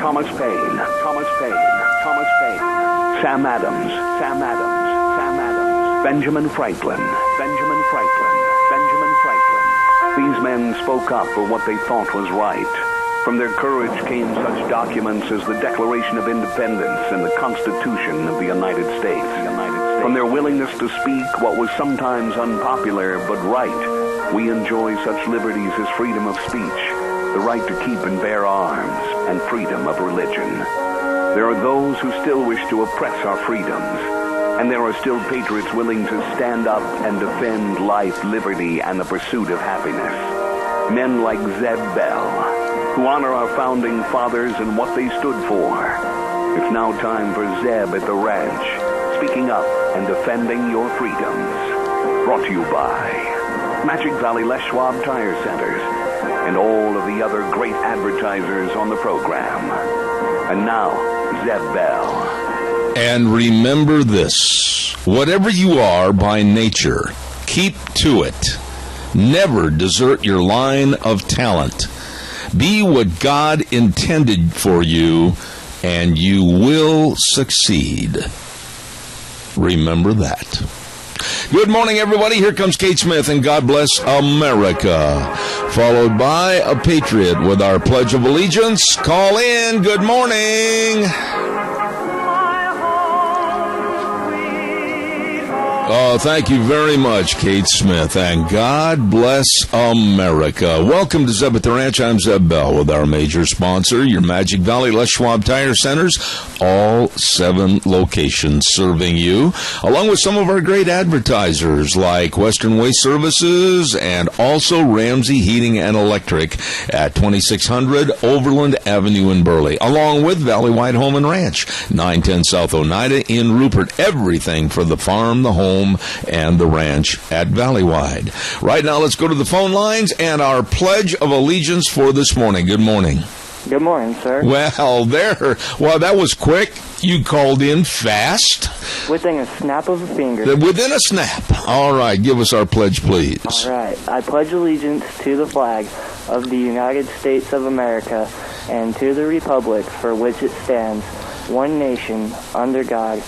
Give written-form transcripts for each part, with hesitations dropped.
Thomas Paine, Sam Adams, Benjamin Franklin. These men spoke up for what they thought was right. From their courage came such documents as the Declaration of Independence and the Constitution of the United States. From their willingness to speak what was sometimes unpopular but right, we enjoy such liberties as freedom of speech, the right to keep and bear arms, and freedom of religion. There are those who still wish to oppress our freedoms, and there are still patriots willing to stand up and defend life, liberty, and the pursuit of happiness. Men like Zeb Bell, who honor our founding fathers and what they stood for. It's now time for Zeb at the ranch, speaking up and defending your freedoms. Brought to you by Magic Valley Les Schwab Tire Centers and all of the other great advertisers on the program. And now, Zeb Bell. And remember this, whatever you are by nature, keep to it. Never desert your line of talent. Be what God intended for you, and you will succeed. Remember that. Good morning, everybody. Here comes Kate Smith, and God bless America. Followed by a patriot with our Pledge of Allegiance. Call in. Good morning. Oh, thank you very much, Kate Smith, and God bless America. Welcome to Zeb at the Ranch. I'm Zeb Bell with our major sponsor, your Magic Valley Les Schwab Tire Centers, all 7 locations serving you, along with some of our great advertisers like Western Waste Services and also Ramsey Heating and Electric at 2600 Overland Avenue in Burley, along with Valley Wide Home and Ranch, 910 South Oneida in Rupert. Everything for the farm, the home, and the ranch at Valleywide. Right now, let's go to the phone lines and our Pledge of Allegiance for this morning. Good morning. Good morning, sir. Well, that was quick. You called in fast. Within a snap of a finger. Within a snap. All right, give us our pledge, please. All right. I pledge allegiance to the flag of the United States of America and to the republic for which it stands, one nation, under God,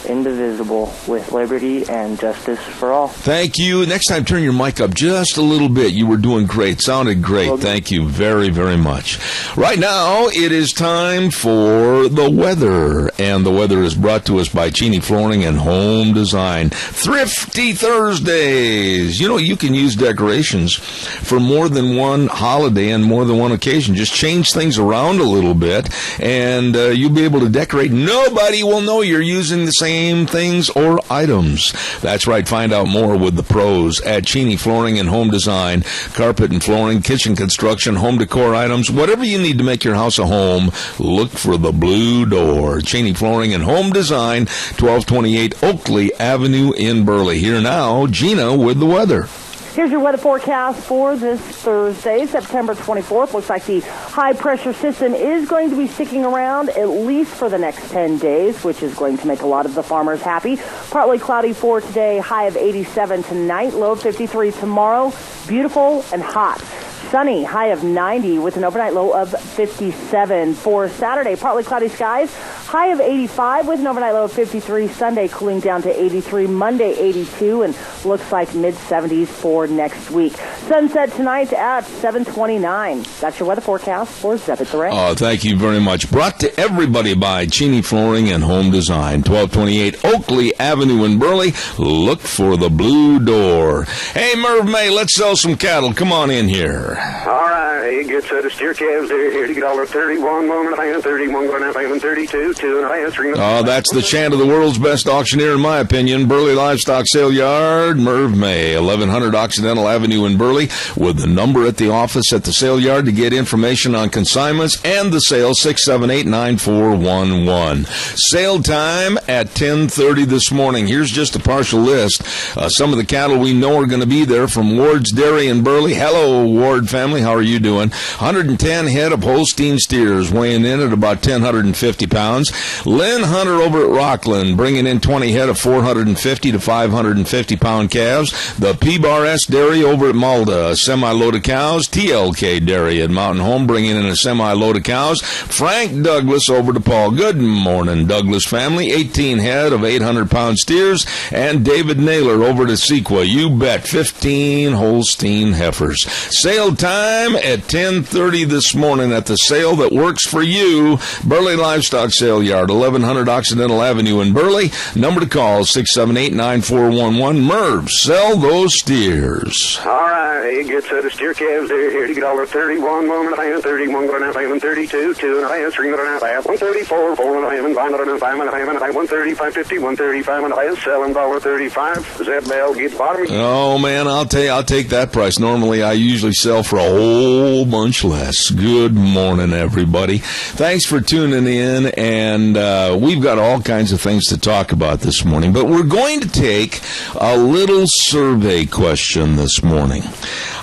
indivisible, with liberty and justice for all. Thank you. Next time, turn your mic up just a little bit. You were doing great. Sounded great. Thank you very, very much. Right now, it is time for the weather. And the weather is brought to us by Cheney Flooring and Home Design. Thrifty Thursdays. You know, you can use decorations for more than one holiday and more than one occasion. Just change things around a little bit, and you'll be able to decorate. Nobody will know you're using the same things or items. That's right. Find out more with the pros at Cheney Flooring and Home Design. Carpet and flooring, kitchen construction, home decor items, whatever you need to make your house a home, look for the blue door. Cheney Flooring and Home Design, 1228 Oakley Avenue in Burley. Here now, Gina with the weather. Here's your weather forecast for this Thursday, September 24th. Looks like the high-pressure system is going to be sticking around at least for the next 10 days, which is going to make a lot of the farmers happy. Partly cloudy for today, high of 87 tonight, low of 53 tomorrow. Beautiful and hot. Sunny, high of 90 with an overnight low of 57. For Saturday, partly cloudy skies, high of 85 with an overnight low of 53. Sunday cooling down to 83. Monday 82, and looks like mid-70s for next week. Sunset tonight at 7:29. That's your weather forecast for Zeb at the Ranch. Thank you very much. Brought to everybody by Cheney Flooring and Home Design, 1228 Oakley Avenue in Burley. Look for the blue door. Hey, Merv May, let's sell some cattle. Come on in here. All right, a good set of steer calves there. Here, $31, 1.5, 31, 1.5, and 32, 2.5, 3. Oh, that's the chant of the world's best auctioneer, in my opinion. Burley Livestock Sale Yard, Merv May, 1100 Occidental Avenue in Burley, with the number at the office at the sale yard to get information on consignments and the sale, 678-9411. Sale time at 10:30 this morning. Here's just a partial list. Some of the cattle we know are going to be there from Ward's Dairy in Burley. Hello, Ward family. How are you doing? doing. 110 head of Holstein steers weighing in at about 1,050 pounds. Lynn Hunter over at Rockland bringing in 20 head of 450 to 550 pound calves. The P-Bar S Dairy over at Malda, a semi-load of cows. TLK Dairy at Mountain Home bringing in a semi-load of cows. Frank Douglas over to Paul. Good morning, Douglas family. 18 head of 800-pound steers. And David Naylor over to Sequa. You bet, 15 Holstein heifers. Sale time at 10:30 this morning at the sale that works for you. Burley Livestock Sale Yard, 1100 Occidental Avenue in Burley. Number to call, 678-9411. Merv, sell those steers. All right, it gets the steer calves there. Here, $31, 1.5, 31, 1.5, 32, 2.5, 3.5, 134, 4.5, and 5.5, 135, 50, 135, and $7.35. Does that bell get bottom? Oh man, I'll tell you, I'll take that price. Normally, I usually sell for a whole bunch less. Good morning, everybody. Thanks for tuning in, and we've got all kinds of things to talk about this morning. But we're going to take a little survey question this morning.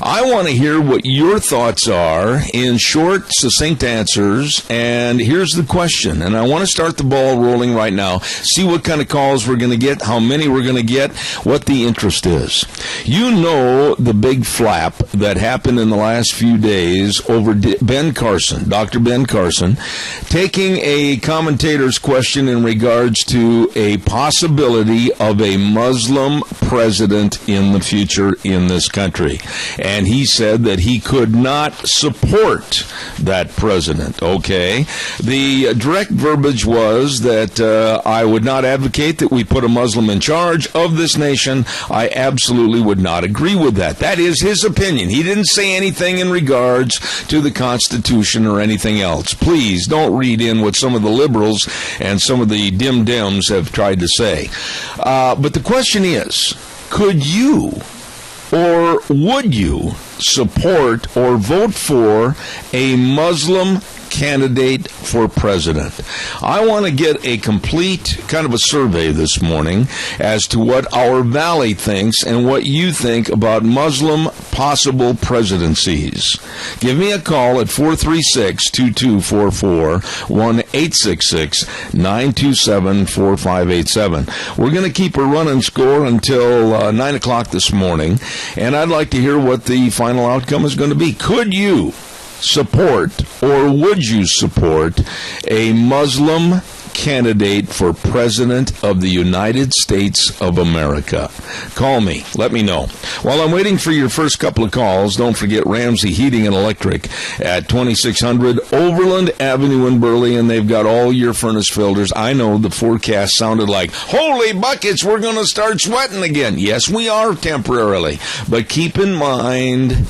I want to hear what your thoughts are in short, succinct answers. And here's the question. And I want to start the ball rolling right now. See what kind of calls we're going to get, how many we're going to get, what the interest is. You know the big flap that happened in the last few days over Ben Carson, Dr. Ben Carson, taking a commentator's question in regards to a possibility of a Muslim president in the future in this country. And he said that he could not support that president, okay? The direct verbiage was that I would not advocate that we put a Muslim in charge of this nation. I absolutely would not agree with that. That is his opinion. He didn't say anything in regards to the Constitution or anything else. Please don't read in what some of the liberals and some of the dim-dims have tried to say. But the question is, could you or would you support or vote for a Muslim candidate for president? I want to get a complete kind of a survey this morning as to what our Valley thinks and what you think about Muslim possible presidencies. Give me a call at 436-2244, 1-866-927-4587. We're going to keep a running score until 9 o'clock this morning, and I'd like to hear what the final outcome is going to be. Could you support, or would you support, a Muslim candidate for President of the United States of America? Call me. Let me know. While I'm waiting for your first couple of calls, don't forget Ramsey Heating and Electric at 2600 Overland Avenue in Burley, and they've got all your furnace filters. I know the forecast sounded like, holy buckets, we're going to start sweating again. Yes, we are temporarily. But keep in mind,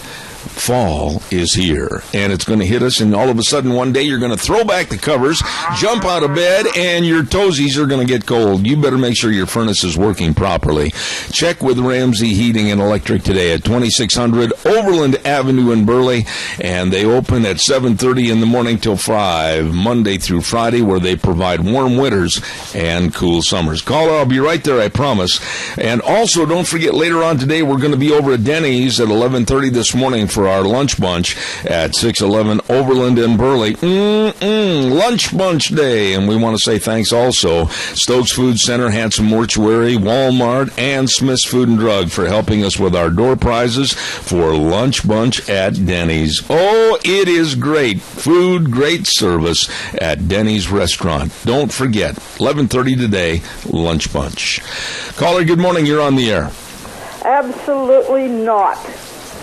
fall is here, and it's going to hit us, and all of a sudden one day you're going to throw back the covers, jump out of bed, and your toesies are going to get cold. You better make sure your furnace is working properly. Check with Ramsey Heating and Electric today at 2600 Overland Avenue in Burley, and they open at 7:30 in the morning till 5, Monday through Friday, where they provide warm winters and cool summers. Call, I'll be right there, I promise. And also, don't forget, later on today, we're going to be over at Denny's at 11:30 this morning for our lunch bunch at 611 Overland in Burley. Lunch bunch day. And we want to say thanks also Stokes Food Center, Hanson Mortuary, Walmart, and Smith's Food and Drug for helping us with our door prizes for lunch bunch at Denny's. Oh, it is great food, great service at Denny's restaurant. Don't forget, 11:30 today, lunch bunch. Caller, good morning. You're on the air. Absolutely not.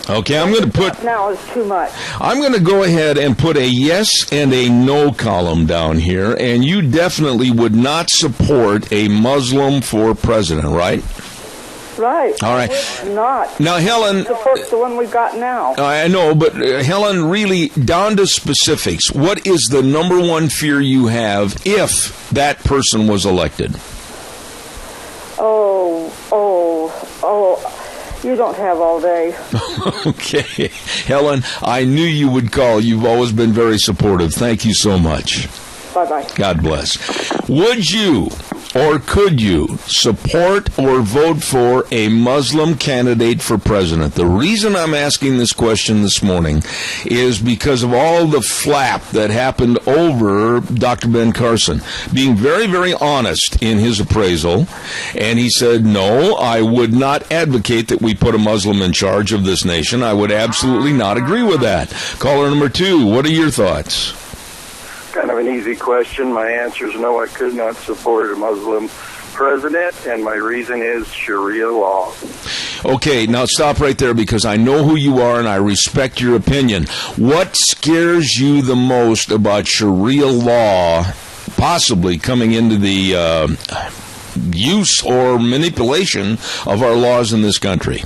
Okay, I'm going to put... Now is too much. I'm going to go ahead and put a yes and a no column down here, and you definitely would not support a Muslim for president, right? Right. All right. Not. Now, Helen... Support the one we've got now. I know, but Helen, really, down to specifics, what is the number one fear you have if that person was elected? You don't have all day. Okay. Helen, I knew you would call. You've always been very supportive. Thank you so much. Bye-bye. God bless. Would you or could you support or vote for a Muslim candidate for president? The reason I'm asking this question this morning is because of all the flap that happened over Dr. Ben Carson being very, very honest in his appraisal. And he said, no, I would not advocate that we put a Muslim in charge of this nation. I would absolutely not agree with that. Caller number 2, what are your thoughts? Kind of an easy question. My answer is no, I could not support a Muslim president, and my reason is Sharia law. Okay, now stop right there because I know who you are and I respect your opinion. What scares you the most about Sharia law possibly coming into the use or manipulation of our laws in this country?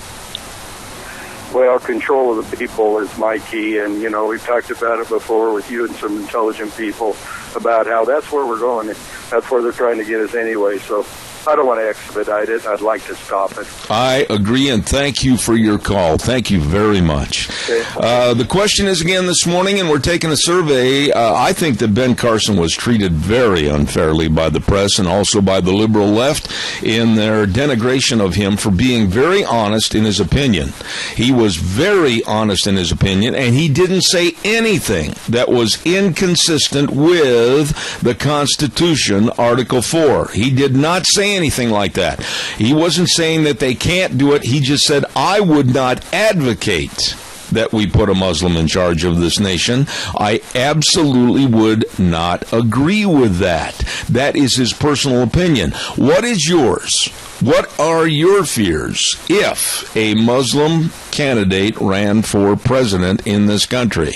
Well, control of the people is my key, and, you know, we've talked about it before with you and some intelligent people about how that's where we're going. That's where they're trying to get us anyway, so I don't want to expedite it. I'd like to stop it. I agree, and thank you for your call. Thank you very much. Okay. The question is again this morning, and we're taking a survey. I think that Ben Carson was treated very unfairly by the press and also by the liberal left in their denigration of him for being very honest in his opinion. He was very honest in his opinion, and he didn't say anything that was inconsistent with the Constitution, Article 4. He did not say anything like that. He wasn't saying that they can't do it. He just said, I would not advocate that we put a Muslim in charge of this nation. I absolutely would not agree with that. That is his personal opinion. What is yours? What are your fears if a Muslim candidate ran for president in this country?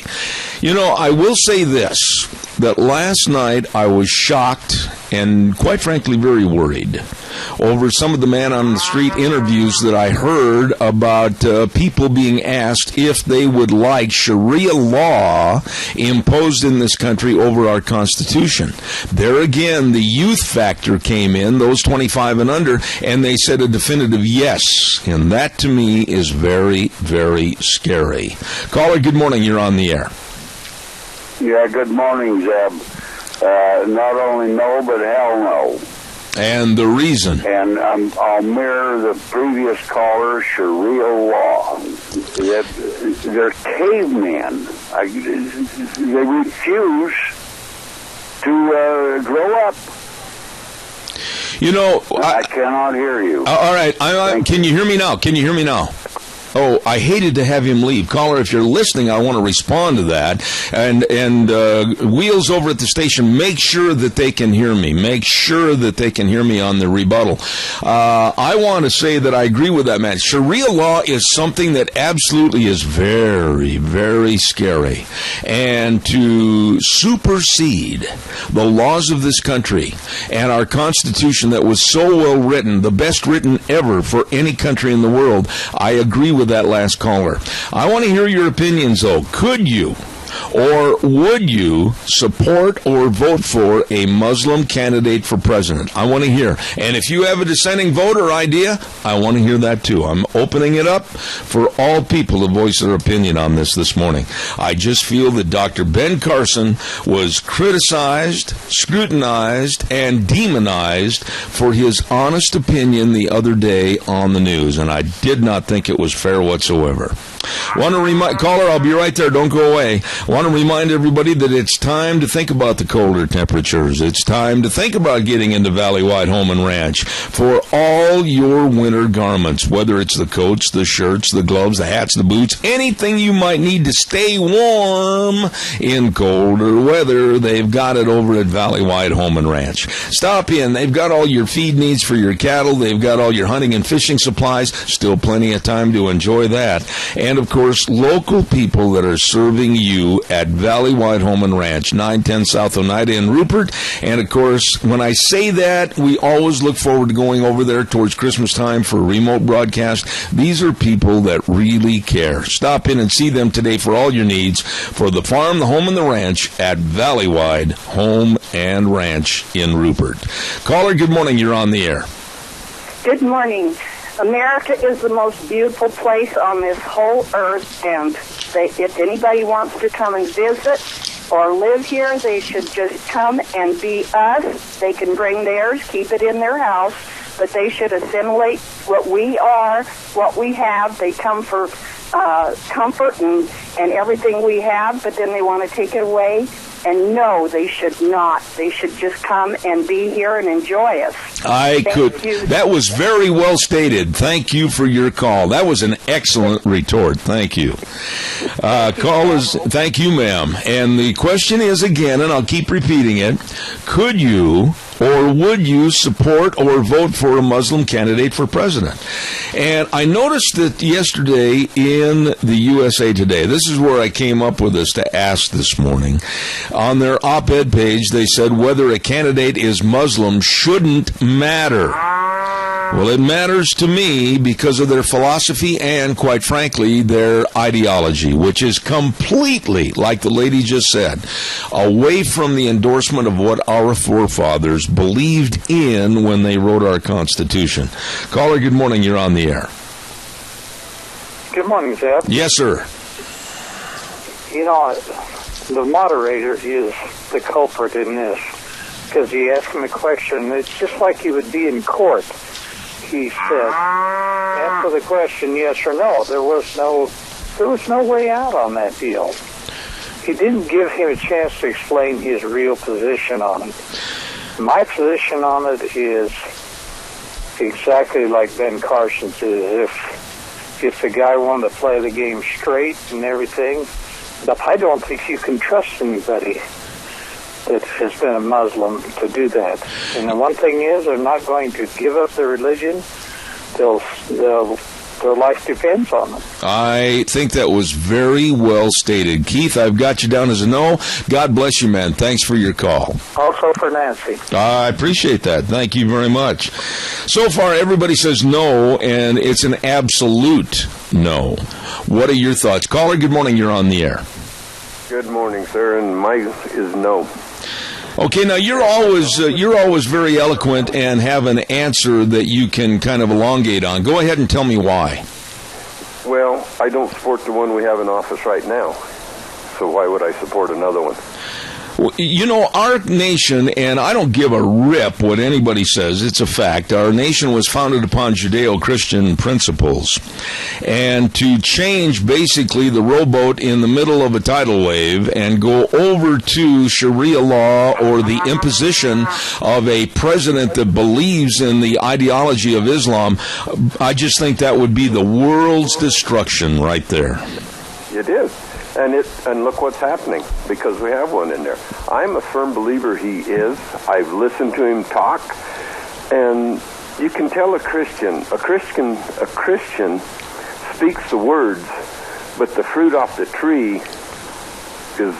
You know, I will say this, that last night I was shocked and quite frankly very worried over some of the man on the street interviews that I heard about people being asked if they would like Sharia law imposed in this country over our Constitution. There again, the youth factor came in, those 25 and under, and they said a definitive yes. And that to me is very, very scary. Caller, good morning. You're on the air. Yeah, good morning, Zeb. Not only no, but hell no. And the reason? And I'll mirror the previous caller, Sharia law. They're cavemen. They refuse to grow up. You know, I cannot hear you. All right. Can you hear me now? Can you hear me now? Oh, I hated to have him leave. Caller, if you're listening, I want to respond to that. And Wheels over at the station, make sure that they can hear me. Make sure that they can hear me on the rebuttal. I want to say that I agree with that man. Sharia law is something that absolutely is very, very scary. And to supersede the laws of this country and our Constitution that was so well written, the best written ever for any country in the world, I agree with that last caller. I want to hear your opinions, though. Could you or would you support or vote for a Muslim candidate for president? I want to hear. And if you have a dissenting voter idea, I want to hear that too. I'm opening it up for all people to voice their opinion on this morning. I just feel that Dr. Ben Carson was criticized, scrutinized, and demonized for his honest opinion the other day on the news, and I did not think it was fair whatsoever. Want to remind, caller, I'll be right there. Don't go away. Want to remind everybody that it's time to think about the colder temperatures. It's time to think about getting into Valley Wide Home and Ranch for all your winter garments, whether it's the coats, the shirts, the gloves, the hats, the boots, anything you might need to stay warm in colder weather. They've got it over at Valley Wide Home and Ranch. Stop in. They've got all your feed needs for your cattle. They've got all your hunting and fishing supplies. Still plenty of time to enjoy that. And, of course, local people that are serving you at Valley Wide Home and Ranch, 910 South Oneida in Rupert. And, of course, when I say that, we always look forward to going over there towards Christmas time for a remote broadcast. These are people that really care. Stop in and see them today for all your needs for the farm, the home, and the ranch at Valley Wide Home and Ranch in Rupert. Caller, good morning. You're on the air. Good morning. America is the most beautiful place on this whole earth, and if anybody wants to come and visit, or live here. They should just come and be us. They can bring theirs, keep it in their house, but they should assimilate what we are, what we have. They come for comfort and everything we have, but then they want to take it away. And no, they should not. They should just come and be here and enjoy us. That was very well stated. Thank you for your call. That was an excellent retort. Thank you. Thank you, ma'am. And the question is again, and I'll keep repeating it, could you or would you support or vote for a Muslim candidate for president? And I noticed that yesterday in the USA Today, this is where I came up with this to ask this morning, on their op-ed page, they said whether a candidate is Muslim shouldn't matter. Well, it matters to me because of their philosophy and, quite frankly, their ideology, which is completely, like the lady just said, away from the endorsement of what our forefathers believed in when they wrote our Constitution. Caller, good morning. You're on the air. Good morning, Zeb. Yes, sir. You know, the moderator is the culprit in this because he asked him a question. It's just like he would be in court. He said, answer the question yes or no. There was no way out on that deal. He didn't give him a chance to explain his real position on it. My position on it is exactly like Ben Carson's is. If the guy wanted to play the game straight and everything, but I don't think you can trust anybody that has been a Muslim to do that. And the one thing is, they're not going to give up their religion. Their life depends on them. I think that was very well stated. Keith, I've got you down as a no. God bless you, man. Thanks for your call. Also for Nancy. I appreciate that. Thank you very much. So far, everybody says no, and it's an absolute no. What are your thoughts? Caller, good morning. You're on the air. Good morning, sir, and mine is no. Okay, now you're always very eloquent and have an answer that you can kind of elongate on. Go ahead and tell me why. Well, I don't support the one we have in office right now, so why would I support another one? Well, you know, our nation, and I don't give a rip what anybody says, it's a fact, our nation was founded upon Judeo-Christian principles. And to change basically the rowboat in the middle of a tidal wave and go over to Sharia law or the imposition of a president that believes in the ideology of Islam, I just think that would be the world's destruction right there. It is. And look what's happening, because we have one in there. I'm a firm believer he is. I've listened to him talk, and you can tell a Christian speaks the words, but the fruit off the tree is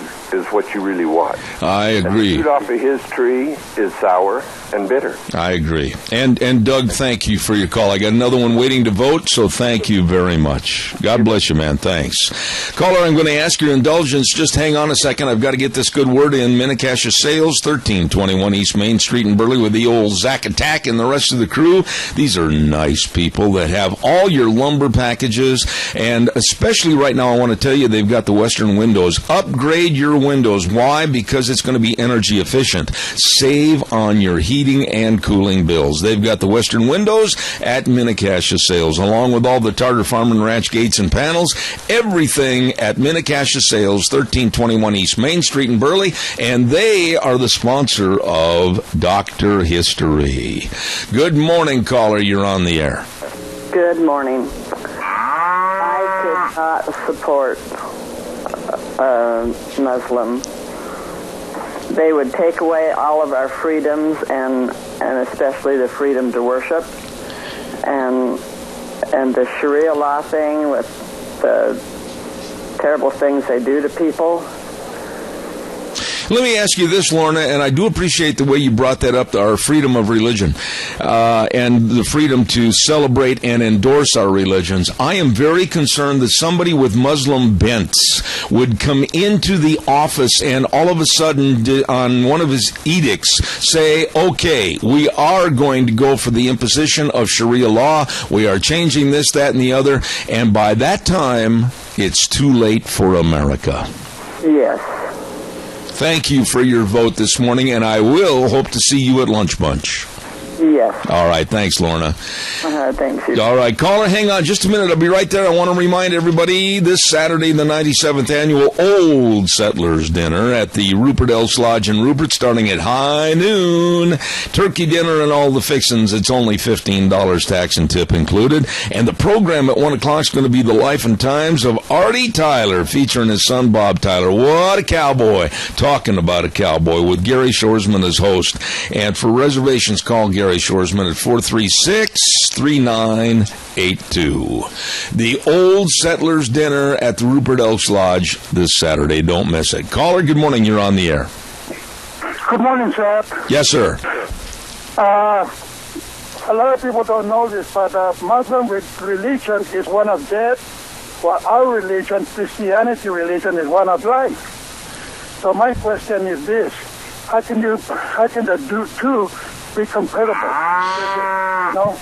what you really want. I agree. And the fruit off of his tree is sour and bitter. I agree. And Doug, thank you for your call. I got another one waiting to vote, so thank you very much. God bless you, man. Thanks. Caller, I'm going to ask your indulgence. Just hang on a second. I've got to get this good word in. Minnecasia Sales, 1321 East Main Street in Burley with the old Zack Attack and the rest of the crew. These are nice people that have all your lumber packages, and especially right now I want to tell you they've got the Western windows. Upgrade your windows. Why? Because it's going to be energy efficient. Save on your heating and cooling bills. They've got the Western windows at Minnecasia Sales, along with all the Tartar Farm and Ranch gates and panels. Everything at Minnecasia Sales, 1321 East Main Street in Burley, and they are the sponsor of Dr. History. Good morning, caller. You're on the air. Good morning. I could not support Muslim. They would take away all of our freedoms and especially the freedom to worship and the Sharia law thing with the terrible things they do to people. Let me ask you this, Lorna, and I do appreciate the way you brought that up, our freedom of religion and the freedom to celebrate and endorse our religions. I am very concerned that somebody with Muslim bents would come into the office and all of a sudden on one of his edicts say, okay, we are going to go for the imposition of Sharia law. We are changing this, that, and the other. And by that time, it's too late for America. Yes. Thank you for your vote this morning, and I will hope to see you at Lunch Bunch. Yes. All right. Thanks, Lorna. Thanks. All right. Caller, hang on just a minute. I'll be right there. I want to remind everybody this Saturday, the 97th Annual Old Settlers Dinner at the Rupert Elks Lodge in Rupert, starting at high noon. Turkey dinner and all the fixins. It's only $15, tax and tip included. And the program at 1 o'clock is going to be the life and times of Artie Tyler, featuring his son, Bob Tyler. What a cowboy. Talking about a cowboy with Gary Shoresman as host. And for reservations, call Gary Shoresman at 436-3982. The Old Settlers Dinner at the Rupert Elks Lodge this Saturday. Don't miss it. Caller, good morning. You're on the air. Good morning, Zeb. Yes, sir. A lot of people don't know this, but Muslim religion is one of death, while our religion, Christianity religion, is one of life. So my question is this: how can the two be compatible? No?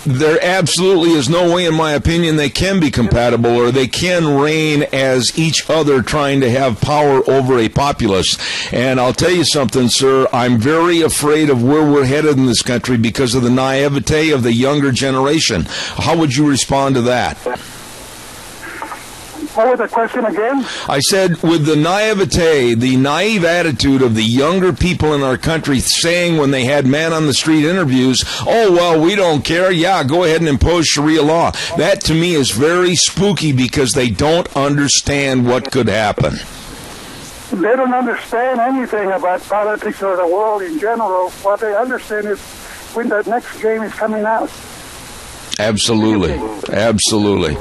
There absolutely is no way, in my opinion, they can be compatible, or they can reign as each other trying to have power over a populace. And I'll tell you something, sir, I'm very afraid of where we're headed in this country because of the naivete of the younger generation. How would you respond to that? What was the question again? I said, with the naivete, the naive attitude of the younger people in our country saying when they had man on the street interviews, oh, well, we don't care. Yeah, go ahead and impose Sharia law. That, to me, is very spooky because they don't understand what could happen. They don't understand anything about politics or the world in general. What they understand is when the next game is coming out. Absolutely. Absolutely.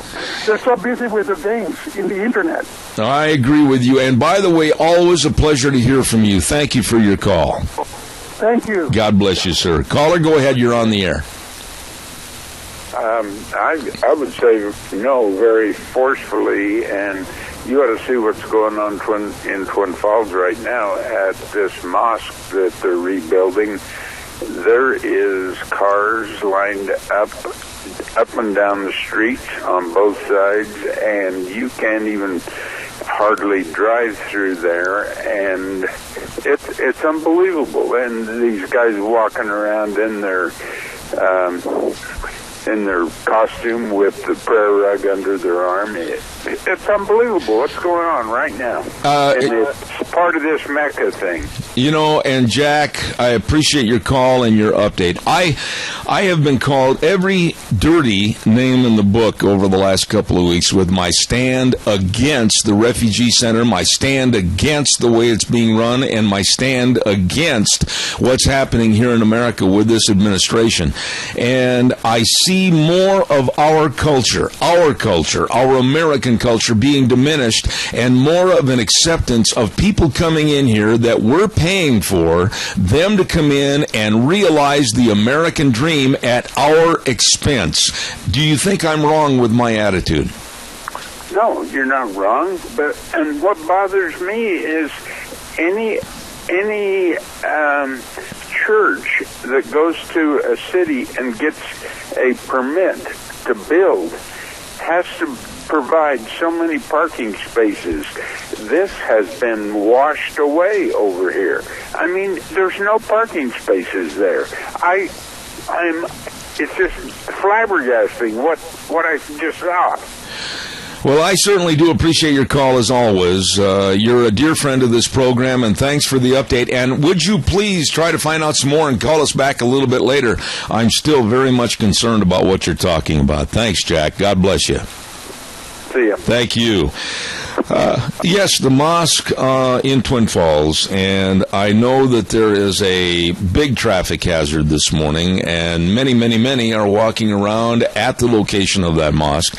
They're so busy with the games in the internet. I agree with you. And by the way, always a pleasure to hear from you. Thank you for your call. Thank you. God bless you, sir. Caller, go ahead. You're on the air. I would say no very forcefully, and you ought to see what's going on in Twin Falls right now at this mosque that they're rebuilding. There is cars lined up and down the street on both sides, and you can't even hardly drive through there, and it's unbelievable. And these guys walking around in their costume with the prayer rug under their arm. It's unbelievable what's going on right now. And it's part of this Mecca thing. You know, and Jack, I appreciate your call and your update. I have been called every dirty name in the book over the last couple of weeks with my stand against the refugee center, my stand against the way it's being run, and my stand against what's happening here in America with this administration. And I see more of our culture, our American culture being diminished, and more of an acceptance of people coming in here that we're paying for them to come in and realize the American dream at our expense. Do you think I'm wrong with my attitude? No, you're not wrong. And what bothers me is any church that goes to a city and gets a permit to build has to provide so many parking spaces. This has been washed away over here. I mean, there's no parking spaces there. It's just flabbergasting what I just saw. Well, I certainly do appreciate your call, as always. You're a dear friend of this program, and thanks for the update. And would you please try to find out some more and call us back a little bit later? I'm still very much concerned about what you're talking about. Thanks, Jack. God bless you. See ya. Thank you. Yes, the mosque in Twin Falls, and I know that there is a big traffic hazard this morning, and many are walking around at the location of that mosque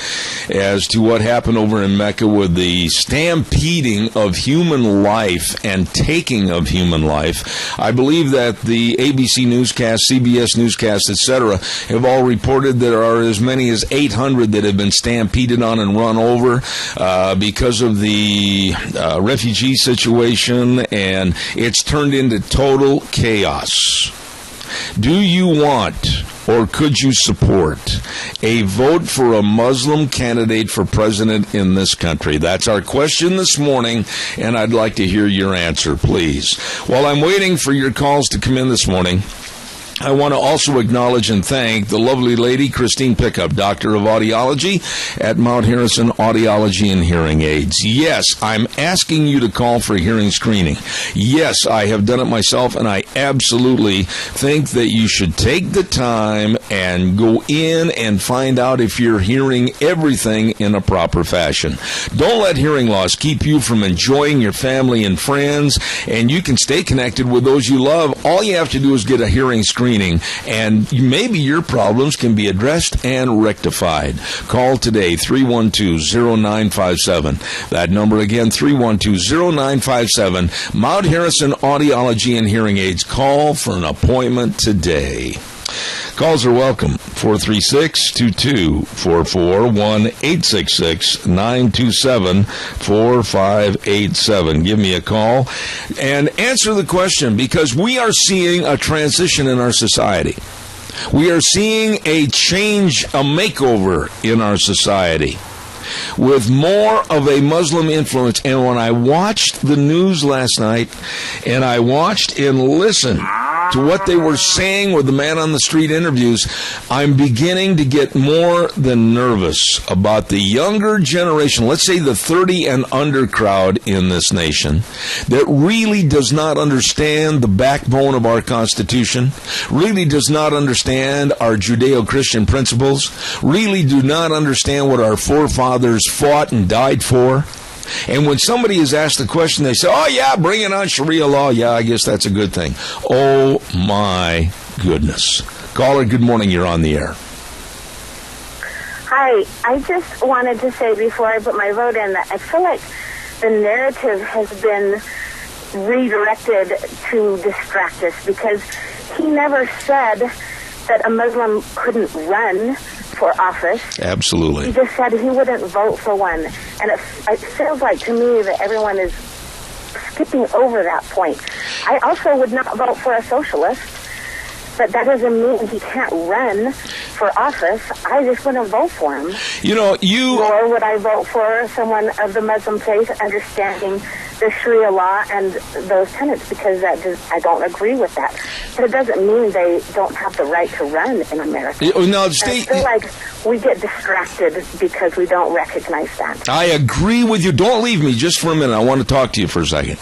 as to what happened over in Mecca with the stampeding of human life and taking of human life. I believe that the ABC newscast, CBS newscast, etc., have all reported there are as many as 800 that have been stampeded on and run over because of the refugee situation, and it's turned into total chaos. Do you want or could you support a vote for a Muslim candidate for president in this country? That's our question this morning, and I'd like to hear your answer, please. While I'm waiting for your calls to come in this morning, I want to also acknowledge and thank the lovely lady, Christine Pickup, Doctor of Audiology at Mount Harrison Audiology and Hearing Aids. Yes, I'm asking you to call for hearing screening. Yes, I have done it myself, and I absolutely think that you should take the time and go in and find out if you're hearing everything in a proper fashion. Don't let hearing loss keep you from enjoying your family and friends, and you can stay connected with those you love. All you have to do is get a hearing screening, and maybe your problems can be addressed and rectified. Call today, 312-0957. That number again, 312-0957. Mount Harrison Audiology and Hearing Aids. Call for an appointment today. Calls are welcome. 436-2244, 1-866-927-4587. Give me a call and answer the question, because we are seeing a transition in our society. We are seeing a change, a makeover in our society with more of a Muslim influence. And when I watched the news last night, and I watched and listened to what they were saying with the man on the street interviews, I'm beginning to get more than nervous about the younger generation, let's say the 30 and under crowd in this nation, that really does not understand the backbone of our Constitution, really does not understand our Judeo-Christian principles, really do not understand what our forefathers fought and died for. And when somebody is asked the question, they say, oh, yeah, bring it on Sharia law. Yeah, I guess that's a good thing. Oh, my goodness. Caller, good morning. You're on the air. Hi. I just wanted to say before I put my vote in that I feel like the narrative has been redirected to distract us, because he never said that a Muslim couldn't run for office. Absolutely. He just said he wouldn't vote for one. And it feels like to me that everyone is skipping over that point. I also would not vote for a socialist, but that doesn't mean he can't run for office. I just wouldn't vote for him. Nor would I vote for someone of the Muslim faith understanding the Sharia law and those tenets, because I don't agree with that. But it doesn't mean they don't have the right to run in America. Now, I feel like we get distracted because we don't recognize that. I agree with you. Don't leave me just for a minute. I want to talk to you for a second.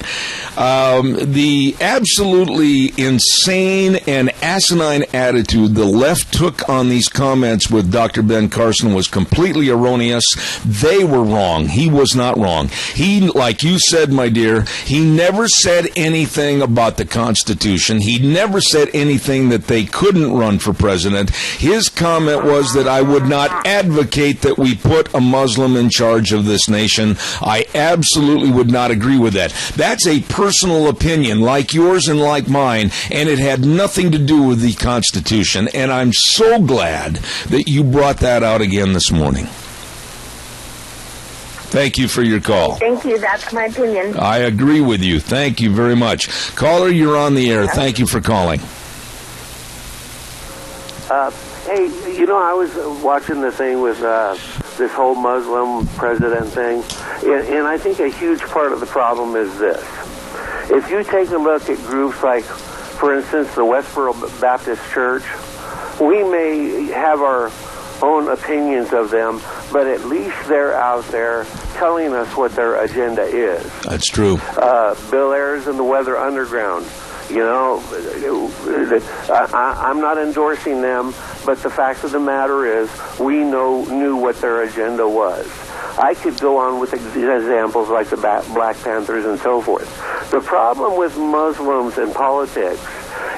The absolutely insane and asinine attitude the left took on these comments with Dr. Ben Carson was completely erroneous. They were wrong. He was not wrong. He, like you said, my dear, he never said anything about the Constitution. He never said anything that they couldn't run for president. His comment was that I would not advocate that we put a Muslim in charge of this nation. I absolutely would not agree with that. That's a personal opinion, like yours and like mine, and it had nothing to do with the Constitution. And I'm so glad that you brought that out again this morning. Thank you for your call. Thank you. That's my opinion. I agree with you. Thank you very much. Caller, you're on the air. Thank you for calling. Hey, I was watching the thing with this whole Muslim president thing, and I think a huge part of the problem is this. If you take a look at groups like, for instance, the Westboro Baptist Church, we may have our own opinions of them, but at least they're out there telling us what their agenda is. That's true. Bill Ayers and the Weather Underground. I'm not endorsing them, but the fact of the matter is we knew what their agenda was. I could go on with examples like the Black Panthers and so forth. The problem with Muslims and politics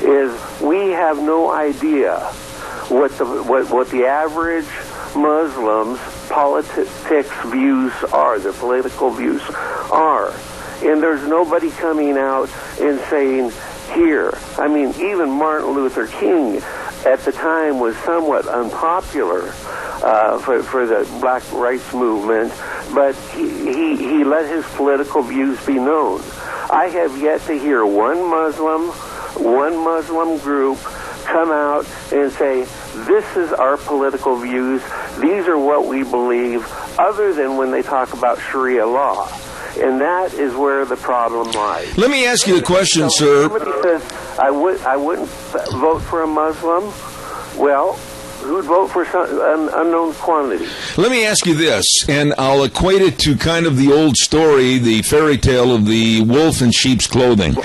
is we have no idea what the average Muslim's politics views are, their political views are. And there's nobody coming out and saying, here. I mean, even Martin Luther King at the time was somewhat unpopular for the Black Rights Movement, but he let his political views be known. I have yet to hear one Muslim group come out and say, this is our political views, these are what we believe, other than when they talk about Sharia law. And that is where the problem lies. Let me ask you a question, sir. Somebody says, I wouldn't vote for a Muslim. Well, who'd vote for an unknown quantity? Let me ask you this, and I'll equate it to kind of the old story, the fairy tale of the wolf in sheep's clothing.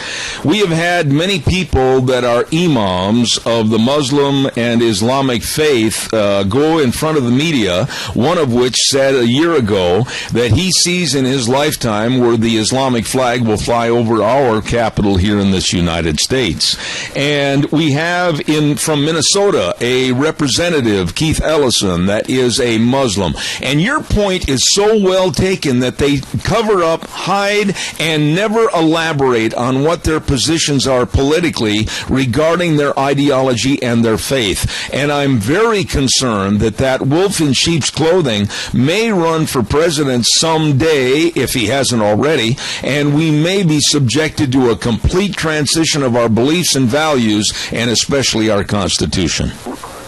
We have had many people that are imams of the Muslim and Islamic faith go in front of the media, one of which said a year ago that he sees in his lifetime where the Islamic flag will fly over our capital here in this United States. And we have from Minnesota a representative, Keith Ellison, that is a Muslim. And your point is so well taken that they cover up, hide, and never elaborate on what their positions are politically regarding their ideology and their faith. And I'm very concerned that wolf in sheep's clothing may run for president someday, if he hasn't already, and we may be subjected to a complete transition of our beliefs and values, and especially our Constitution.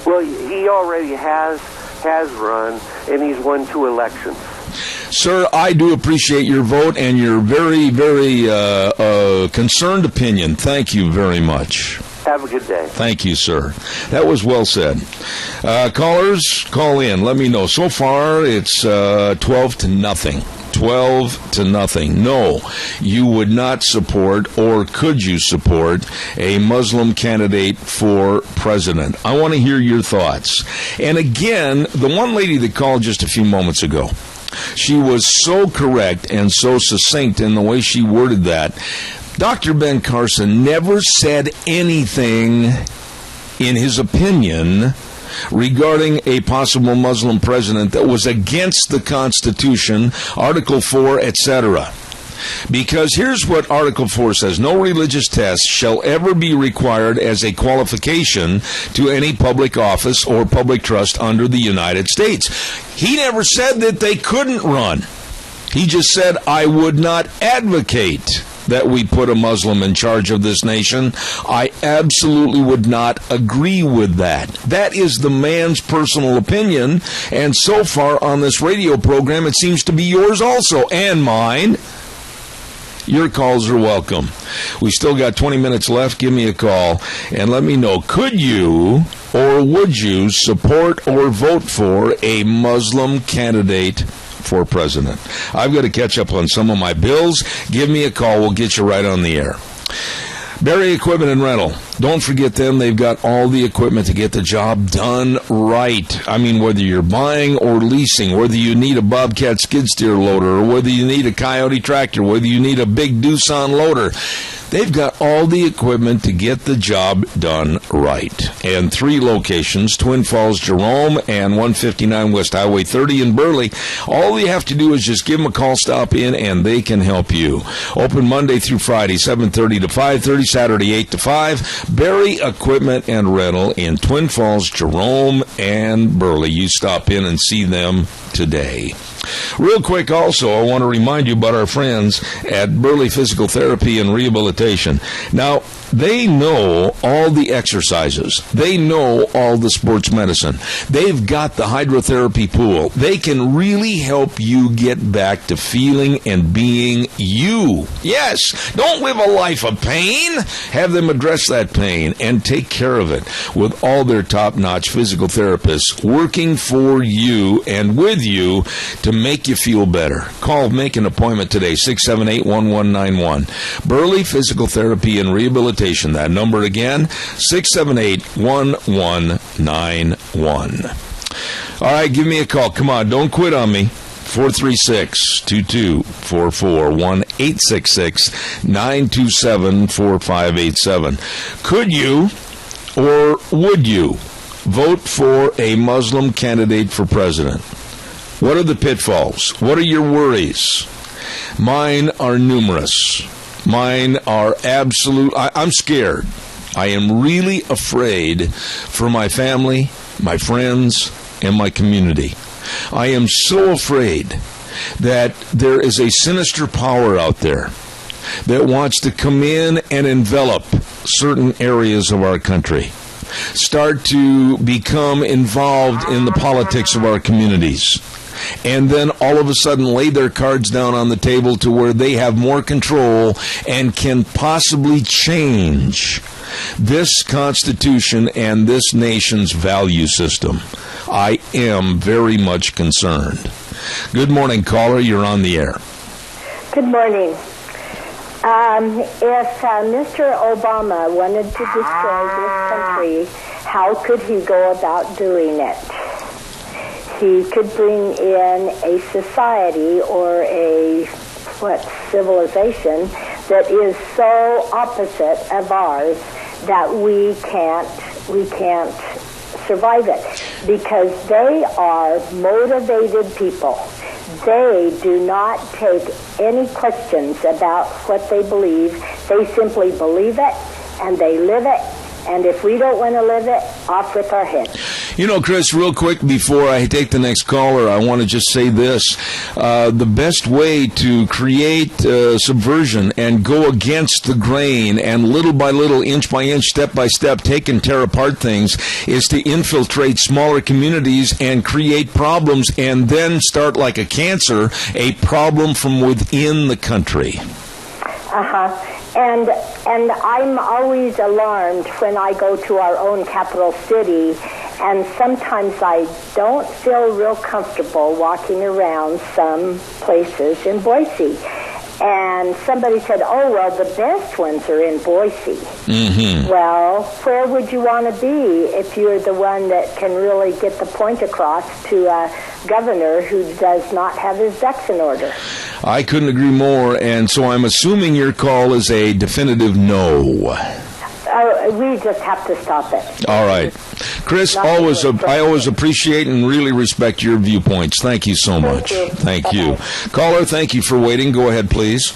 Well, he already has run, and he's won 2 elections. Sir, I do appreciate your vote and your very, very concerned opinion. Thank you very much. Have a good day. Thank you, sir. That was well said. Callers, call in. Let me know. So far, it's 12-0. 12-0. No, you would not support, or could you support, a Muslim candidate for president? I want to hear your thoughts. And again, the one lady that called just a few moments ago, she was so correct and so succinct in the way she worded that. Dr. Ben Carson never said anything in his opinion regarding a possible Muslim president that was against the Constitution, Article 4, etc. Because here's what Article 4 says: no religious test shall ever be required as a qualification to any public office or public trust under the United States. He never said that they couldn't run. He just said, I would not advocate that we put a Muslim in charge of this nation. I absolutely would not agree with that. That is the man's personal opinion, and so far on this radio program, it seems to be yours also, and mine. Your calls are welcome. We still got 20 minutes left. Give me a call and let me know, could you or would you support or vote for a Muslim candidate for president? I've got to catch up on some of my bills. Give me a call. We'll get you right on the air. Berry Equipment and Rental. Don't forget them. They've got all the equipment to get the job done right. I mean, whether you're buying or leasing, whether you need a Bobcat skid steer loader, or whether you need a Coyote tractor, whether you need a big Doosan loader, they've got all the equipment to get the job done right. And 3 locations, Twin Falls, Jerome, and 159 West Highway 30 in Burley. All you have to do is just give them a call, stop in, and they can help you. Open Monday through Friday, 7:30 to 5:30, Saturday 8 to 5. Berry Equipment and Rental in Twin Falls, Jerome, and Burley. You stop in and see them today. Real quick also, I want to remind you about our friends at Burley Physical Therapy and Rehabilitation. Now, they know all the exercises. They know all the sports medicine. They've got the hydrotherapy pool. They can really help you get back to feeling and being you. Yes, don't live a life of pain. Have them address that pain and take care of it with all their top-notch physical therapists working for you and with you to make you feel better. Call, make an appointment today, 678-1191. Burley Physical Therapy and Rehabilitation. That number again, 678-1191. All right, give me a call. Come on, don't quit on me. 436-2244, 1-866-927-4587. Could you or would you vote for a Muslim candidate for president? What are the pitfalls? What are your worries? Mine are numerous. Mine are absolute. I'm scared. I am really afraid for my family, my friends, and my community. I am so afraid that there is a sinister power out there that wants to come in and envelop certain areas of our country. start to become involved in the politics of our communities, and then all of a sudden lay their cards down on the table to where they have more control and can possibly change this Constitution and this nation's value system, I am very much concerned. Good morning, caller. You're on the air. Good morning. If Mr. Obama wanted to destroy this country, how could he go about doing it? He could bring in a society or a civilization that is so opposite of ours that we can't survive it, because they are motivated people. They do not take any questions about what they believe. They simply believe it, and they live it. And if we don't want to live it, off with our heads. You know, Chris, real quick before I take the next caller, I want to just say this. The best way to create subversion and go against the grain and little by little, inch by inch, step by step, take and tear apart things is to infiltrate smaller communities and create problems, and then start like a cancer, a problem from within the country. And I'm always alarmed when I go to our own capital city, and sometimes I don't feel real comfortable walking around some places in Boise. And somebody said, oh, well, the best ones are in Boise. Mm-hmm. Well, where would you want to be if you're the one that can really get the point across to a governor who does not have his ducks in order? I couldn't agree more, and so I'm assuming your call is a definitive no. We just have to stop it. All right. Chris, I always appreciate and really respect your viewpoints. Thank you so much. Thank you. Caller, thank you for waiting. Go ahead, please.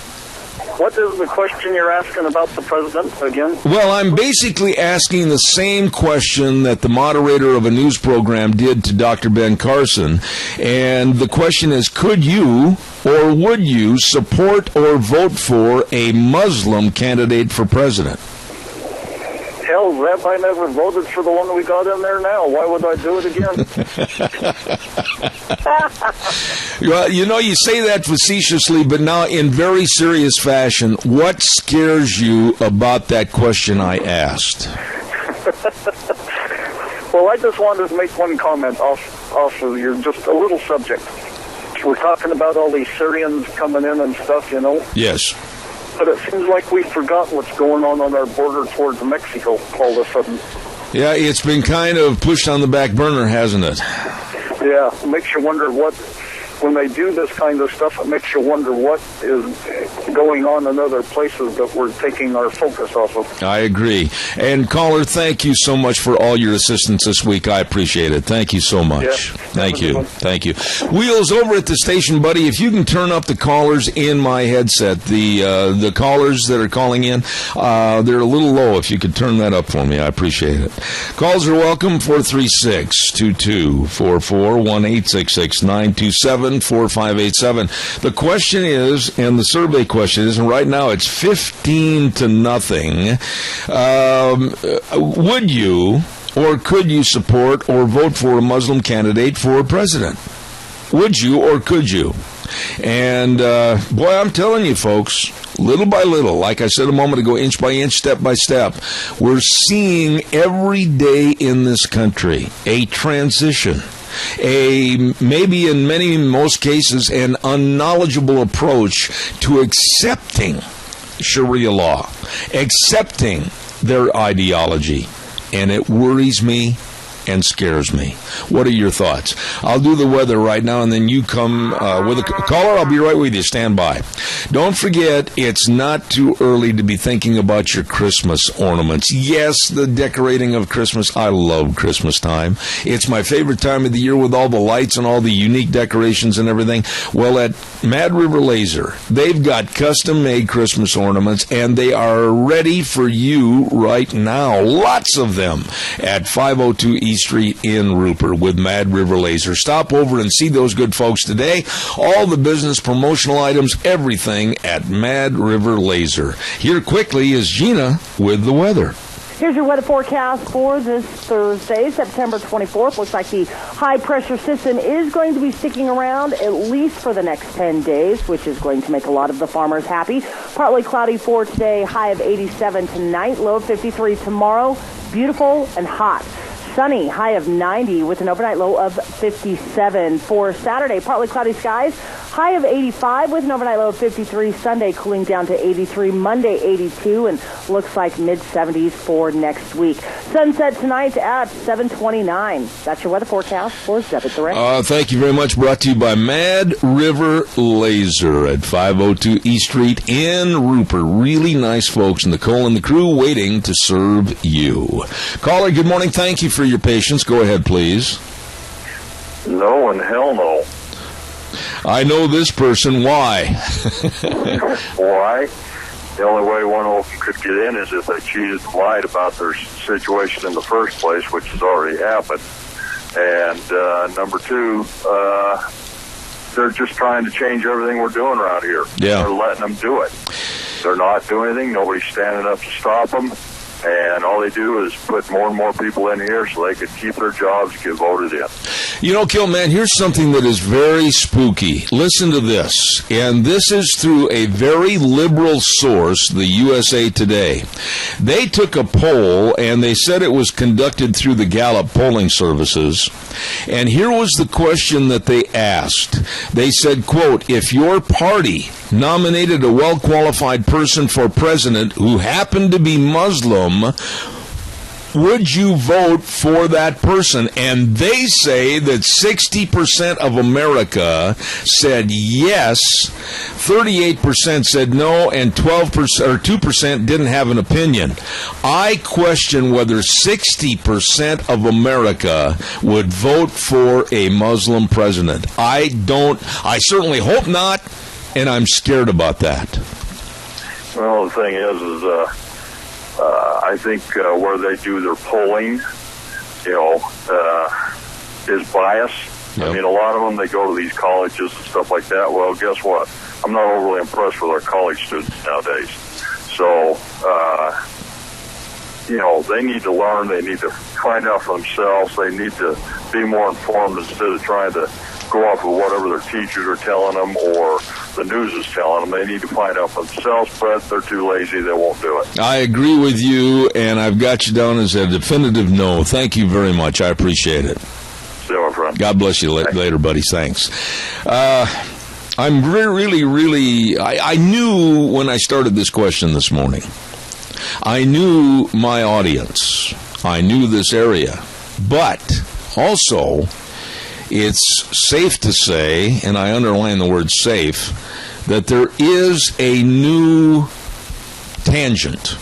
What is the question you're asking about the president again? Well, I'm basically asking the same question that the moderator of a news program did to Dr. Ben Carson. And the question is, could you or would you support or vote for a Muslim candidate for president? Hell, Zeb, I never voted for the one that we got in there now. Why would I do it again? Well, you know, you say that facetiously, but now in very serious fashion, what scares you about that question I asked? Well, I just wanted to make one comment off of your just a little subject. We're talking about all these Syrians coming in and stuff, you know? Yes. But it seems like we forgot what's going on our border towards Mexico all of a sudden. Yeah, it's been kind of pushed on the back burner, hasn't it? Yeah, it makes you wonder what, when they do this kind of stuff, it makes you wonder what is going on in other places that we're taking our focus off of. I agree. And caller, thank you so much for all your assistance this week. I appreciate it. Thank you so much. Yeah. Thank you. Thank you. Wheels, over at the station, buddy, if you can turn up the callers in my headset, the callers that are calling in, they're a little low. If you could turn that up for me, I appreciate it. Calls are welcome, 436-2244, 1-866-927-4587. The question is, and the survey question is, and right now it's 15-0. Would you or could you support or vote for a Muslim candidate for president? Would you or could you? And, boy, I'm telling you, folks, little by little, like I said a moment ago, inch by inch, step by step, we're seeing every day in this country a transition, maybe in most cases, an unknowledgeable approach to accepting Sharia law, accepting their ideology. And it worries me and scares me. What are your thoughts? I'll do the weather right now, and then you come with a caller. I'll be right with you. Stand by. Don't forget, it's not too early to be thinking about your Christmas ornaments. Yes, the decorating of Christmas. I love Christmas time. It's my favorite time of the year with all the lights and all the unique decorations and everything. Well, at Mad River Laser, they've got custom-made Christmas ornaments, and they are ready for you right now. Lots of them at 502 East Street in Rupert with Mad River Laser. Stop over and see those good folks today. All the business promotional items, everything at Mad River Laser. Here quickly is Gina with the weather. Here's your weather forecast for this Thursday, September 24th. Looks like the high-pressure system is going to be sticking around at least for the next 10 days, which is going to make a lot of the farmers happy. Partly cloudy for today, high of 87 tonight, low of 53 tomorrow. Beautiful and hot. Sunny, high of 90 with an overnight low of 57. For Saturday, partly cloudy skies, high of 85 with an overnight low of 53. Sunday cooling down to 83. Monday 82, and looks like mid-70s for next week. Sunset tonight at 7:29. That's your weather forecast for Zeb at the Ranch. Thank you very much. Brought to you by Mad River Laser at 502 East Street in Rupert. Really nice folks, and Nicole and the crew waiting to serve you. Caller, good morning. Thank you for your patience. Go ahead, please. No and hell no. I know this person. Why? Why? The only way one of them could get in is if they cheated and lied about their situation in the first place, which has already happened. And number two, they're just trying to change everything we're doing around here. Yeah. They're letting them do it. They're not doing anything. Nobody's standing up to stop them. And all they do is put more and more people in here so they can keep their jobs, get voted in. You know, Kill, man, here's something that is very spooky. Listen to this. And this is through a very liberal source, the USA Today. They took a poll, and they said it was conducted through the Gallup polling services. And here was the question that they asked. They said, quote, if your party nominated a well-qualified person for president who happened to be Muslim, would you vote for that person? And they say that 60% of America said yes, 38% said no, and 12% or 2% didn't have an opinion. I question whether 60% of America would vote for a Muslim president. I certainly hope not, and I'm scared about that. Well, the thing is I think where they do their polling, is biased. Yep. I mean, a lot of them, they go to these colleges and stuff like that. Well, guess what? I'm not overly impressed with our college students nowadays. So, they need to learn. They need to find out for themselves. They need to be more informed instead of trying to go off of whatever their teachers are telling them or the news is telling them. They need to find out for themselves, but they're too lazy. They won't do it. I agree with you, and I've got you down as a definitive no. Thank you very much. I appreciate it. See you, my friend. God bless you later, buddy. Thanks. I'm really, I knew when I started this question this morning, I knew my audience. I knew this area. But also, it's safe to say, and I underline the word safe, that there is a new tangent.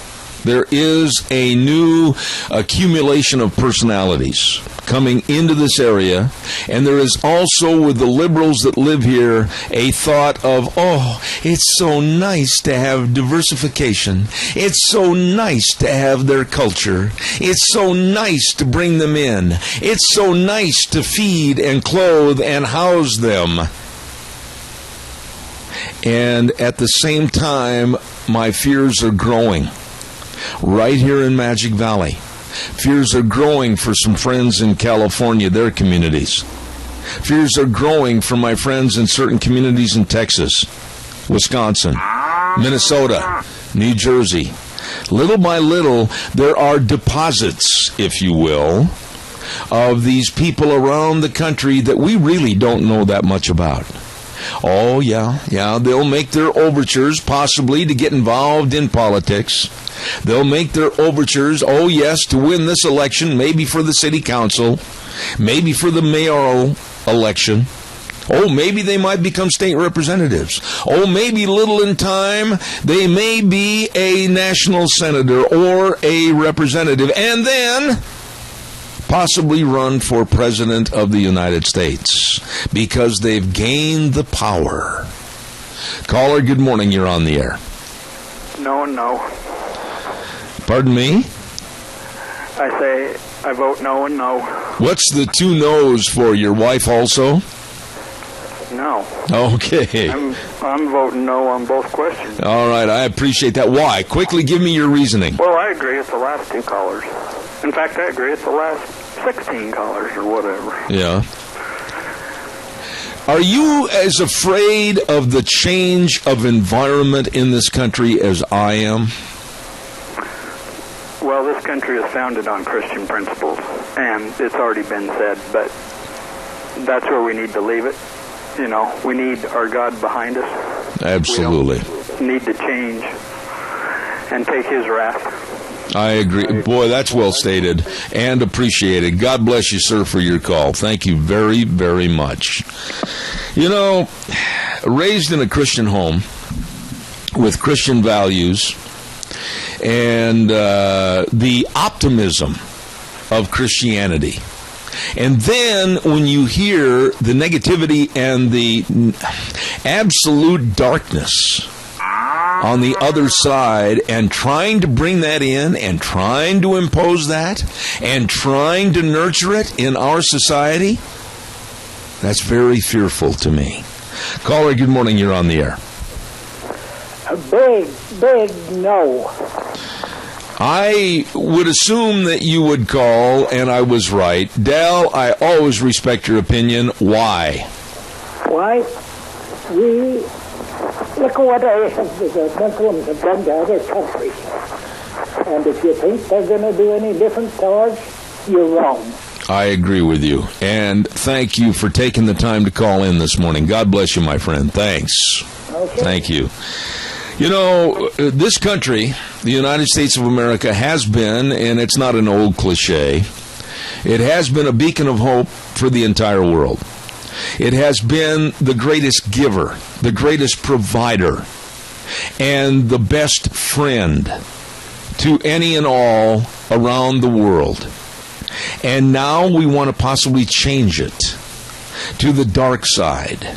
There is a new accumulation of personalities coming into this area, and there is also, with the liberals that live here, a thought of, oh, it's so nice to have diversification. It's so nice to have their culture. It's so nice to bring them in. It's so nice to feed and clothe and house them. And at the same time, my fears are growing. Right here in Magic Valley. Fears are growing for some friends in California, their communities. Fears are growing for my friends in certain communities in Texas, Wisconsin, Minnesota, New Jersey. Little by little, there are deposits, if you will, of these people around the country that we really don't know that much about. Oh, yeah, they'll make their overtures possibly to get involved in politics. They'll make their overtures, oh yes, to win this election, maybe for the city council, maybe for the mayoral election. Oh, maybe they might become state representatives. Oh, maybe little in time, they may be a national senator or a representative, and then possibly run for president of the United States because they've gained the power. Caller, good morning. You're on the air. No. Pardon me? I say I vote no and no. What's the two no's for? Your wife also? No. Okay. I'm voting no on both questions. All right, I appreciate that. Why? Quickly give me your reasoning. Well, I agree with the last 2 callers. In fact, I agree with the last 16 callers or whatever. Yeah. Are you as afraid of the change of environment in this country as I am? Well, this country is founded on Christian principles, and it's already been said, but that's where we need to leave it. You know, we need our God behind us. Absolutely. We don't need to change and take his wrath. I agree. Boy, that's well stated and appreciated. God bless you, sir, for your call. Thank you very, very much. You know, raised in a Christian home with Christian values and the optimism of Christianity. And then when you hear the negativity and the absolute darkness on the other side, and trying to bring that in and trying to impose that and trying to nurture it in our society, that's very fearful to me. Caller, good morning. You're on the air. A big no. I would assume that you would call, and I was right. Dal, I always respect your opinion. Why? Why? We look at what the Muslims have done to other countries. And if you think they're going to do any different to us, you're wrong. I agree with you. And thank you for taking the time to call in this morning. God bless you, my friend. Thanks. Okay. Thank you. You know, this country, the United States of America, has been, and it's not an old cliche, it has been a beacon of hope for the entire world. It has been the greatest giver, the greatest provider, and the best friend to any and all around the world. And now we want to possibly change it to the dark side,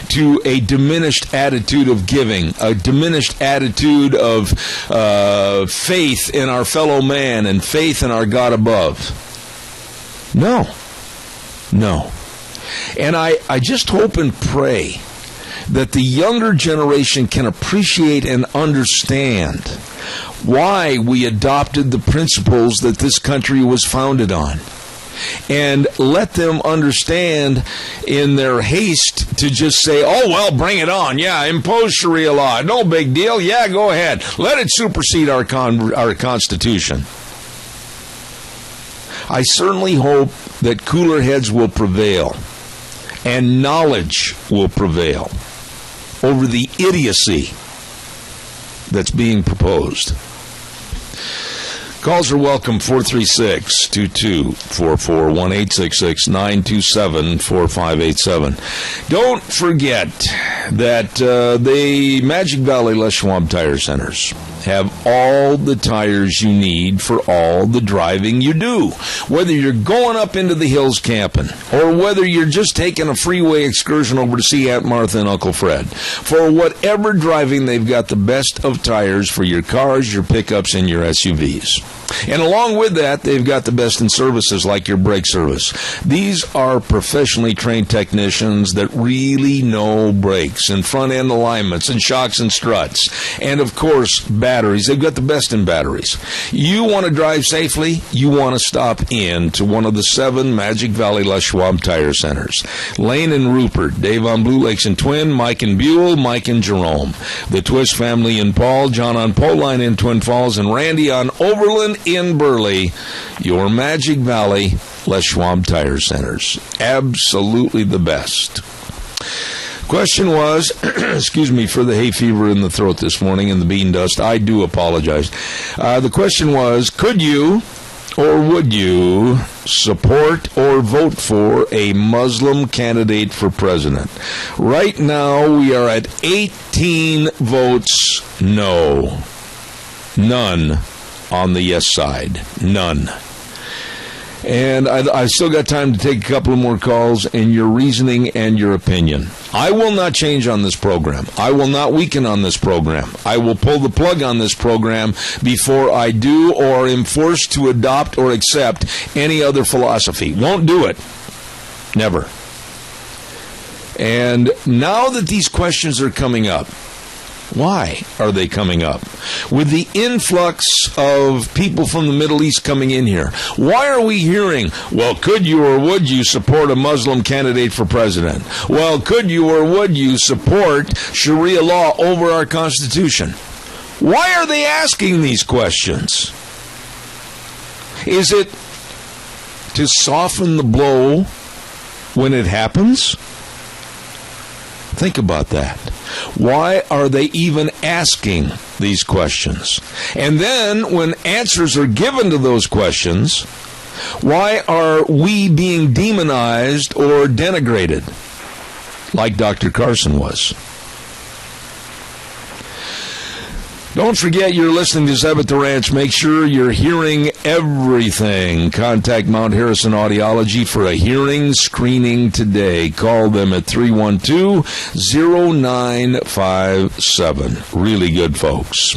to a diminished attitude of giving, a diminished attitude of faith in our fellow man and faith in our God above. No. And I just hope and pray that the younger generation can appreciate and understand why we adopted the principles that this country was founded on. And let them understand in their haste to just say, oh, well, bring it on. Yeah, impose Sharia law. No big deal. Yeah, go ahead. Let it supersede our Constitution. I certainly hope that cooler heads will prevail and knowledge will prevail over the idiocy that's being proposed. Calls are welcome, 436-2244, 1-866-927-4587. Don't forget that the Magic Valley Les Schwab Tire Centers have all the tires you need for all the driving you do. Whether you're going up into the hills camping, or whether you're just taking a freeway excursion over to see Aunt Martha and Uncle Fred. For whatever driving, they've got the best of tires for your cars, your pickups, and your SUVs. And along with that, they've got the best in services like your brake service. These are professionally trained technicians that really know brakes and front-end alignments and shocks and struts. And, of course, batteries. They've got the best in batteries. You want to drive safely? You want to stop in to one of the 7 Magic Valley Les Schwab Tire Centers. Lane and Rupert, Dave on Blue Lakes and Twin, Mike and Buell, Mike and Jerome. The Twist family in Paul, John on Poline in Twin Falls, and Randy on Overland in Burley. Your Magic Valley Les Schwab Tire Centers. Absolutely the best. Question was, excuse me for the hay fever in the throat this morning and the bean dust. I do apologize. The question was, could you or would you support or vote for a Muslim candidate for president? Right now, we are at 18 votes no. None on the yes side. None. And I still got time to take a couple of more calls and your reasoning and your opinion. I will not change on this program. I will not weaken on this program. I will pull the plug on this program before I do or am forced to adopt or accept any other philosophy. Won't do it. Never. And now that these questions are coming up, why are they coming up? With the influx of people from the Middle East coming in here, why are we hearing, well, could you or would you support a Muslim candidate for president? Well, could you or would you support Sharia law over our Constitution? Why are they asking these questions? Is it to soften the blow when it happens? Think about that. Why are they even asking these questions? And then when answers are given to those questions, why are we being demonized or denigrated like Dr. Carson was? Don't forget you're listening to Zeb at the Ranch. Make sure you're hearing everything. Contact Mount Harrison Audiology for a hearing screening today. Call them at 312-0957. Really good folks.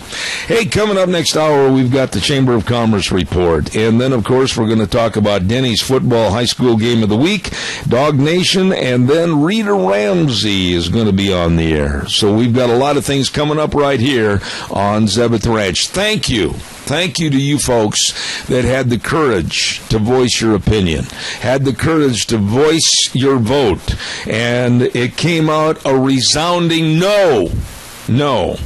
Hey, coming up next hour, we've got the Chamber of Commerce report. And then, of course, we're going to talk about Denny's football high school game of the week, Dog Nation, and then Rita Ramsey is going to be on the air. So we've got a lot of things coming up right here on Zeb at the Ranch. Thank you. Thank you to you folks that had the courage to voice your opinion, had the courage to voice your vote, and it came out a resounding no. No.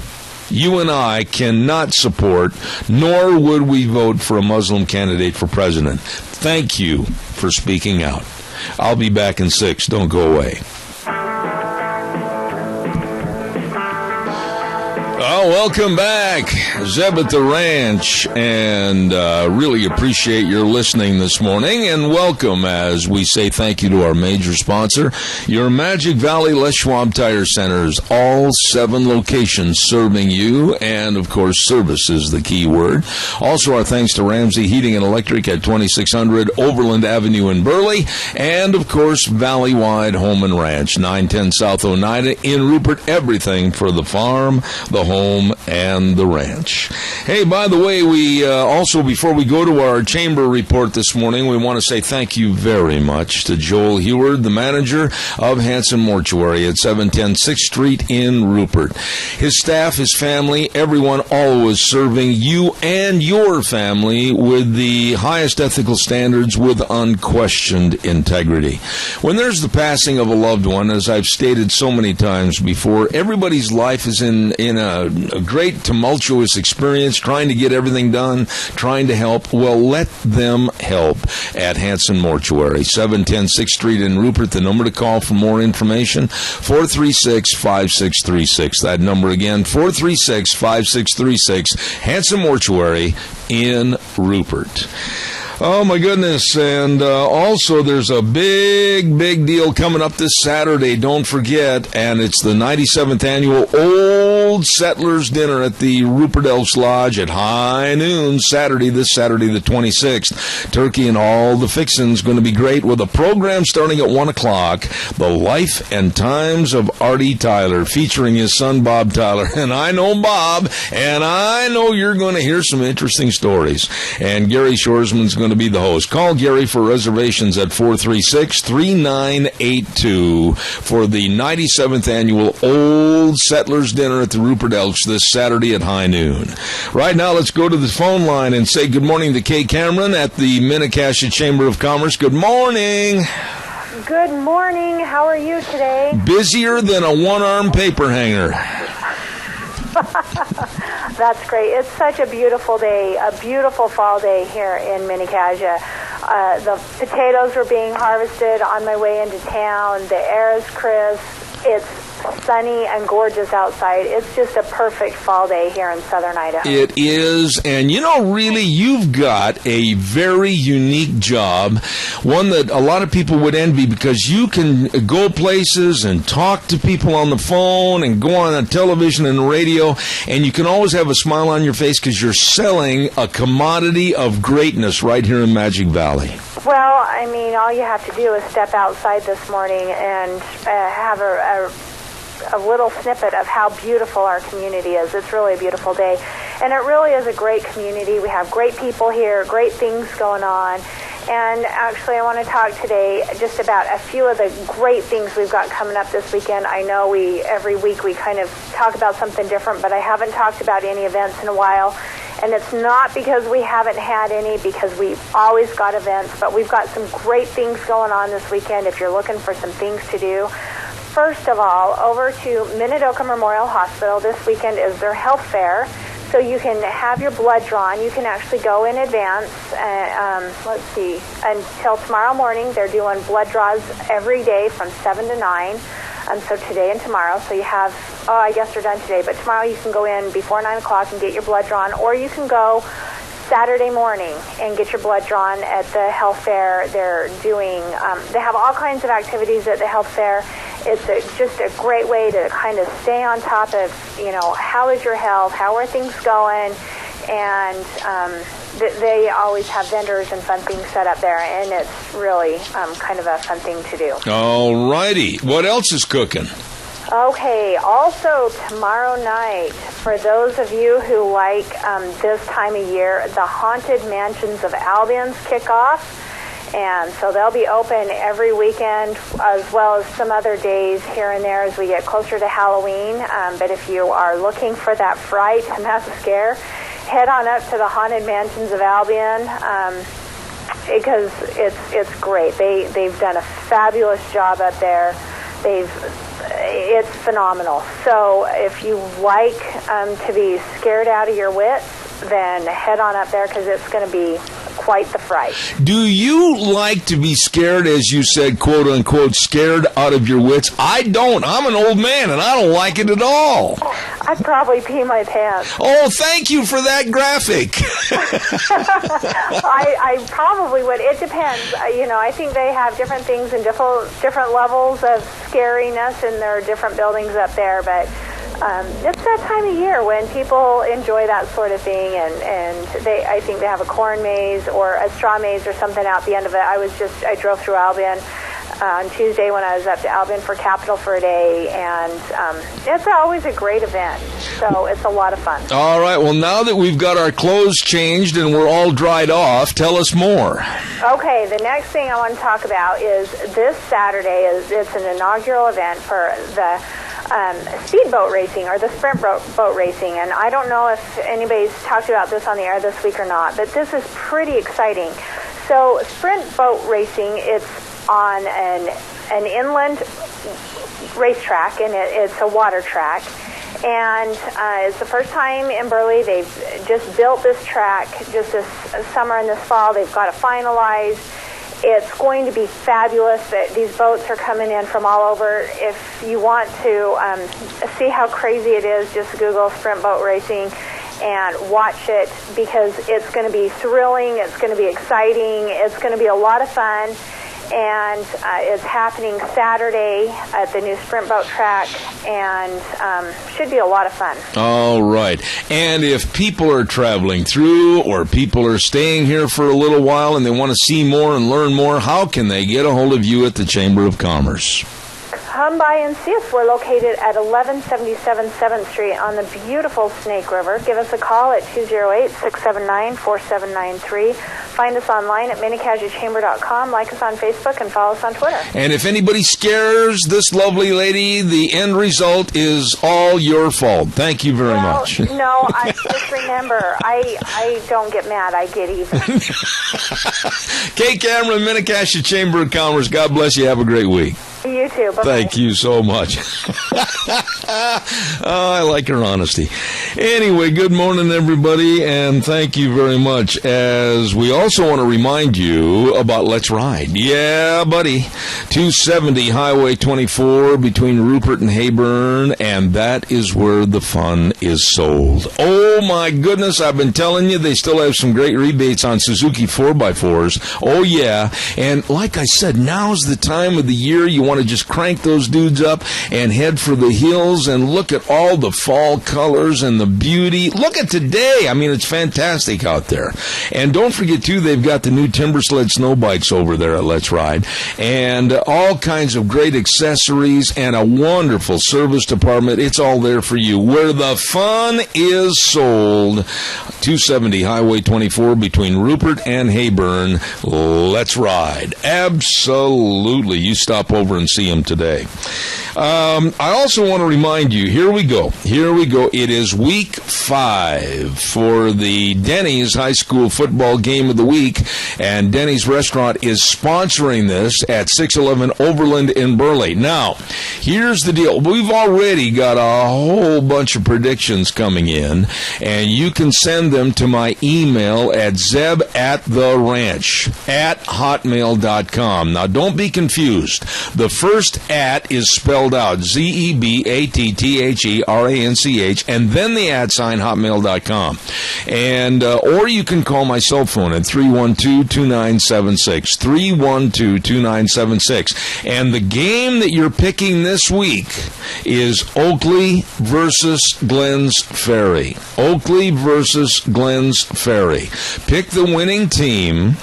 You and I cannot support, nor would we vote for a Muslim candidate for president. Thank you for speaking out. I'll be back in 6. Don't go away. Oh, welcome back. Zeb at the Ranch, and really appreciate your listening this morning, and welcome as we say thank you to our major sponsor, your Magic Valley Les Schwab Tire Centers, all 7 locations serving you, and of course service is the key word. Also our thanks to Ramsey Heating and Electric at 2600 Overland Avenue in Burley, and of course Valley-wide Home and Ranch, 910 South Oneida in Rupert. Everything for the farm, the home, and the ranch. Hey, by the way, we also, before we go to our chamber report this morning, we want to say thank you very much to Joel Heward, the manager of Hanson Mortuary at 710 6th Street in Rupert. His staff, his family, everyone always serving you and your family with the highest ethical standards with unquestioned integrity. When there's the passing of a loved one, as I've stated so many times before, everybody's life is in a great tumultuous experience, trying to get everything done, trying to help. Well, let them help at Hanson Mortuary, 710 6th Street in Rupert. The number to call for more information, 436-5636. That number again, 436-5636, Hanson Mortuary in Rupert. Oh, my goodness. And also, there's a big deal coming up this Saturday. Don't forget. And it's the 97th Annual Old Settlers Dinner at the Rupert Elks Lodge at high noon this Saturday the 26th. Turkey and all the fixins going to be great with a program starting at 1 o'clock. The Life and Times of Artie Tyler, featuring his son, Bob Tyler. And I know Bob, and I know you're going to hear some interesting stories. And Gary Shoresman's going to be the host. Call Gary for reservations at 436-3982 for the 97th Annual Old Settlers Dinner at the Rupert Elks this Saturday at high noon. Right now, let's go to the phone line and say good morning to Kay Cameron at the Minnecasia Chamber of Commerce. Good morning. Good morning. How are you today? Busier than a one-arm paper hanger. That's great. It's such a beautiful day, a beautiful fall day here in Minnecasia. The potatoes are being harvested on my way into town. The air is crisp. It's sunny and gorgeous outside. It's just a perfect fall day here in southern Idaho. It is, and you know, really, you've got a very unique job, one that a lot of people would envy, because you can go places and talk to people on the phone and go on television and radio, and you can always have a smile on your face because you're selling a commodity of greatness right here in Magic Valley. Well, I mean, all you have to do is step outside this morning and have a little snippet of how beautiful our community is. It's really a beautiful day. And it really is a great community. We have great people here, great things going on. And actually, I want to talk today just about a few of the great things we've got coming up this weekend. I know every week we kind of talk about something different, but I haven't talked about any events in a while. And it's not because we haven't had any, because we've always got events, but we've got some great things going on this weekend if you're looking for some things to do. First of all, over to Minidoka Memorial Hospital this weekend is their health fair. So you can have your blood drawn. You can actually go in advance. Until tomorrow morning, they're doing blood draws every day from 7 to 9. So today and tomorrow. So you have, I guess they're done today, but tomorrow you can go in before 9 o'clock and get your blood drawn, or you can go Saturday morning and get your blood drawn at the health fair. They're doing, they have all kinds of activities at the health fair. It's just a great way to kind of stay on top of, how is your health, how are things going, and they always have vendors and fun things set up there, and it's really kind of a fun thing to do. All righty. What else is cooking? Okay, also tomorrow night, for those of you who like this time of year, the Haunted Mansions of Albion's kick off. And so they'll be open every weekend, as well as some other days here and there as we get closer to Halloween. But if you are looking for that fright and that scare, head on up to the Haunted Mansions of Albion, because it's great. They've done a fabulous job up there. It's phenomenal. So if you like to be scared out of your wits, then head on up there, because it's going to be quite the fright. Do you like to be scared, as you said, quote unquote, scared out of your wits? I don't. I'm an old man, and I don't like it at all. I'd probably pee my pants. Oh, thank you for that graphic. I probably would. It depends. I think they have different things and different levels of scariness in their different buildings up there, but it's that time of year when people enjoy that sort of thing, and I think they have a corn maze or a straw maze or something out the end of it. I drove through Albion on Tuesday when I was up to Albion for Capital for a day, and it's always a great event, so it's a lot of fun. All right, well, now that we've got our clothes changed and we're all dried off, tell us more. Okay, the next thing I want to talk about is this Saturday. It's an inaugural event for the speedboat racing, or the sprint boat racing, and I don't know if anybody's talked about this on the air this week or not, but this is pretty exciting. So sprint boat racing, it's on an inland racetrack, and it's a water track, and it's the first time in Burley. They've just built this track just this summer and this fall. They've got it finalized. It's going to be fabulous. These boats are coming in from all over. If you want to see how crazy it is, just Google sprint boat racing and watch it, because it's going to be thrilling. It's going to be exciting. It's going to be a lot of fun. And it's happening Saturday at the new sprint boat track, and should be a lot of fun. All right. And if people are traveling through, or people are staying here for a little while and they want to see more and learn more, how can they get a hold of you at the Chamber of Commerce? Come by and see us. We're located at 1177 7th Street on the beautiful Snake River. Give us a call at 208-679-4793. Find us online at minicasuchamber.com. Like us on Facebook and follow us on Twitter. And if anybody scares this lovely lady, the end result is all your fault. Thank you very much. No, just remember, I don't get mad. I get even. Kate Cameron, Minicasha Chamber of Commerce. God bless you. Have a great week. You too. Bye-bye. Thank you so much. I like her honesty. Anyway, good morning, everybody, and thank you very much. As we also want to remind you about Let's Ride. Yeah, buddy. 270 Highway 24 between Rupert and Hayburn, and that is where the fun is sold. Oh, my goodness, I've been telling you, they still have some great rebates on Suzuki 4x4s. Oh, yeah. And like I said, now's the time of the year you want to just crank those dudes up and head for the hills and look at all the fall colors and the beauty. Look at today. I mean, it's fantastic out there. And don't forget, too, they've got the new Timber Sled snow bikes over there at Let's Ride, and all kinds of great accessories and a wonderful service department. It's all there for you. Where the fun is sold, 270 Highway 24 between Rupert and Hayburn. Let's Ride. Absolutely. You stop over and see them today. I also want to remind you, here we go. It is week 5 for the Denny's High School Football Game of the Week, and Denny's Restaurant is sponsoring this at 611 Overland in Burley. Now, here's the deal. We've already got a whole bunch of predictions coming in, and you can send them to my email at zebattheranch@hotmail.com. Now, don't be confused. The first at is spelled out, ZEBATTHERANCH, and then the @ hotmail.com. And or you can call my cell phone at 312-2976, 312-2976. And the game that you're picking this week is Oakley versus Glens Ferry. Oakley versus Glens Ferry. Pick the winning team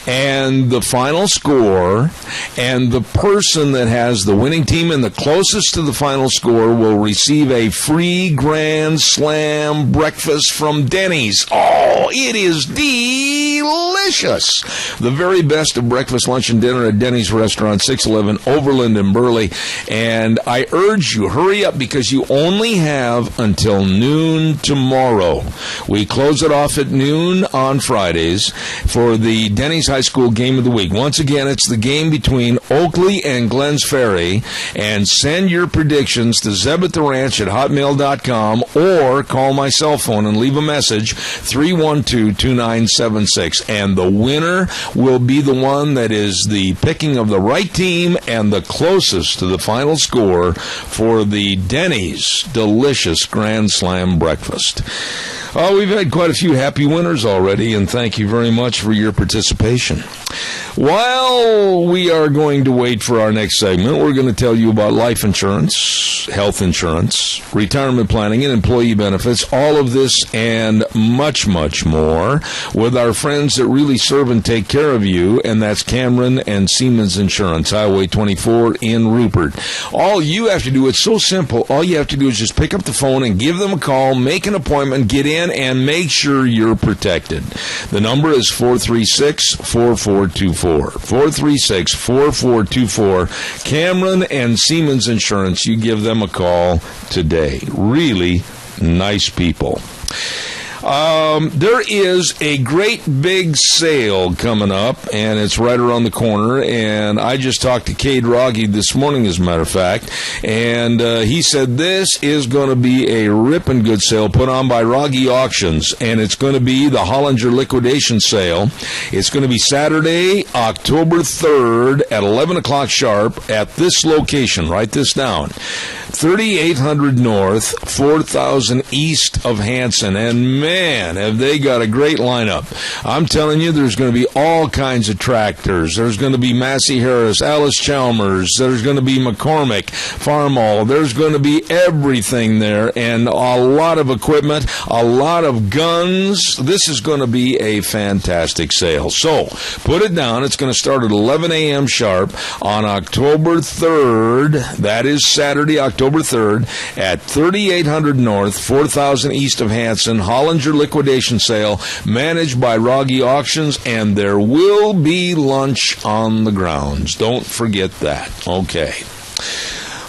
and the final score, and the person that has the winning team and the closest to the final score will receive a free Grand Slam breakfast from Denny's. Oh, it is delicious. The very best of breakfast, lunch, and dinner at Denny's Restaurant, 611 Overland in Burley. And I urge you, hurry up, because you only have until noon tomorrow. We close it off at noon on Fridays for the Denny's High School Game of the Week. Once again, it's the game between Oakley and Glens Ferry. And send your predictions to zebattheranch@hotmail.com or call my cell phone and leave a message, 312-2976. And the winner will be the one that is the picking of the right team and the closest to the final score for the Denny's delicious Grand Slam breakfast. Oh, we've had quite a few happy winners already, and thank you very much for your participation. While we are going to wait for our next segment, we're going to tell you about life insurance, health insurance, retirement planning, and employee benefits, all of this and much, much more with our friends that really serve and take care of you, and that's Cameron and Siemens Insurance, Highway 24 in Rupert. All you have to do, it's so simple, all you have to do is just pick up the phone and give them a call, make an appointment, get in, and make sure you're protected. The number is 436-4424. 436-4424. Cameron and Siemens Insurance. You give them a call today. Really nice people. There is a great big sale coming up, and it's right around the corner, and I just talked to Cade Rogge this morning, as a matter of fact, and he said this is going to be a ripping good sale put on by Rogge Auctions, and it's going to be the Hollinger liquidation sale. It's going to be Saturday, October 3rd at 11 o'clock sharp at this location. Write this down. 3800 North, 4000 East of Hanson, and man, have they got a great lineup. I'm telling you, there's going to be all kinds of tractors. There's going to be Massey Harris, Alice Chalmers. There's going to be McCormick, Farmall. There's going to be everything there, and a lot of equipment, a lot of guns. This is going to be a fantastic sale. So, put it down. It's going to start at 11 a.m. sharp on October 3rd. That is Saturday, October 3rd at 3800 North, 4000 East of Hanson, Hollinger liquidation sale managed by Rogge Auctions, and there will be lunch on the grounds. Don't forget that. Okay.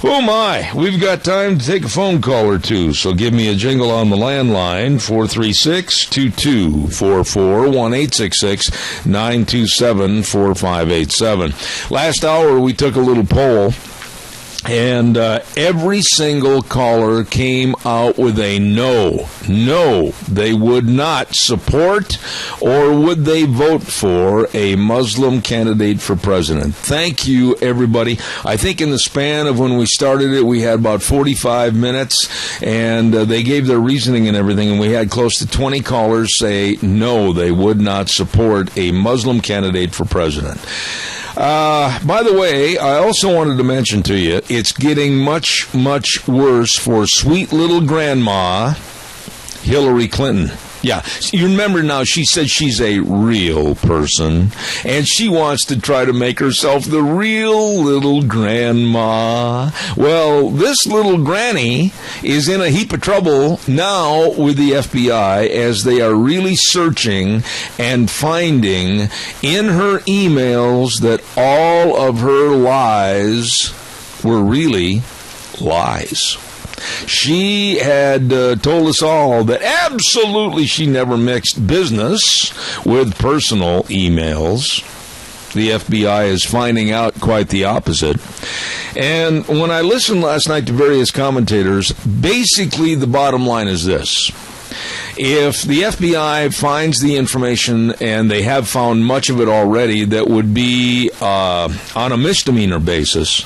Oh my, we've got time to take a phone call or two, so give me a jingle on the landline, 436-2244, 1-866-927-4587. Last hour we took a little poll, and every single caller came out with a no. No, they would not support or would they vote for a Muslim candidate for president. Thank you, everybody. I think in the span of when we started it, we had about 45 minutes, and they gave their reasoning and everything, and we had close to 20 callers say no, they would not support a Muslim candidate for president. By the way, I also wanted to mention to you, it's getting much, much worse for sweet little grandma Hillary Clinton. Yeah, you remember now, she said she's a real person, and she wants to try to make herself the real little grandma. Well, this little granny is in a heap of trouble now with the FBI as they are really searching and finding in her emails that all of her lies were really lies. She had told us all that absolutely she never mixed business with personal emails. The FBI is finding out quite the opposite. And when I listened last night to various commentators, basically the bottom line is this. If the FBI finds the information, and they have found much of it already, that would be on a misdemeanor basis,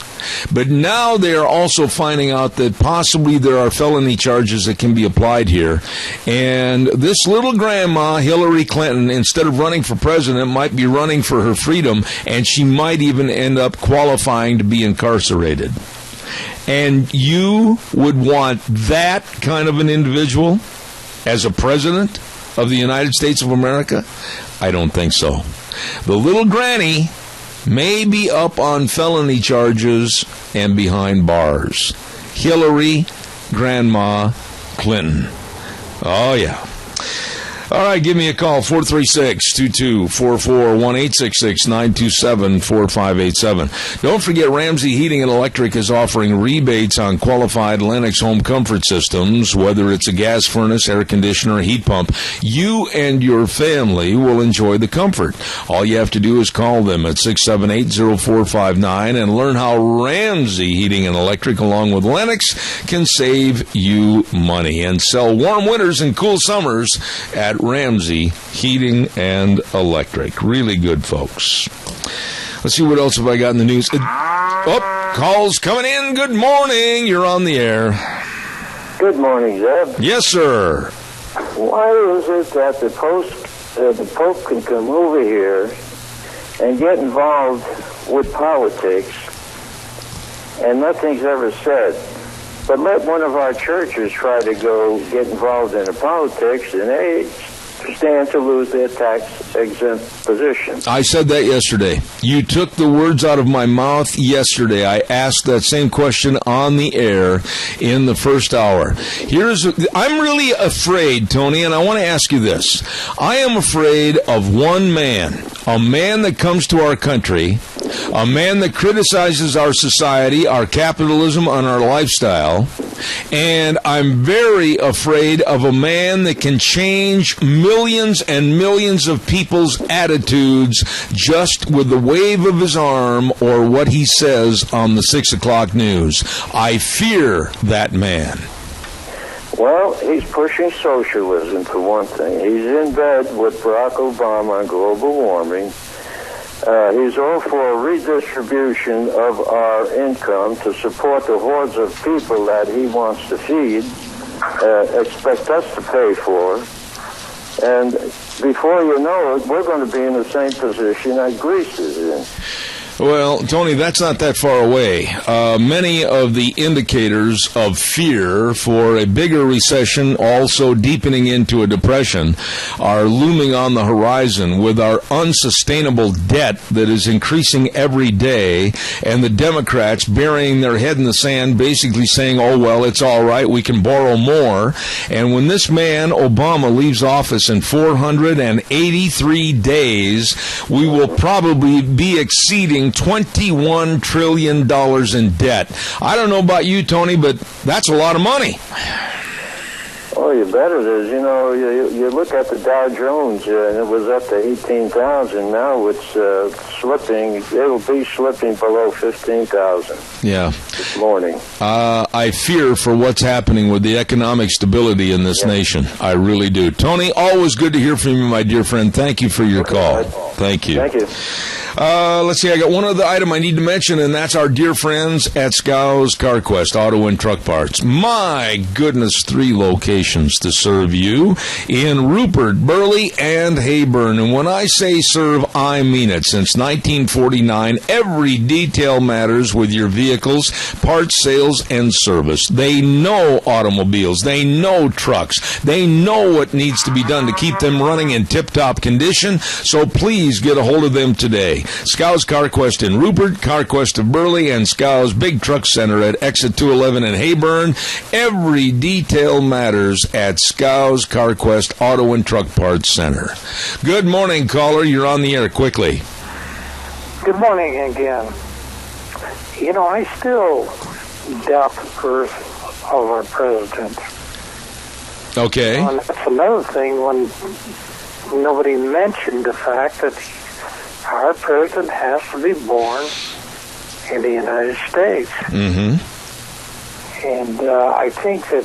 but now they are also finding out that possibly there are felony charges that can be applied here, and this little grandma, Hillary Clinton, instead of running for president, might be running for her freedom, and she might even end up qualifying to be incarcerated. And you would want that kind of an individual as a president of the United States of America? I don't think so. The little granny may be up on felony charges and behind bars. Hillary Grandma Clinton. Oh, yeah. All right, give me a call, 436-2244, 1-866-927-4587. Don't forget, Ramsey Heating and Electric is offering rebates on qualified Lennox home comfort systems, whether it's a gas furnace, air conditioner, or heat pump. You and your family will enjoy the comfort. All you have to do is call them at 678-0459 and learn how Ramsey Heating and Electric, along with Lennox, can save you money and sell warm winters and cool summers at Ramsey Heating and Electric. Really good, folks. Let's see, what else have I got in the news? Calls coming in. Good morning. You're on the air. Good morning, Zeb. Yes, sir. Why is it that the Pope can come over here and get involved with politics and nothing's ever said? But let one of our churches try to go get involved in the politics, and they stand to lose their tax-exempt position. I said that yesterday. You took the words out of my mouth yesterday. I asked that same question on the air in the first hour. I'm really afraid, Tony, and I want to ask you this. I am afraid of one man, a man that comes to our country, a man that criticizes our society, our capitalism, and our lifestyle, and I'm very afraid of a man that can change millions and millions of people's attitudes just with the wave of his arm or what he says on the 6 o'clock news. I fear that man. Well, he's pushing socialism, for one thing. He's in bed with Barack Obama on global warming. He's all for redistribution of our income to support the hordes of people that he wants to feed, expect us to pay for. And before you know it, we're going to be in the same position that Greece is in. Well, Tony, that's not that far away. Many of the indicators of fear for a bigger recession, also deepening into a depression, are looming on the horizon with our unsustainable debt that is increasing every day, and the Democrats burying their head in the sand, basically saying, oh, well, it's all right, we can borrow more. And when this man, Obama, leaves office in 483 days, we will probably be exceeding $21 trillion in debt. I don't know about you, Tony, but that's a lot of money. Oh, you bet it is. You know, you look at the Dow Jones, and it was up to 18,000. Now it's slipping. It'll be slipping below 15,000. Yeah. This morning. I fear for what's happening with the economic stability in this nation. I really do. Tony, always good to hear from you, my dear friend. Thank you for your call. Thank you. Thank you. Let's see, I got one other item I need to mention, and that's our dear friends at Scow's CarQuest Auto and Truck Parts. My goodness, 3 locations to serve you in Rupert, Burley, and Heyburn. And when I say serve, I mean it. Since 1949, every detail matters with your vehicles, parts, sales, and service. They know automobiles. They know trucks. They know what needs to be done to keep them running in tip-top condition. So please get a hold of them today. Scow's CarQuest in Rupert, CarQuest of Burley, and Scow's Big Truck Center at Exit 211 in Heyburn. Every detail matters at Scow's CarQuest Auto and Truck Parts Center. Good morning, caller. You're on the air quickly. Good morning again. You know, I still doubt the birth of our president. Okay. And that's another thing when nobody mentioned the fact that our president has to be born in the United States. Mm-hmm. And I think that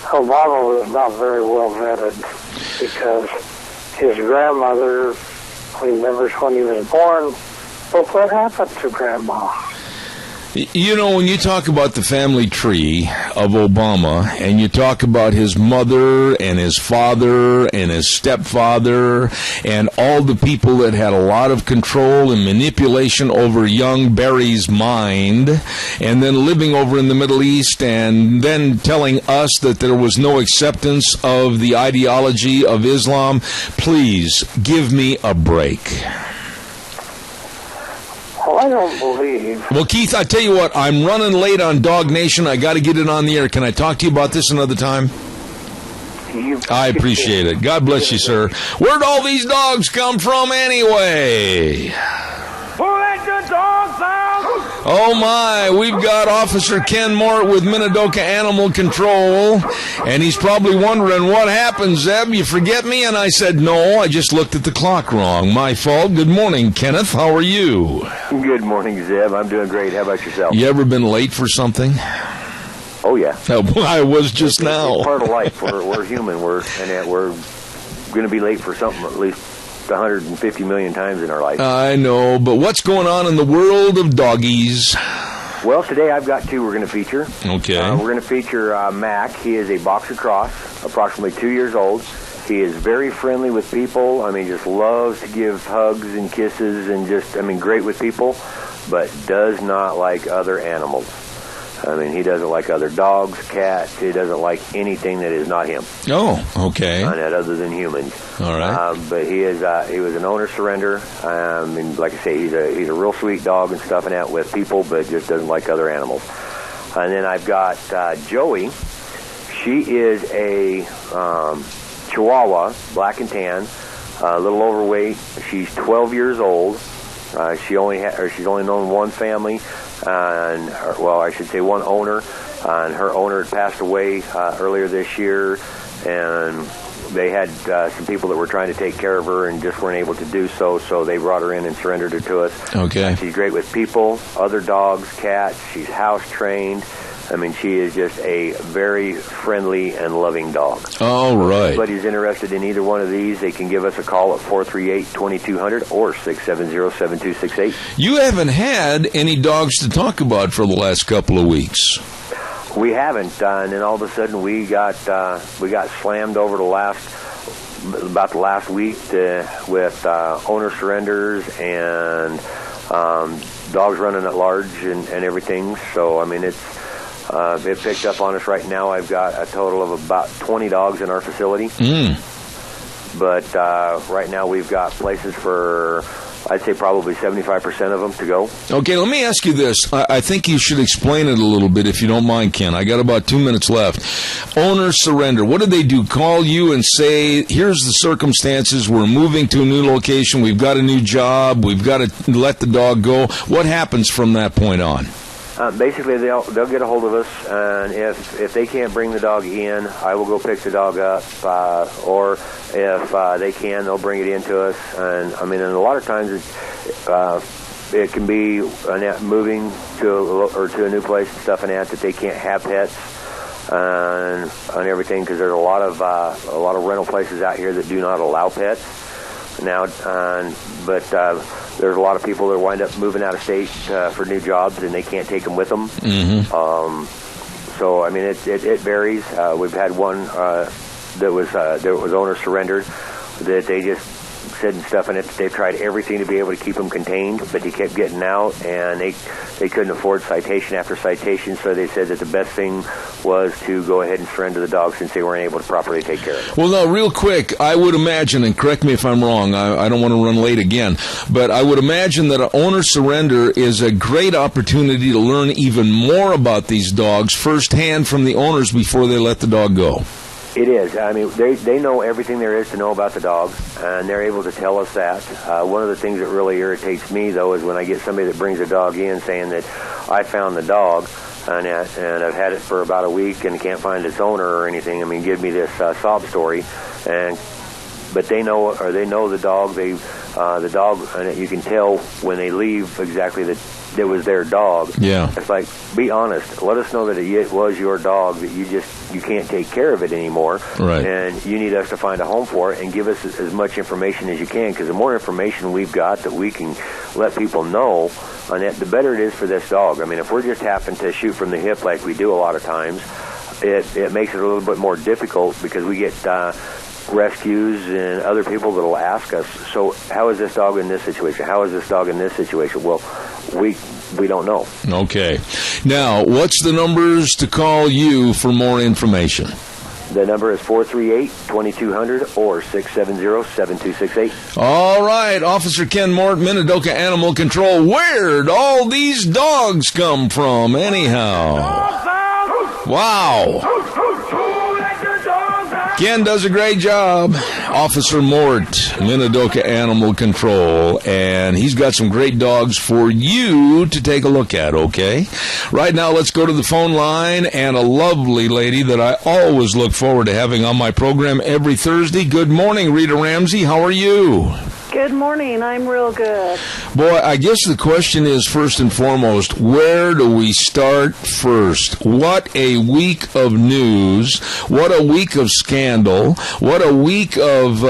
Obama was not very well vetted because his grandmother remembers when he was born, but what happened to Grandma? You know, when you talk about the family tree of Obama, and you talk about his mother and his father and his stepfather and all the people that had a lot of control and manipulation over young Barry's mind, and then living over in the Middle East and then telling us that there was no acceptance of the ideology of Islam, please give me a break. Well, I don't believe. Well, Keith, I tell you what, I'm running late on Dog Nation. I got to get it on the air. Can I talk to you about this another time? I appreciate it. God bless you, sir. Where'd all these dogs come from anyway? Who let the dogs out? Oh, my. We've got Officer Ken Mort with Minidoka Animal Control, and he's probably wondering, what happened, Zeb? You forget me? And I said, no, I just looked at the clock wrong. My fault. Good morning, Kenneth. How are you? Good morning, Zeb. I'm doing great. How about yourself? You ever been late for something? Oh, yeah. I was just now. It's part of life. We're human. We're going to be late for something at least 150 million times in our life. I know, but what's going on in the world of doggies? Well, today I've got 2 we're going to feature. Okay. We're going to feature Mac. He is a boxer cross, approximately 2 years old. He is very friendly with people. I mean, just loves to give hugs and kisses and just, great with people, but does not like other animals. I mean, he doesn't like other dogs, cats. He doesn't like anything that is not him. Oh, okay. Other than humans. All right. But he was an owner surrender. Like I say, he's a real sweet dog and stuff and that with people, but just doesn't like other animals. And then I've got Joey. She is a Chihuahua, black and tan, a little overweight. She's 12 years old. She's only known one family. I should say one owner, and her owner had passed away earlier this year, and they had some people that were trying to take care of her and just weren't able to do so, so they brought her in and surrendered her to us. Okay. She's great with people, other dogs, cats. She's house-trained. She is just a very friendly and loving dog. All right. If anybody's interested in either one of these, they can give us a call at 438-2200 or 670-7268. You haven't had any dogs to talk about for the last couple of weeks. We haven't, and then all of a sudden we got slammed over about the last week with owner surrenders and dogs running at large and everything. So it picked up on us right now. I've got a total of about 20 dogs in our facility. But right now we've got places for, I'd say, probably 75% of them to go. Okay, let me ask you this. I think you should explain it a little bit, if you don't mind, Ken. I got about 2 minutes left. Owner surrender. What do they do? Call you and say, here's the circumstances. We're moving to a new location. We've got a new job. We've got to let the dog go. What happens from that point on? Basically, they'll get a hold of us, and if they can't bring the dog in, I will go pick the dog up, or if they can, they'll bring it in to us. And a lot of times it can be moving to a new place and stuff and that they can't have pets and everything, because there's a lot of rental places out here that do not allow pets. now, but there's a lot of people that wind up moving out of state for new jobs, and they can't take them with them. So, I mean, it varies. We've had one that was owner surrendered, that they just said and stuff in it. They tried everything to be able to keep them contained, but he kept getting out, and they couldn't afford citation after citation, so they said that the best thing was to go ahead and surrender the dog since they weren't able to properly take care of it. Well, no, real quick, I would imagine, and correct me if I'm wrong, I don't want to run late again, but I would imagine that an owner surrender is a great opportunity to learn even more about these dogs firsthand from the owners before they let the dog go. It is. I mean, they know everything there is to know about the dog, and they're able to tell us that. One of the things that really irritates me, though, is when I get somebody that brings a dog in saying that I found the dog, and I've had it for about a week and can't find its owner or anything. I mean, give me this sob story, but they know the dog. The dog, and you can tell when they leave exactly that it was their dog. Yeah. It's like, be honest. Let us know that it was your dog, that you can't take care of it anymore. Right. And you need us to find a home for it, and give us as much information as you can, because the more information we've got that we can let people know on it, the better it is for this dog. I mean, if we're just happen to shoot from the hip like we do a lot of times, it makes it a little bit more difficult, because we get rescues and other people that will ask us, so how is this dog in this situation? How is this dog in this situation? Well, we don't know. Okay. Now, what's the numbers to call you for more information? The number is 438-2200 or 670-7268. All right, Officer Ken Mort, Minidoka Animal Control. Where'd all these dogs come from, anyhow? Wow. Ken does a great job. Officer Mort, Minidoka Animal Control, and he's got some great dogs for you to take a look at, okay? Right now, let's go to the phone line, and a lovely lady that I always look forward to having on my program every Thursday. Good morning, Rita Ramsey. How are you? Good morning. I'm real good. Boy, I guess the question is, first and foremost, where do we start first? What a week of news. What a week of scandal. What a week of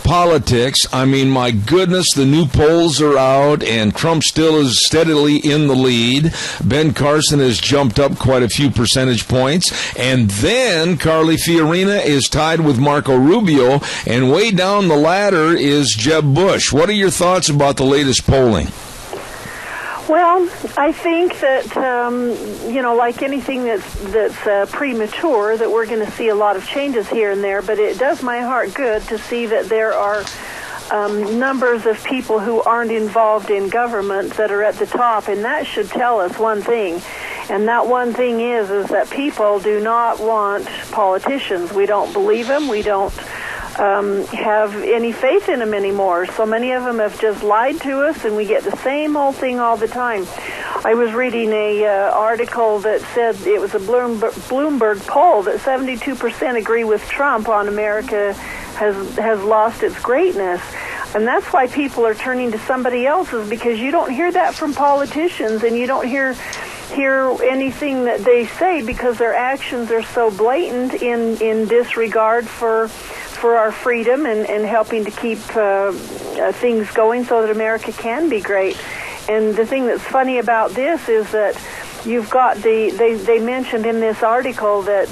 politics. I mean, my goodness, the new polls are out, and Trump still is steadily in the lead. Ben Carson has jumped up quite a few percentage points. And then Carly Fiorina is tied with Marco Rubio, and way down the ladder is Jeb Bush. What are your thoughts about the latest polling? Well, I think that, like anything that's premature, that we're going to see a lot of changes here and there, but it does my heart good to see that there are numbers of people who aren't involved in government that are at the top, and that should tell us one thing. And that one thing is that people do not want politicians. We don't believe them. We don't have any faith in them anymore. So many of them have just lied to us, and we get the same old thing all the time. I was reading a article that said it was a Bloomberg poll that 72% agree with Trump on America has lost its greatness. And that's why people are turning to somebody else's, because you don't hear that from politicians, and you don't hear anything that they say, because their actions are so blatant in disregard for our freedom and helping to keep things going so that America can be great. And the thing that's funny about this is that you've got they mentioned in this article that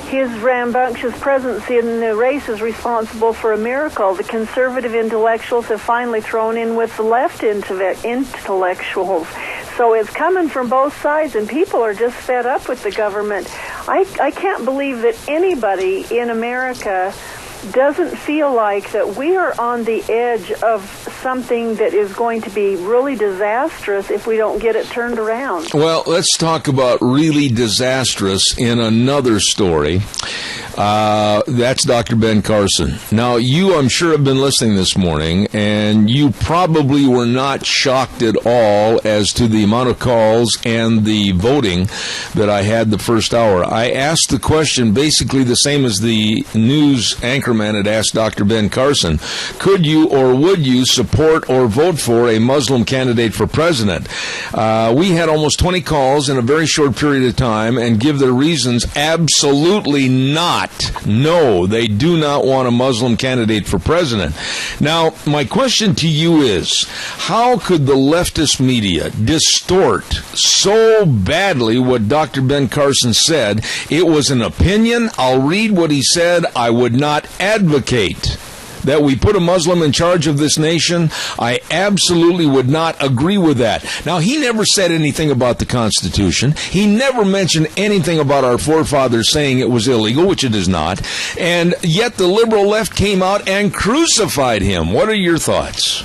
his rambunctious presence in the race is responsible for a miracle. The conservative intellectuals have finally thrown in with the left intellectuals. So it's coming from both sides, and people are just fed up with the government. I can't believe that anybody in America doesn't feel like that we are on the edge of something that is going to be really disastrous if we don't get it turned around. Well, let's talk about really disastrous in another story. That's Dr. Ben Carson. Now, you, I'm sure, have been listening this morning, and you probably were not shocked at all as to the amount of calls and the voting that I had the first hour. I asked the question basically the same as the news anchorman weatherman had asked Dr. Ben Carson, could you or would you support or vote for a Muslim candidate for president? We had almost 20 calls in a very short period of time and give their reasons. Absolutely not. No, they do not want a Muslim candidate for president. Now, my question to you is, how could the leftist media distort so badly what Dr. Ben Carson said? It was an opinion. I'll read what he said. I would not advocate that we put a Muslim in charge of this nation. I absolutely would not agree with that. Now, he never said anything about the Constitution. He never mentioned anything about our forefathers saying it was illegal, which it is not. And yet the liberal left came out and crucified him. What are your thoughts?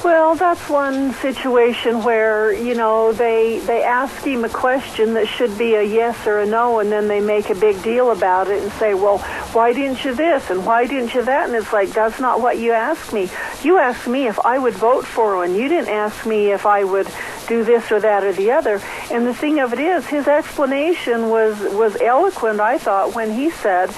Well, that's one situation where, they ask him a question that should be a yes or a no, and then they make a big deal about it and say, well, why didn't you this and why didn't you that? And it's like, that's not what you asked me. You asked me if I would vote for one. You didn't ask me if I would do this or that or the other. And the thing of it is, his explanation was eloquent, I thought, when he said,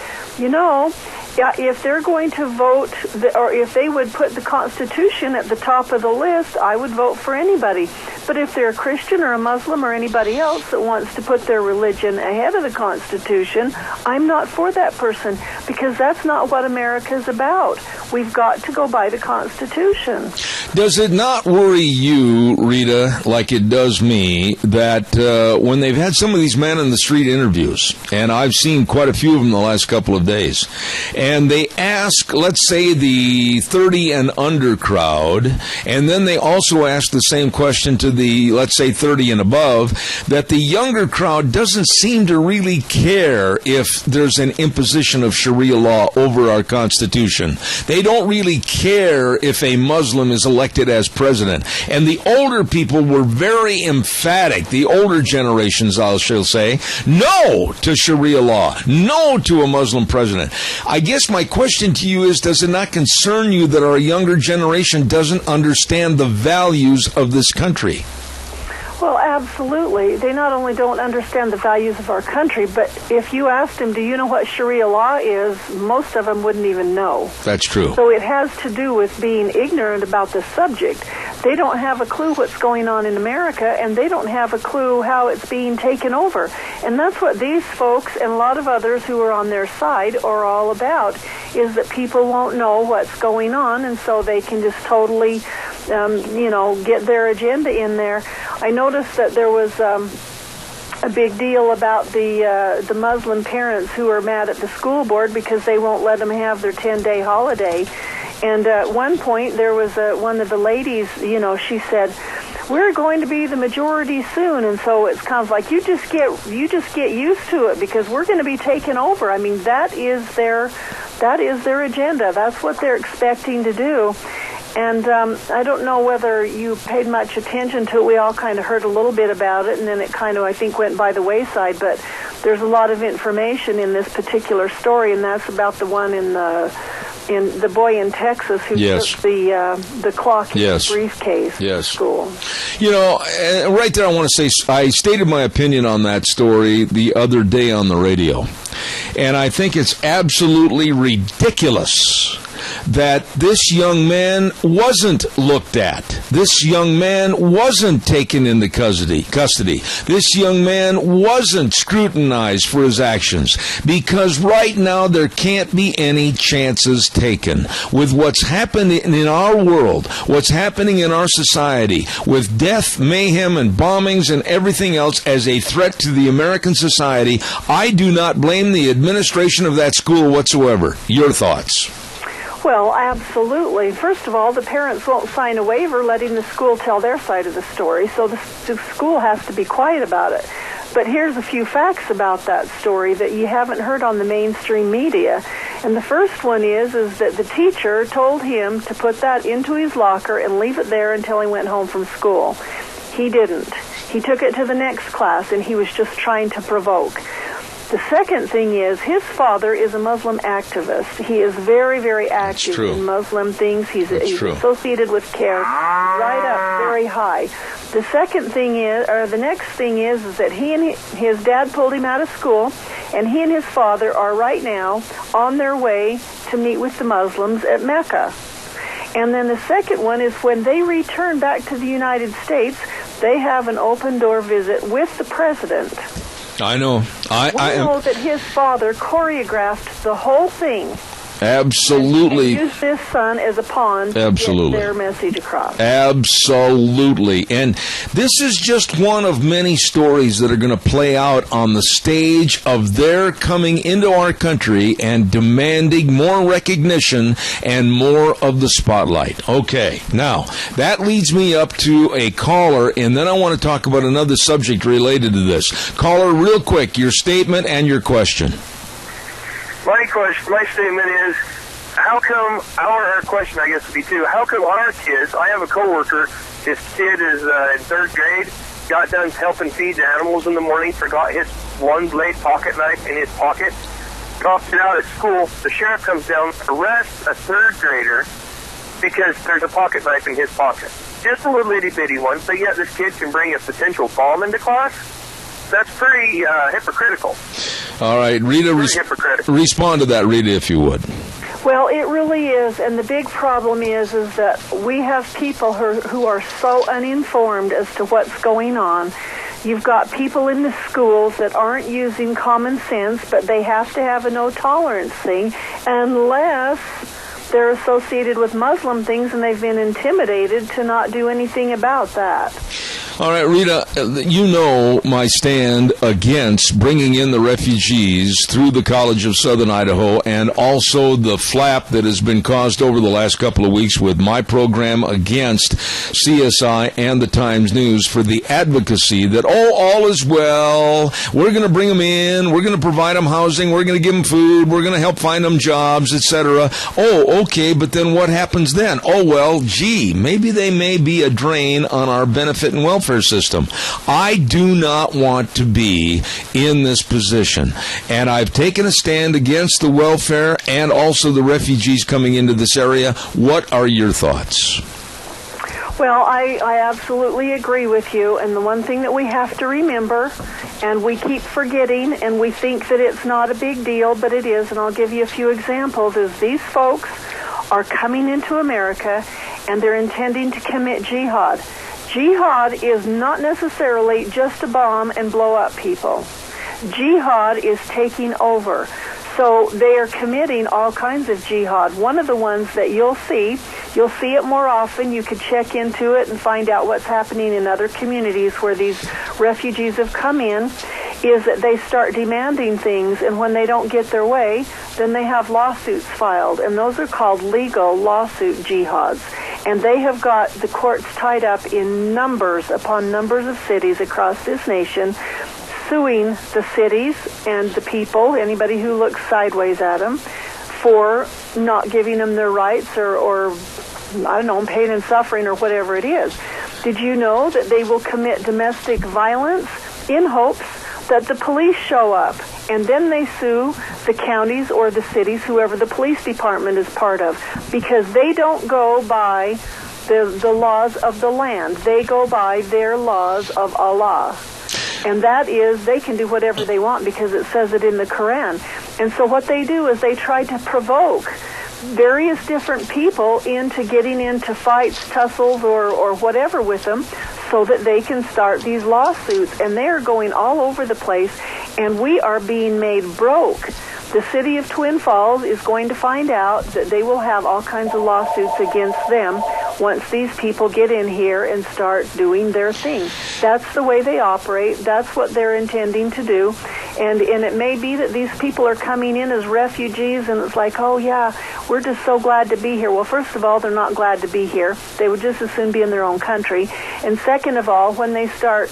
if they're going to vote, or if they would put the Constitution at the top of the list, I would vote for anybody. But if they're a Christian or a Muslim or anybody else that wants to put their religion ahead of the Constitution, I'm not for that person, because that's not what America's about. We've got to go by the Constitution. Does it not worry you, Rita, like it does me, that when they've had some of these man-in-the-street interviews, and I've seen quite a few of them the last couple of days, and they ask, let's say, the 30 and under crowd, and then they also ask the same question to the, let's say, 30 and above, that the younger crowd doesn't seem to really care if there's an imposition of Sharia law over our Constitution. They don't really care if a Muslim is elected as president. And the older people were very emphatic, the older generations, I shall say, no to Sharia law, no to a Muslim president. I guess my question to you is, does it not concern you that our younger generation doesn't understand the values of this country? Well, absolutely. They not only don't understand the values of our country, but if you asked them, do you know what Sharia law is, most of them wouldn't even know. That's true. So it has to do with being ignorant about the subject. They don't have a clue what's going on in America, and they don't have a clue how it's being taken over. And that's what these folks and a lot of others who are on their side are all about, is that people won't know what's going on, and so they can just totally, get their agenda in there. I noticed that there was a big deal about the Muslim parents who are mad at the school board because they won't let them have their 10-day holiday. And at one point, there was one of the ladies, she said, we're going to be the majority soon, and so it's kind of like you just get used to it, because we're going to be taken over. I mean, that is their agenda. That's what they're expecting to do. And I don't know whether you paid much attention to it. We all kind of heard a little bit about it, and then it kind of, I think, went by the wayside. But there's a lot of information in this particular story, and that's about the one in the boy in Texas who took the clock in the briefcase to school. Right there, I want to say I stated my opinion on that story the other day on the radio, and I think it's absolutely ridiculous that this young man wasn't looked at. This young man wasn't taken into custody. This young man wasn't scrutinized for his actions, because right now there can't be any chances taken with what's happening in our world, what's happening in our society, with death, mayhem, and bombings and everything else as a threat to the American society. I do not blame the administration of that school whatsoever. Your thoughts? Well, absolutely. First of all, the parents won't sign a waiver letting the school tell their side of the story, so the school has to be quiet about it. But here's a few facts about that story that you haven't heard on the mainstream media. And the first one is that the teacher told him to put that into his locker and leave it there until he went home from school. He didn't. He took it to the next class, and he was just trying to provoke. The second thing is his father is a Muslim activist. He is very, very active in Muslim things. He's associated with CARE right up very high. The second thing is, or the next thing is that he and his dad pulled him out of school, and he and his father are right now on their way to meet with the Muslims at Mecca. And then the second one is when they return back to the United States, they have an open-door visit with the president. I know. We know that his father choreographed the whole thing. Absolutely. And use this son as a pawn to get their message across. Absolutely. And this is just one of many stories that are going to play out on the stage of their coming into our country and demanding more recognition and more of the spotlight. Okay. Now, that leads me up to a caller, and then I want to talk about another subject related to this. Caller, real quick, your statement and your question. My statement is, how come, our question I guess would be too, how come our kids, I have a coworker, his kid is in third grade, got done helping feed the animals in the morning, forgot his one blade pocket knife in his pocket, dropped it out at school, the sheriff comes down, arrests a third grader because there's a pocket knife in his pocket. Just a little itty bitty one, but yet this kid can bring a potential bomb into class? That's pretty hypocritical. All right, Rita, respond to that, Rita, if you would. Well, it really is, and the big problem is that we have people who are so uninformed as to what's going on. You've got people in the schools that aren't using common sense, but they have to have a no-tolerance thing unless they're associated with Muslim things and they've been intimidated to not do anything about that. All right, Rita, you know my stand against bringing in the refugees through the College of Southern Idaho, and also the flap that has been caused over the last couple of weeks with my program against CSI and the Times News for the advocacy that, all is well, we're going to bring them in, we're going to provide them housing, we're going to give them food, we're going to help find them jobs, etc. Oh, okay, but then what happens then? Oh, well, gee, maybe they may be a drain on our benefit and welfare system. I do not want to be in this position, and I've taken a stand against the welfare and also the refugees coming into this area. What are your thoughts? Well, I absolutely agree with you, and the one thing that we have to remember, and we keep forgetting, and we think that it's not a big deal, but it is, and I'll give you a few examples, is these folks are coming into America, and they're intending to commit jihad. Jihad is not necessarily just to bomb and blow up people. Jihad is taking over. So they are committing all kinds of jihad. One of the ones that you'll see it more often. You could check into it and find out what's happening in other communities where these refugees have come in, is that they start demanding things, and when they don't get their way, then they have lawsuits filed, and those are called legal lawsuit jihads. And they have got the courts tied up in numbers upon numbers of cities across this nation, suing the cities and the people, anybody who looks sideways at them, for not giving them their rights or I don't know, pain and suffering or whatever it is. Did you know that they will commit domestic violence in hopes that the police show up, and then they sue the counties or the cities, whoever the police department is part of, because they don't go by the laws of the land. They go by their laws of Allah. And that is, they can do whatever they want because it says it in the Quran. And so what they do is they try to provoke various different people into getting into fights, tussles, or whatever with them, so that they can start these lawsuits. And they are going all over the place, and we are being made broke. The city of Twin Falls is going to find out that they will have all kinds of lawsuits against them once these people get in here and start doing their thing. That's the way they operate. That's what they're intending to do. And it may be that these people are coming in as refugees, and it's like, oh, yeah, we're just so glad to be here. Well, first of all, they're not glad to be here. They would just as soon be in their own country. And second of all, when they start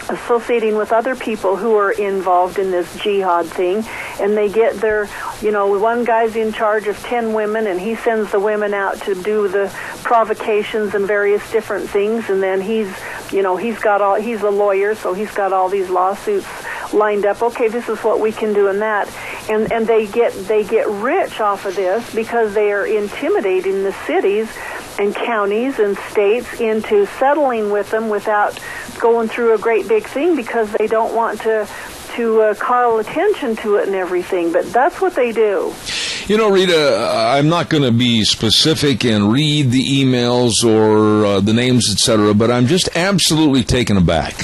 associating with other people who are involved in this jihad thing, and they get their, one guy's in charge of 10 women, and he sends the women out to do the provocations and various different things, and then he's a lawyer, so he's got all these lawsuits lined up. Okay, this is what we can do in that, and they get rich off of this because they are intimidating the cities and counties and states into settling with them without going through a great big thing because they don't want to call attention to it and everything. But that's what they do. You know, Rita, I'm not going to be specific and read the emails or the names, etc., but I'm just absolutely taken aback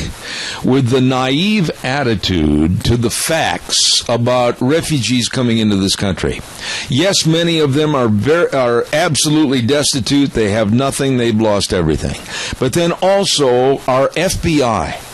with the naive attitude to the facts about refugees coming into this country. Yes, many of them are absolutely destitute. They have nothing. They've lost everything. But then also our FBI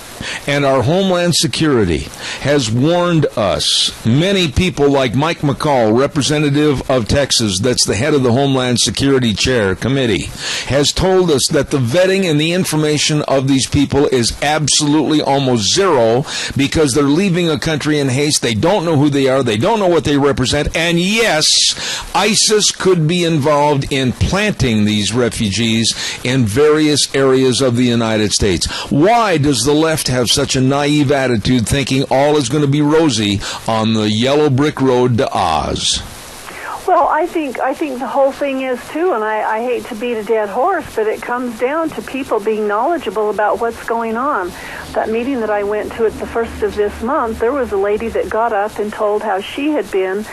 and our Homeland Security has warned us. Many people like Mike McCall, representative of Texas, that's the head of the Homeland Security Committee, has told us that the vetting and the information of these people is absolutely almost zero because they're leaving a country in haste. They don't know who they are. They don't know what they represent. And yes, ISIS could be involved in planting these refugees in various areas of the United States. Why does the left have such a naive attitude, thinking all is going to be rosy on the yellow brick road to Oz? Well, I think the whole thing is, too, and I hate to beat a dead horse, but it comes down to people being knowledgeable about what's going on. That meeting that I went to at the first of this month, there was a lady that got up and told how she had been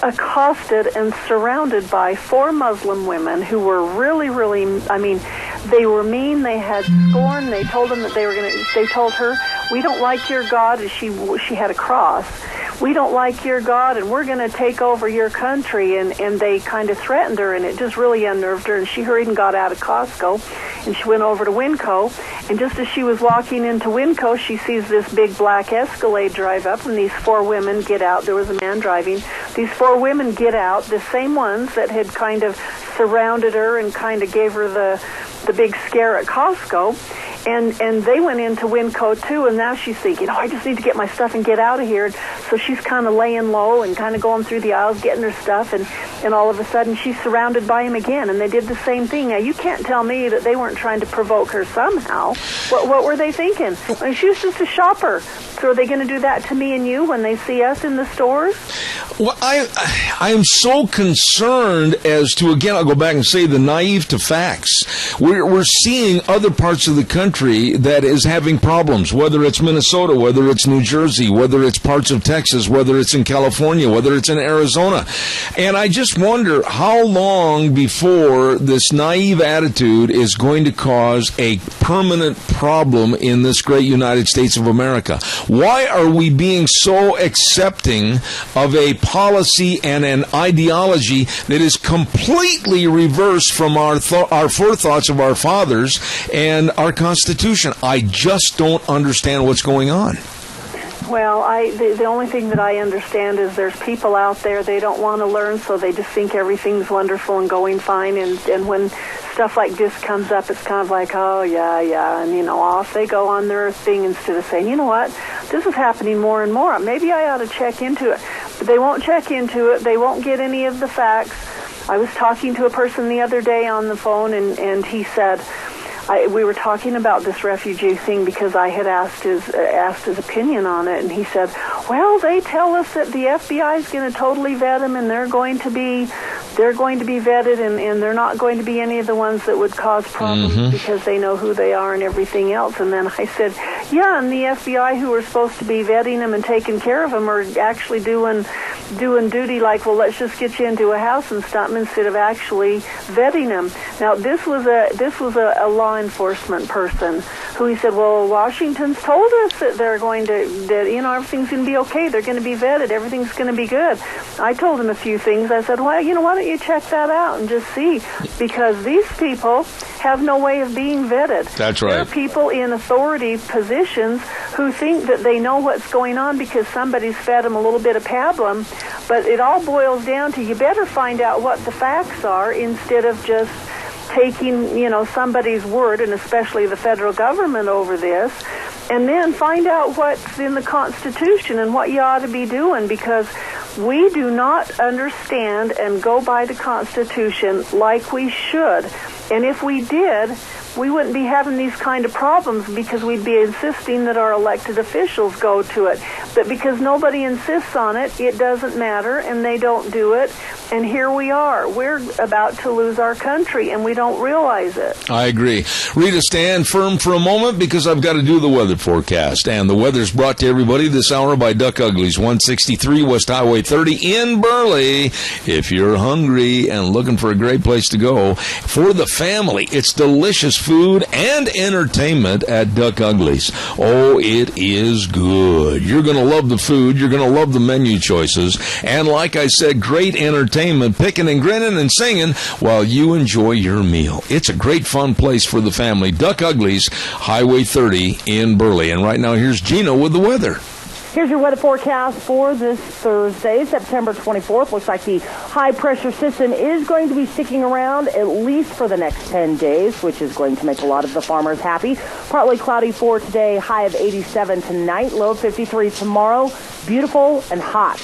accosted and surrounded by 4 Muslim women who were really, they were mean, they had scorn, they told them that they told her, we don't like your God, and she had a cross. We don't like your God, and we're going to take over your country, and they kind of threatened her, and it just really unnerved her, and she hurried and got out of Costco, and she went over to Winco, and just as she was walking into Winco, she sees this big black Escalade drive up, and these 4 women get out. There was a man driving. These 4 women get out, the same ones that had kind of surrounded her and kind of gave her the big scare at Costco. And they went into Winco, too, and now she's thinking, I just need to get my stuff and get out of here. So she's kind of laying low and kind of going through the aisles, getting her stuff, and all of a sudden she's surrounded by him again, and they did the same thing. Now, you can't tell me that they weren't trying to provoke her somehow. What were they thinking? I mean, she was just a shopper. So are they going to do that to me and you when they see us in the stores? Well, I am so concerned as to, again, I'll go back and say the naive to facts. We're seeing other parts of the country that is having problems, whether it's Minnesota, whether it's New Jersey, whether it's parts of Texas, whether it's in California, whether it's in Arizona. And I just wonder how long before this naive attitude is going to cause a permanent problem in this great United States of America. Why are we being so accepting of a policy and an ideology that is completely reversed from our forethoughts of our fathers and our Constitution? I just don't understand what's going on. Well, the only thing that I understand is there's people out there, they don't want to learn, so they just think everything's wonderful and going fine, and when stuff like this comes up, it's kind of like, oh, yeah, and, off they go on their thing instead of saying, you know what, this is happening more and more. Maybe I ought to check into it. But they won't check into it. They won't get any of the facts. I was talking to a person the other day on the phone, and he said, we were talking about this refugee thing because I had asked his opinion on it, and he said, well, they tell us that the FBI is going to totally vet them, and they're going to be vetted, and they're not going to be any of the ones that would cause problems because they know who they are and everything else. And then I said, yeah, and the FBI who are supposed to be vetting them and taking care of them are actually doing duty like, well, let's just get you into a house and stop them instead of actually vetting them. Now, this was a law enforcement person who he said, well, Washington's told us that they're going to, everything's going to be okay. They're going to be vetted. Everything's going to be good. I told him a few things. I said, well, why don't you check that out and just see? Because these people have no way of being vetted. That's right. There are people in authority positions who think that they know what's going on because somebody's fed them a little bit of pablum, but it all boils down to you better find out what the facts are instead of just taking, somebody's word, and especially the federal government over this, and then find out what's in the Constitution and what you ought to be doing, because We do not understand and go by the Constitution like we should. And if we did, we wouldn't be having these kind of problems because we'd be insisting that our elected officials go to it. But because nobody insists on it, it doesn't matter, and they don't do it. And here we are. We're about to lose our country, and we don't realize it. I agree. Rita, stand firm for a moment because I've got to do the weather forecast. And the weather's brought to everybody this hour by Duck Uglies, 163 West Highway 30 in Burley. If you're hungry and looking for a great place to go for the family, it's delicious food and entertainment at Duck Uglies. Oh, it is good. You're going to love the food. You're going to love the menu choices. And like I said, great entertainment, picking and grinning and singing while you enjoy your meal. It's a great fun place for the family. Duck Uglies, Highway 30 in Burley. And right now, here's Gina with the weather. Here's your weather forecast for this Thursday, September 24th. Looks like the high-pressure system is going to be sticking around at least for the next 10 days, which is going to make a lot of the farmers happy. Partly cloudy for today, high of 87 tonight, low of 53 tomorrow. Beautiful and hot.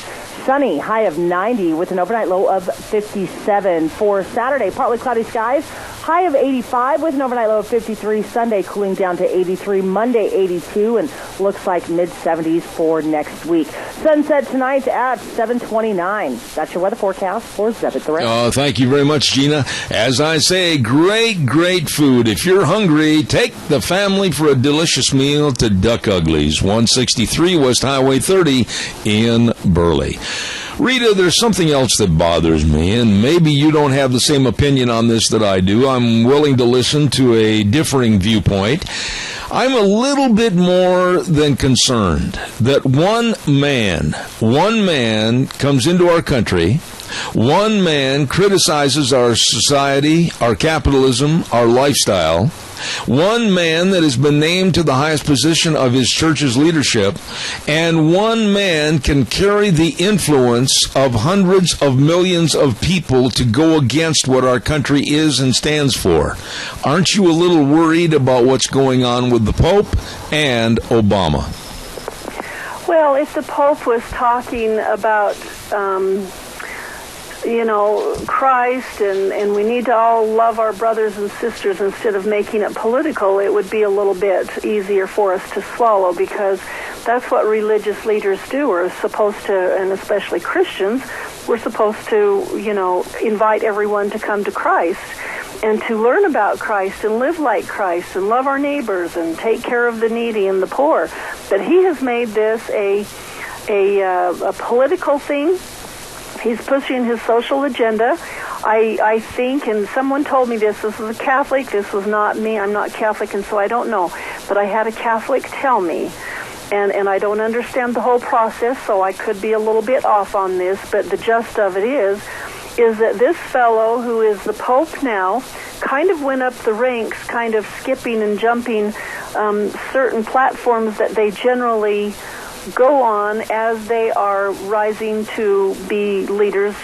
Sunny, high of 90 with an overnight low of 57. For Saturday, partly cloudy skies, high of 85 with an overnight low of 53. Sunday cooling down to 83. Monday 82, and looks like mid-70s for next week. Sunset tonight at 7:29. That's your weather forecast for Zebit the Rest. Oh, thank you very much, Gina. As I say, great food. If you're hungry, take the family for a delicious meal to Duck Uglies, 163 West Highway 30 in Burley. Rita, there's something else that bothers me, and maybe you don't have the same opinion on this that I do. I'm willing to listen to a differing viewpoint. I'm a little bit more than concerned that one man comes into our country, one man criticizes our society, our capitalism, our lifestyle. One man that has been named to the highest position of his church's leadership, and one man can carry the influence of hundreds of millions of people to go against what our country is and stands for. Aren't you a little worried about what's going on with the Pope and Obama? Well, if the Pope was talking about Christ, and we need to all love our brothers and sisters instead of making it political, it would be a little bit easier for us to swallow, because that's what religious leaders do. We're supposed to, and especially Christians, we're supposed to, invite everyone to come to Christ and to learn about Christ and live like Christ and love our neighbors and take care of the needy and the poor. But he has made this a political thing. He's pushing his social agenda. I think, and someone told me this was a Catholic, this was not me, I'm not Catholic, and so I don't know, but I had a Catholic tell me, and I don't understand the whole process, so I could be a little bit off on this, but the gist of it is that this fellow, who is the Pope now, kind of went up the ranks, kind of skipping and jumping certain platforms that they generally go on as they are rising to be leaders,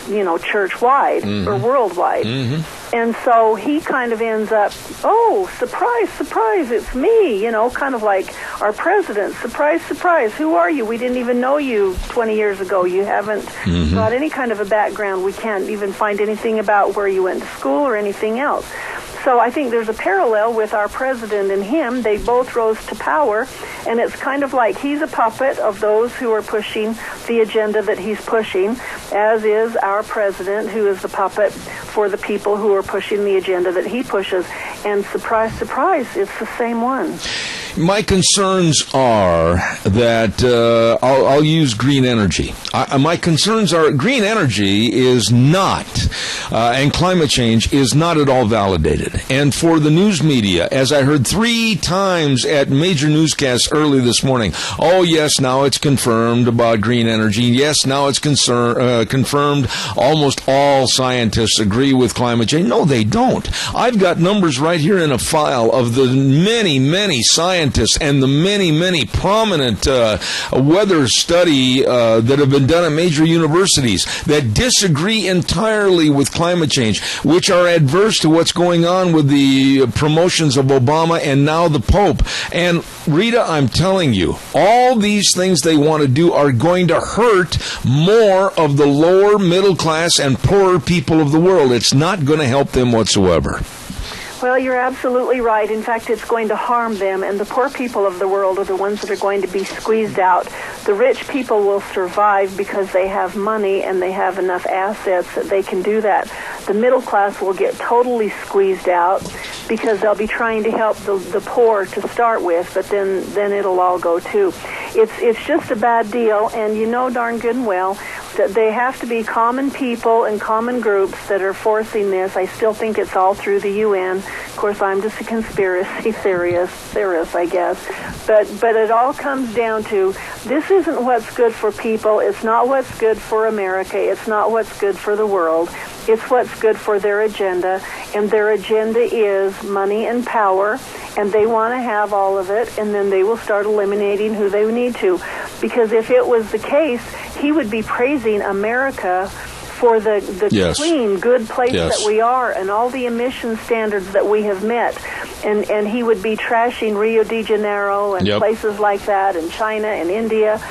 church-wide or worldwide. Mm-hmm. And so he kind of ends up, oh, surprise, it's me, kind of like our president. Surprise, who are you? We didn't even know you 20 years ago. You haven't got any kind of a background. We can't even find anything about where you went to school or anything else. So I think there's a parallel with our president and him. They both rose to power, and it's kind of like he's a puppet of those who are pushing the agenda that he's pushing, as is our president, who is the puppet for the people who are pushing the agenda that he pushes. And surprise, it's the same one. My concerns are that I'll use green energy. My concerns are green energy is not, and climate change is not at all validated. And for the news media, as I heard 3 times at major newscasts early this morning, oh yes, now it's confirmed about green energy. Yes, now it's confirmed. Almost all scientists agree with climate change. No, they don't. I've got numbers right here in a file of the many scientists scientists and the many, many prominent weather study that have been done at major universities that disagree entirely with climate change, which are adverse to what's going on with the promotions of Obama and now the Pope. And Rita, I'm telling you, all these things they want to do are going to hurt more of the lower middle class and poorer people of the world. It's not going to help them whatsoever. Well, you're absolutely right. In fact, it's going to harm them, and the poor people of the world are the ones that are going to be squeezed out. The rich people will survive because they have money and they have enough assets that they can do that. The middle class will get totally squeezed out because they'll be trying to help the poor to start with, but then it'll all go too. It's just a bad deal, and you know darn good and well that they have to be common people and common groups that are forcing this. I still think it's all through the UN. Of course, I'm just a conspiracy theorist, I guess. But it all comes down to this isn't what's good for people. It's not what's good for America. It's not what's good for the world. It's what's good for their agenda, and their agenda is money and power, and they want to have all of it, and then they will start eliminating who they need to. Because if it was the case, he would be praising America for the yes. clean, good place yes. that we are and all the emission standards that we have met. And he would be trashing Rio de Janeiro and yep. places like that, and China and India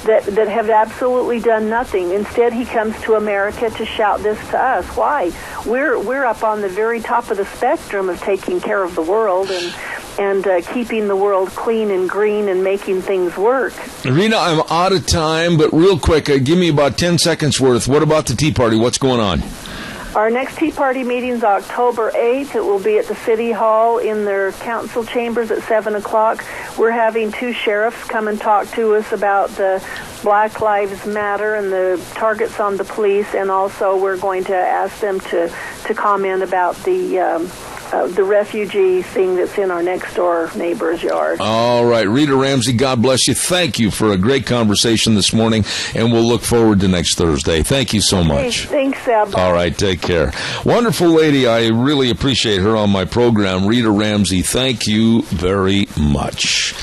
that have absolutely done nothing. Instead, he comes to America to shout this to us. Why? We're up on the very top of the spectrum of taking care of the world and keeping the world clean and green and making things work. Rena, I'm out of time, but real quick, give me about 10 seconds worth. What about the Tea Party? What's going on? Our next Tea Party meeting's October 8th. It will be at the City Hall in their council chambers at 7 o'clock. We're having 2 sheriffs come and talk to us about the Black Lives Matter and the targets on the police, and also we're going to ask them to comment about the refugee thing that's in our next-door neighbor's yard. All right. Rita Ramsey, God bless you. Thank you for a great conversation this morning, and we'll look forward to next Thursday. Thank you so much. Hey, thanks, Seb. All right. Take care. Wonderful lady. I really appreciate her on my program. Rita Ramsey, thank you very much.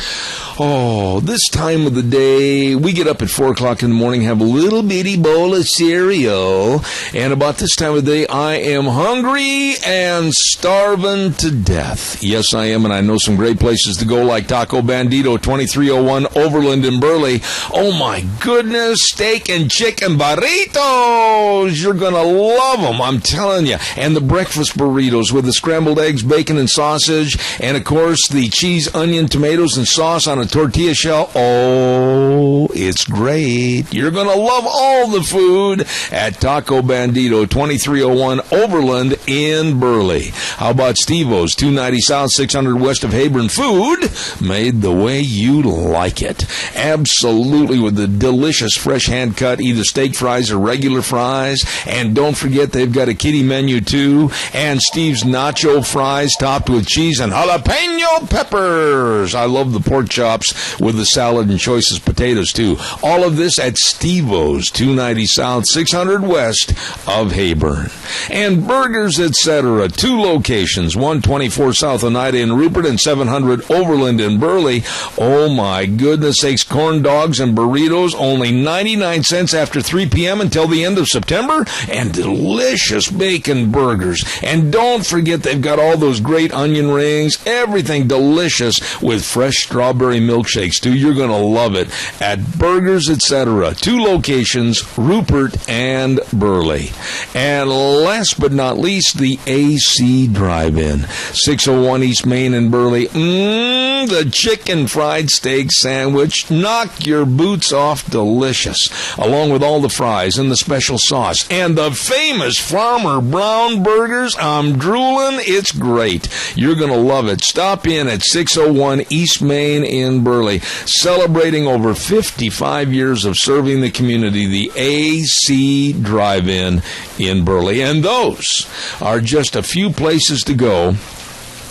Oh, this time of the day, we get up at 4 o'clock in the morning, have a little bitty bowl of cereal, and about this time of the day, I am hungry and starving to death. Yes, I am, and I know some great places to go, like Taco Bandito, 2301 Overland in Burley. Oh, my goodness, steak and chicken burritos. You're going to love them, I'm telling you. And the breakfast burritos with the scrambled eggs, bacon, and sausage, and, of course, the cheese, onion, tomatoes, and sauce on a tortilla shell. Oh, it's great. You're going to love all the food at Taco Bandito, 2301 Overland in Burley. How about Steve-O's, 290 South, 600 West of Hayburn? Food made the way you like it. Absolutely, with the delicious fresh hand-cut, either steak fries or regular fries. And don't forget, they've got a kiddie menu, too. And Steve's nacho fries topped with cheese and jalapeno peppers. I love the pork chop with the salad and choicest potatoes, too. All of this at Steve-O's, 290 South, 600 West of Hayburn. And burgers, etc. 2 locations, 124 South Oneida in Rupert and 700 Overland in Burley. Oh, my goodness sakes. Corn dogs and burritos, only 99 cents after 3 p.m. until the end of September. And delicious bacon burgers. And don't forget, they've got all those great onion rings. Everything delicious with fresh strawberry milkshakes, too. You're going to love it at Burgers, etc. 2 locations, Rupert and Burley. And last but not least, the AC Drive-In, 601 East Main in Burley. The chicken fried steak sandwich, knock your boots off, delicious, along with all the fries and the special sauce and the famous Farmer Brown burgers. I'm drooling. It's great. You're going to love it. Stop in at 601 East Main in Burley, celebrating over 55 years of serving the community, the AC Drive-In in Burley. And those are just a few places to go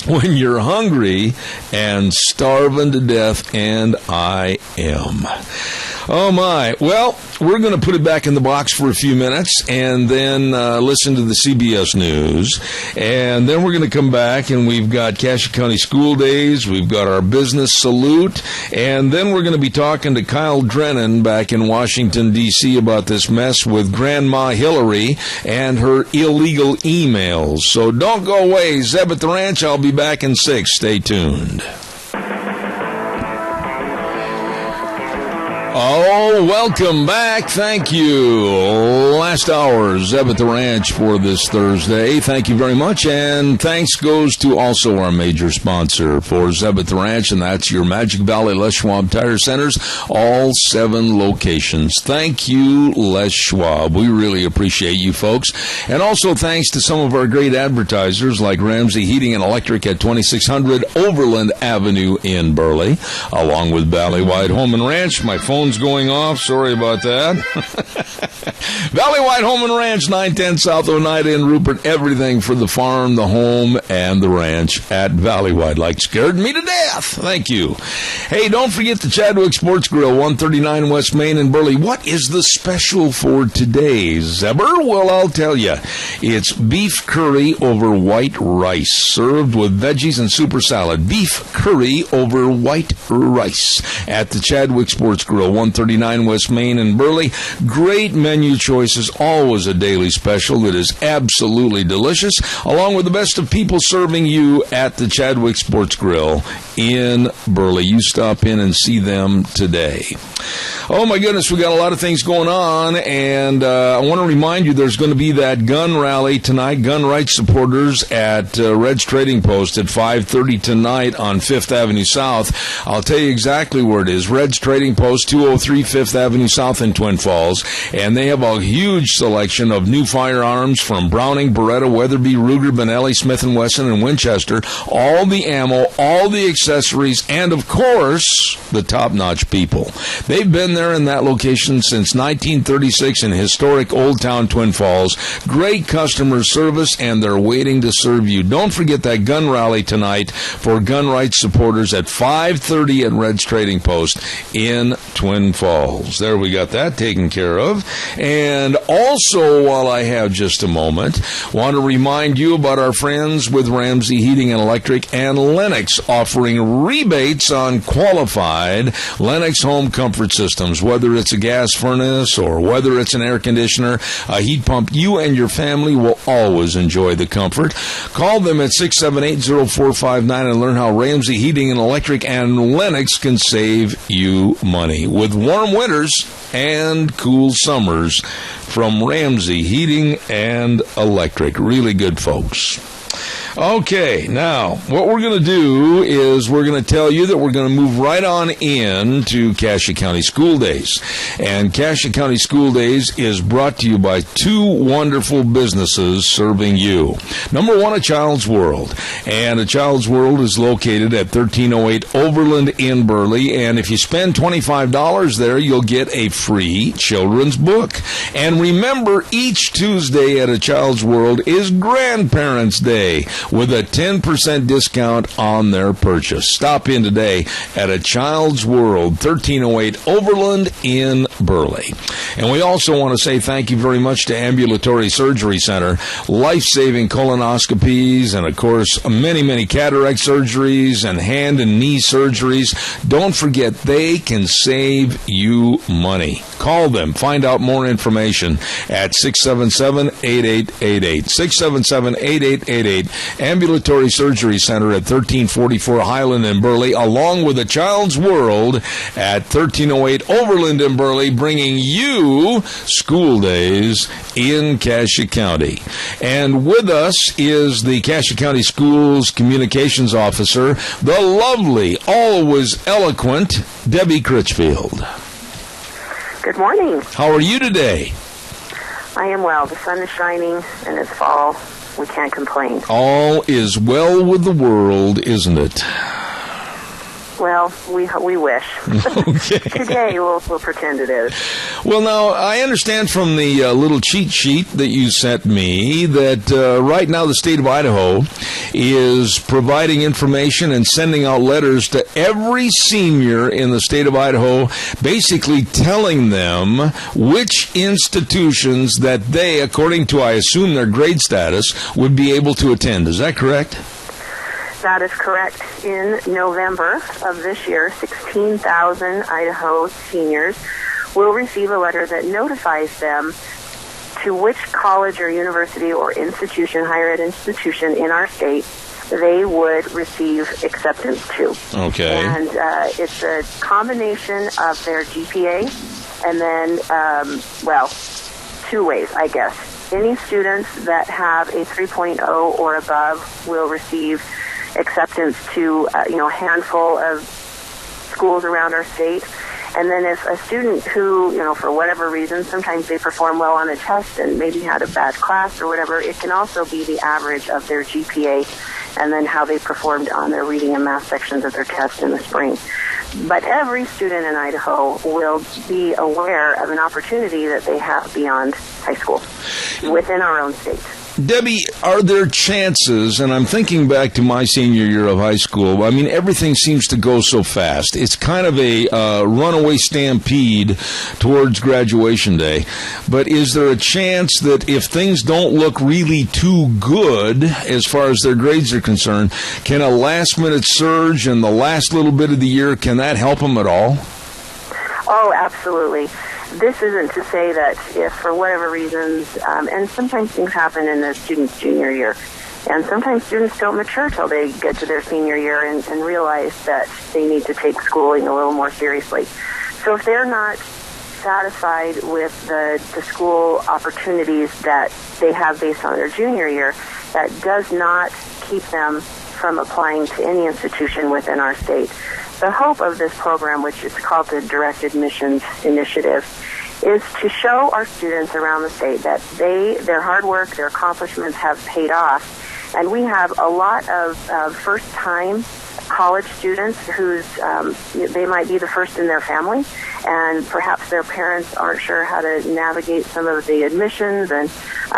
when you're hungry and starving to death, and I am. Oh, my. Well, we're going to put it back in the box for a few minutes and then listen to the CBS News. And then we're going to come back, and we've got Cassia County School Days. We've got our business salute. And then we're going to be talking to Kyle Drennan back in Washington, D.C. about this mess with Grandma Hillary and her illegal emails. So don't go away. Zeb at the Ranch. I'll be back in 6. Stay tuned. Oh, welcome back. Thank you. Last hour, Zeb at the Ranch for this Thursday. Thank you very much. And thanks goes to also our major sponsor for Zeb at the Ranch, and that's your Magic Valley Les Schwab Tire Centers, all 7 locations. Thank you, Les Schwab. We really appreciate you folks. And also thanks to some of our great advertisers like Ramsey Heating and Electric at 2600 Overland Avenue in Burley, along with Valley-Wide Home and Ranch. My phone's going off. Sorry about that. Valley-Wide Home and Ranch, 910 South Oneida in Rupert. Everything for the farm, the home, and the ranch at Valley-Wide. Like scared me to death. Thank you. Hey, don't forget the Chadwick Sports Grill, 139 West Main in Burley. What is the special for today, Zebber? Well, I'll tell you. It's beef curry over white rice, served with veggies and super salad. Beef curry over white rice at the Chadwick Sports Grill, 139 West Main in Burley. Great menu choices, always a daily special that is absolutely delicious, along with the best of people serving you at the Chadwick Sports Grill in Burley. You stop in and see them today. Oh my goodness, we got a lot of things going on, and I want to remind you there's going to be that gun rally tonight, gun rights supporters at Red's Trading Post at 5:30 tonight on 5th Avenue South. I'll tell you exactly where it is. Red's Trading Post, 203 5th Avenue South in Twin Falls, and they have a huge selection of new firearms from Browning, Beretta, Weatherby, Ruger, Benelli, Smith & Wesson, and Winchester. All the ammo, all the accessories, and of course, the top-notch people. They've been there in that location since 1936 in historic Old Town Twin Falls. Great customer service, and they're waiting to serve you. Don't forget that gun rally tonight for gun rights supporters at 5:30 at Red's Trading Post in Twin Falls. There, we got that taken care of. And also, while I have just a moment, want to remind you about our friends with Ramsey Heating and Electric and Lennox, offering rebates on qualified Lennox home comfort systems. Whether it's a gas furnace or whether it's an air conditioner, a heat pump, you and your family will always enjoy the comfort. Call them at 678-0459 and learn how Ramsey Heating and Electric and Lennox can save you money with warm winters and cool summers from Ramsey Heating and Electric. Really good folks. Okay, now, what we're going to do is we're going to tell you that we're going to move right on in to Cassia County School Days. And Cassia County School Days is brought to you by 2 wonderful businesses serving you. Number 1, A Child's World. And A Child's World is located at 1308 Overland in Burley. And if you spend $25 there, you'll get a free children's book. And remember, each Tuesday at A Child's World is Grandparents' Day, with a 10% discount on their purchase. Stop in today at A Child's World, 1308 Overland in Burley. And we also want to say thank you very much to Ambulatory Surgery Center, life-saving colonoscopies, and of course, many, many cataract surgeries and hand and knee surgeries. Don't forget, they can save you money. Call them. Find out more information at 677-8888. 677-8888. Ambulatory Surgery Center at 1344 Highland in Burley, along with A Child's World at 1308 Overland in Burley, bringing you school days in Cassia County. And with us is the Cassia County Schools Communications Officer, the lovely, always eloquent Debbie Critchfield. Good morning. How are you today? I am well. The sun is shining and it's fall. We can't complain. All is well with the world, isn't it? Well, we wish. Okay. Today, we'll pretend it is. Well, now, I understand from the little cheat sheet that you sent me that right now the state of Idaho is providing information and sending out letters to every senior in the state of Idaho, basically telling them which institutions that they, according to, I assume, their grade status, would be able to attend. Is that correct? That is correct. In November of this year, 16,000 Idaho seniors will receive a letter that notifies them to which college or university or institution, higher ed institution in our state, they would receive acceptance to. Okay. And it's a combination of their GPA and then, two ways, I guess. Any students that have a 3.0 or above will receive acceptance to a handful of schools around our state. And then if a student who, for whatever reason, sometimes they perform well on a test and maybe had a bad class or whatever, it can also be the average of their GPA and then how they performed on their reading and math sections of their test in the spring. But every student in Idaho will be aware of an opportunity that they have beyond high school within our own state. Debbie, are there chances, and I'm thinking back to my senior year of high school, I mean, everything seems to go so fast. It's kind of a runaway stampede towards graduation day. But is there a chance that if things don't look really too good as far as their grades are concerned, can a last-minute surge in the last little bit of the year, can that help them at all? Oh, absolutely. This isn't to say that if for whatever reasons, and sometimes things happen in the student's junior year, and sometimes students don't mature till they get to their senior year and realize that they need to take schooling a little more seriously. So if they're not satisfied with the school opportunities that they have based on their junior year, that does not keep them from applying to any institution within our state. The hope of this program, which is called the Direct Admissions Initiative, is to show our students around the state that their hard work, their accomplishments have paid off. And we have a lot of first-time college students whose they might be the first in their family, and perhaps their parents aren't sure how to navigate some of the admissions and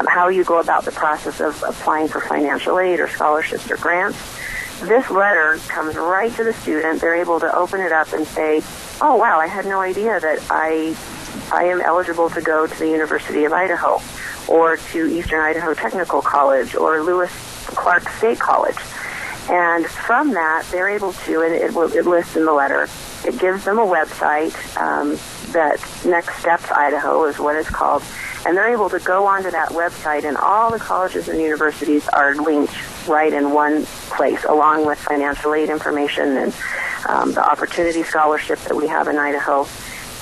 how you go about the process of applying for financial aid or scholarships or grants. This letter comes right to the student. They're able to open it up and say, oh, wow, I had no idea that I am eligible to go to the University of Idaho or to Eastern Idaho Technical College or Lewis Clark State College. And from that, they're able to, and it lists in the letter, it gives them a website that Next Steps Idaho is what it's called. And they're able to go onto that website, and all the colleges and universities are linked right in one place, along with financial aid information and the opportunity scholarship that we have in Idaho.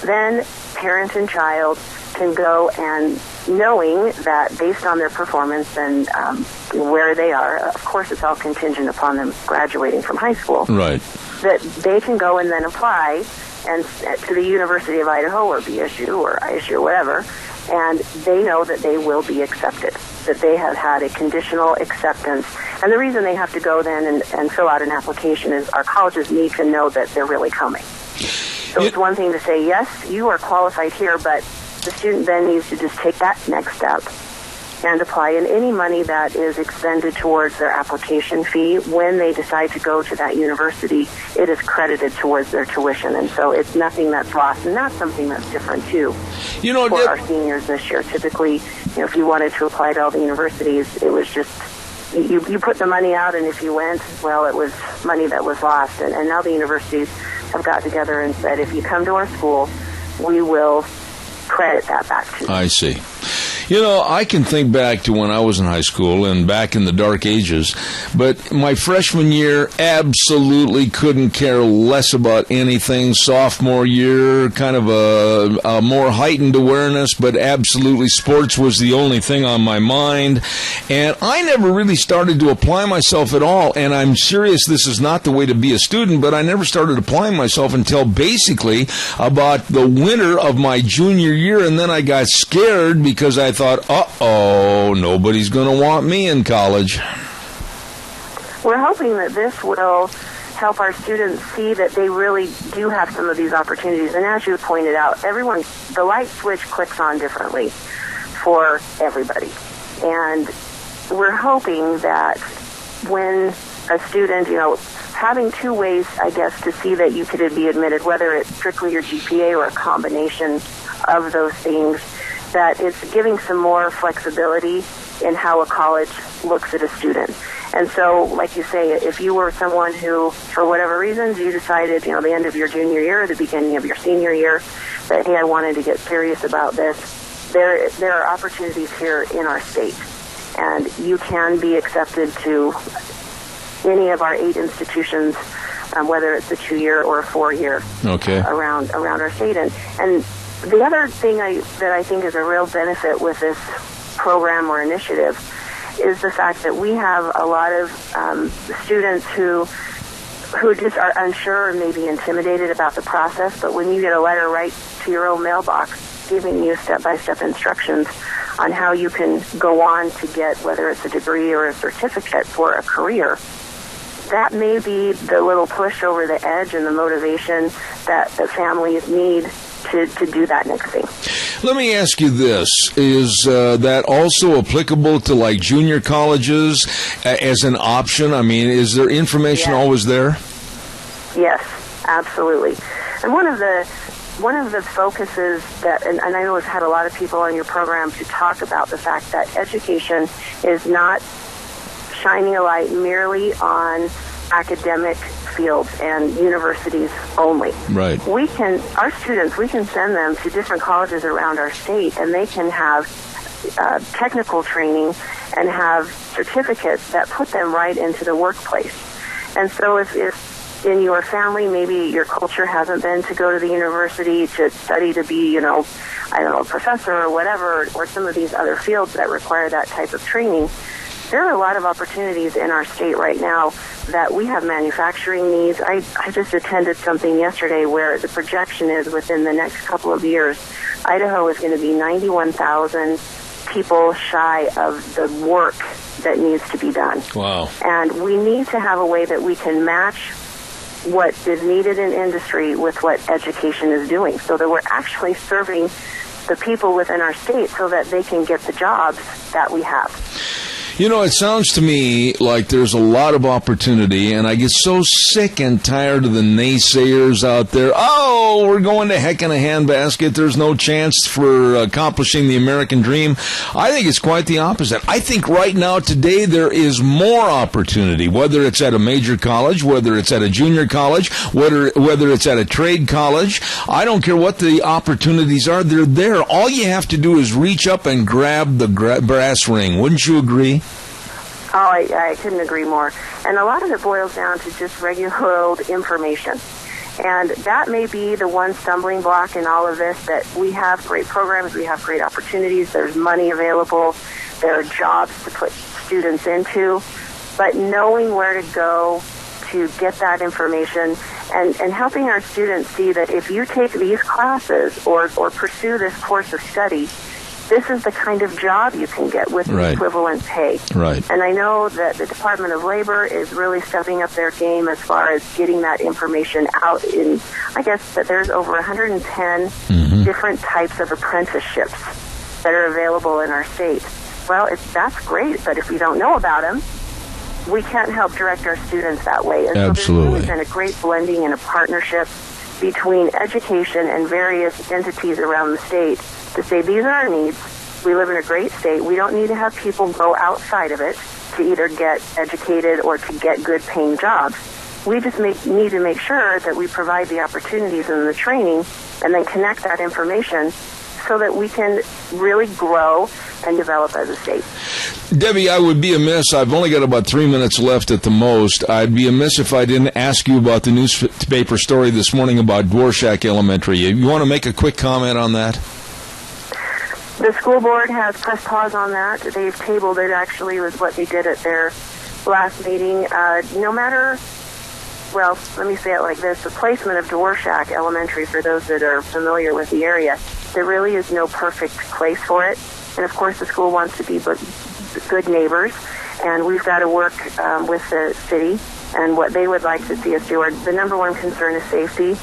Then parent and child can go, and knowing that based on their performance and where they are, of course it's all contingent upon them graduating from high school. Right. That they can go and then apply and to the University of Idaho or BSU or ISU or whatever, and they know that they will be accepted, that they have had a conditional acceptance. And the reason they have to go then and fill out an application is our colleges need to know that they're really coming. So it's one thing to say, yes, you are qualified here, but the student then needs to just take that next step and apply. And any money that is expended towards their application fee, when they decide to go to that university, it is credited towards their tuition. And so it's nothing that's lost. And that's something that's different, too, for our seniors this year. Typically, if you wanted to apply to all the universities, it was just, you put the money out, and if you went, well, it was money that was lost. And now the universities have got together and said, if you come to our school, we will credit that back to you. I see. I can think back to when I was in high school and back in the dark ages, but my freshman year absolutely couldn't care less about anything. Sophomore year, kind of a more heightened awareness, but absolutely sports was the only thing on my mind. And I never really started to apply myself at all. And I'm serious, this is not the way to be a student, but I never started applying myself until basically about the winter of my junior year. And then I got scared because I thought, uh-oh, nobody's going to want me in college. We're hoping that this will help our students see that they really do have some of these opportunities. And as you pointed out, the light switch clicks on differently for everybody. And we're hoping that when a student, having two ways, I guess, to see that you could be admitted, whether it's strictly your GPA or a combination of those things, that it's giving some more flexibility in how a college looks at a student. And so, like you say, if you were someone who, for whatever reasons, you decided, the end of your junior year or the beginning of your senior year, that, hey, I wanted to get serious about this, there are opportunities here in our state. And you can be accepted to any of our 8 institutions, whether it's a 2-year or a 4-year, around our state. And the other thing that I think is a real benefit with this program or initiative is the fact that we have a lot of students who just are unsure or maybe intimidated about the process, but when you get a letter right to your own mailbox giving you step-by-step instructions on how you can go on to get, whether it's a degree or a certificate for a career, that may be the little push over the edge and the motivation that the families need to do that next thing. Let me ask you this. Is that also applicable to like junior colleges as an option? I mean, is there information always there? Yes, absolutely. And one of the focuses that, and I know we've had a lot of people on your program to talk about the fact that education is not shining a light merely on academic fields and universities only. Right. Our students, we can send them to different colleges around our state, and they can have technical training and have certificates that put them right into the workplace. And so if in your family, maybe your culture hasn't been to go to the university to study to be, a professor or whatever, or some of these other fields that require that type of training, there are a lot of opportunities in our state right now that we have manufacturing needs. I just attended something yesterday where the projection is within the next couple of years, Idaho is going to be 91,000 people shy of the work that needs to be done. Wow. And we need to have a way that we can match what is needed in industry with what education is doing, so that we're actually serving the people within our state so that they can get the jobs that we have. It sounds to me like there's a lot of opportunity, and I get so sick and tired of the naysayers out there. Oh, we're going to heck in a handbasket. There's no chance for accomplishing the American dream. I think it's quite the opposite. I think right now, today, there is more opportunity, whether it's at a major college, whether it's at a junior college, whether it's at a trade college. I don't care what the opportunities are. They're there. All you have to do is reach up and grab the brass ring. Wouldn't you agree? Oh, I couldn't agree more. And a lot of it boils down to just regular old information. And that may be the one stumbling block in all of this, that we have great programs, we have great opportunities, there's money available, there are jobs to put students into, but knowing where to go to get that information and helping our students see that if you take these classes or pursue this course of study, this is the kind of job you can get with equivalent pay. Right. And I know that the Department of Labor is really stepping up their game as far as getting that information out in, I guess that there's over 110 different types of apprenticeships that are available in our state. Well, that's great, but if we don't know about them, we can't help direct our students that way. And Absolutely. So there's really been a great blending and a partnership between education and various entities around the state to say these are our needs. We live in a great state. We don't need to have people go outside of it to either get educated or to get good paying jobs. We just need to make sure that we provide the opportunities and the training and then connect that information so that we can really grow and develop as a state. Debbie, I would be amiss. I've only got about 3 minutes left at the most. I'd be amiss if I didn't ask you about the newspaper story this morning about Dvorak Elementary. You want to make a quick comment on that? The school board has pressed pause on that. They've tabled it, actually, was what they did at their last meeting. No matter, well, let me say it like this, the placement of Dvorak Elementary, for those that are familiar with the area, there really is no perfect place for it. And, of course, the school wants to be good neighbors, and we've got to work with the city And what they would like to see us do, the number one concern is safety.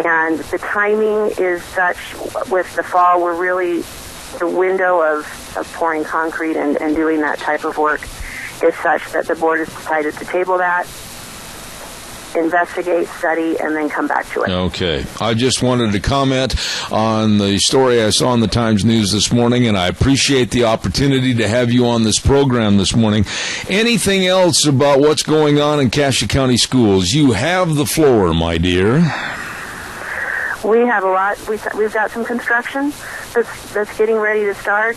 And the timing is such, with the fall, we're really, the window of pouring concrete and doing that type of work is such that the board has decided to table that, investigate, study, and then come back to it. Okay. I just wanted to comment on the story I saw in the Times News this morning, and I appreciate the opportunity to have you on this program this morning. Anything else about what's going on in Cassia County Schools? You have the floor, my dear. We have a lot. We've got some construction that's getting ready to start.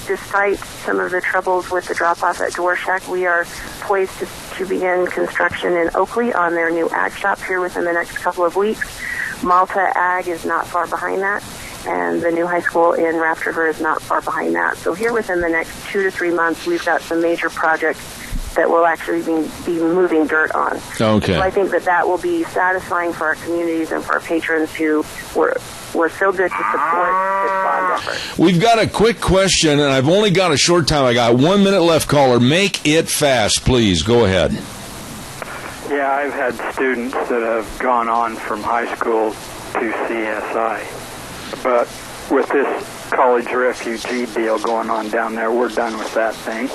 Despite some of the troubles with the drop-off at Dworshak, we are poised to begin construction in Oakley on their new ag shop here within the next couple of weeks. Malta Ag is not far behind that, and the new high school in Raft River is not far behind that. So here within the next 2 to 3 months, we've got some major projects that we'll actually be moving dirt on. Okay. So I think that will be satisfying for our communities and for our patrons who were so good to support this bond effort. We've got a quick question, and I've only got a short time. I got 1 minute left, caller. Make it fast, please. Go ahead. Yeah, I've had students that have gone on from high school to CSI. But with this college refugee deal going on down there, we're done with that thing.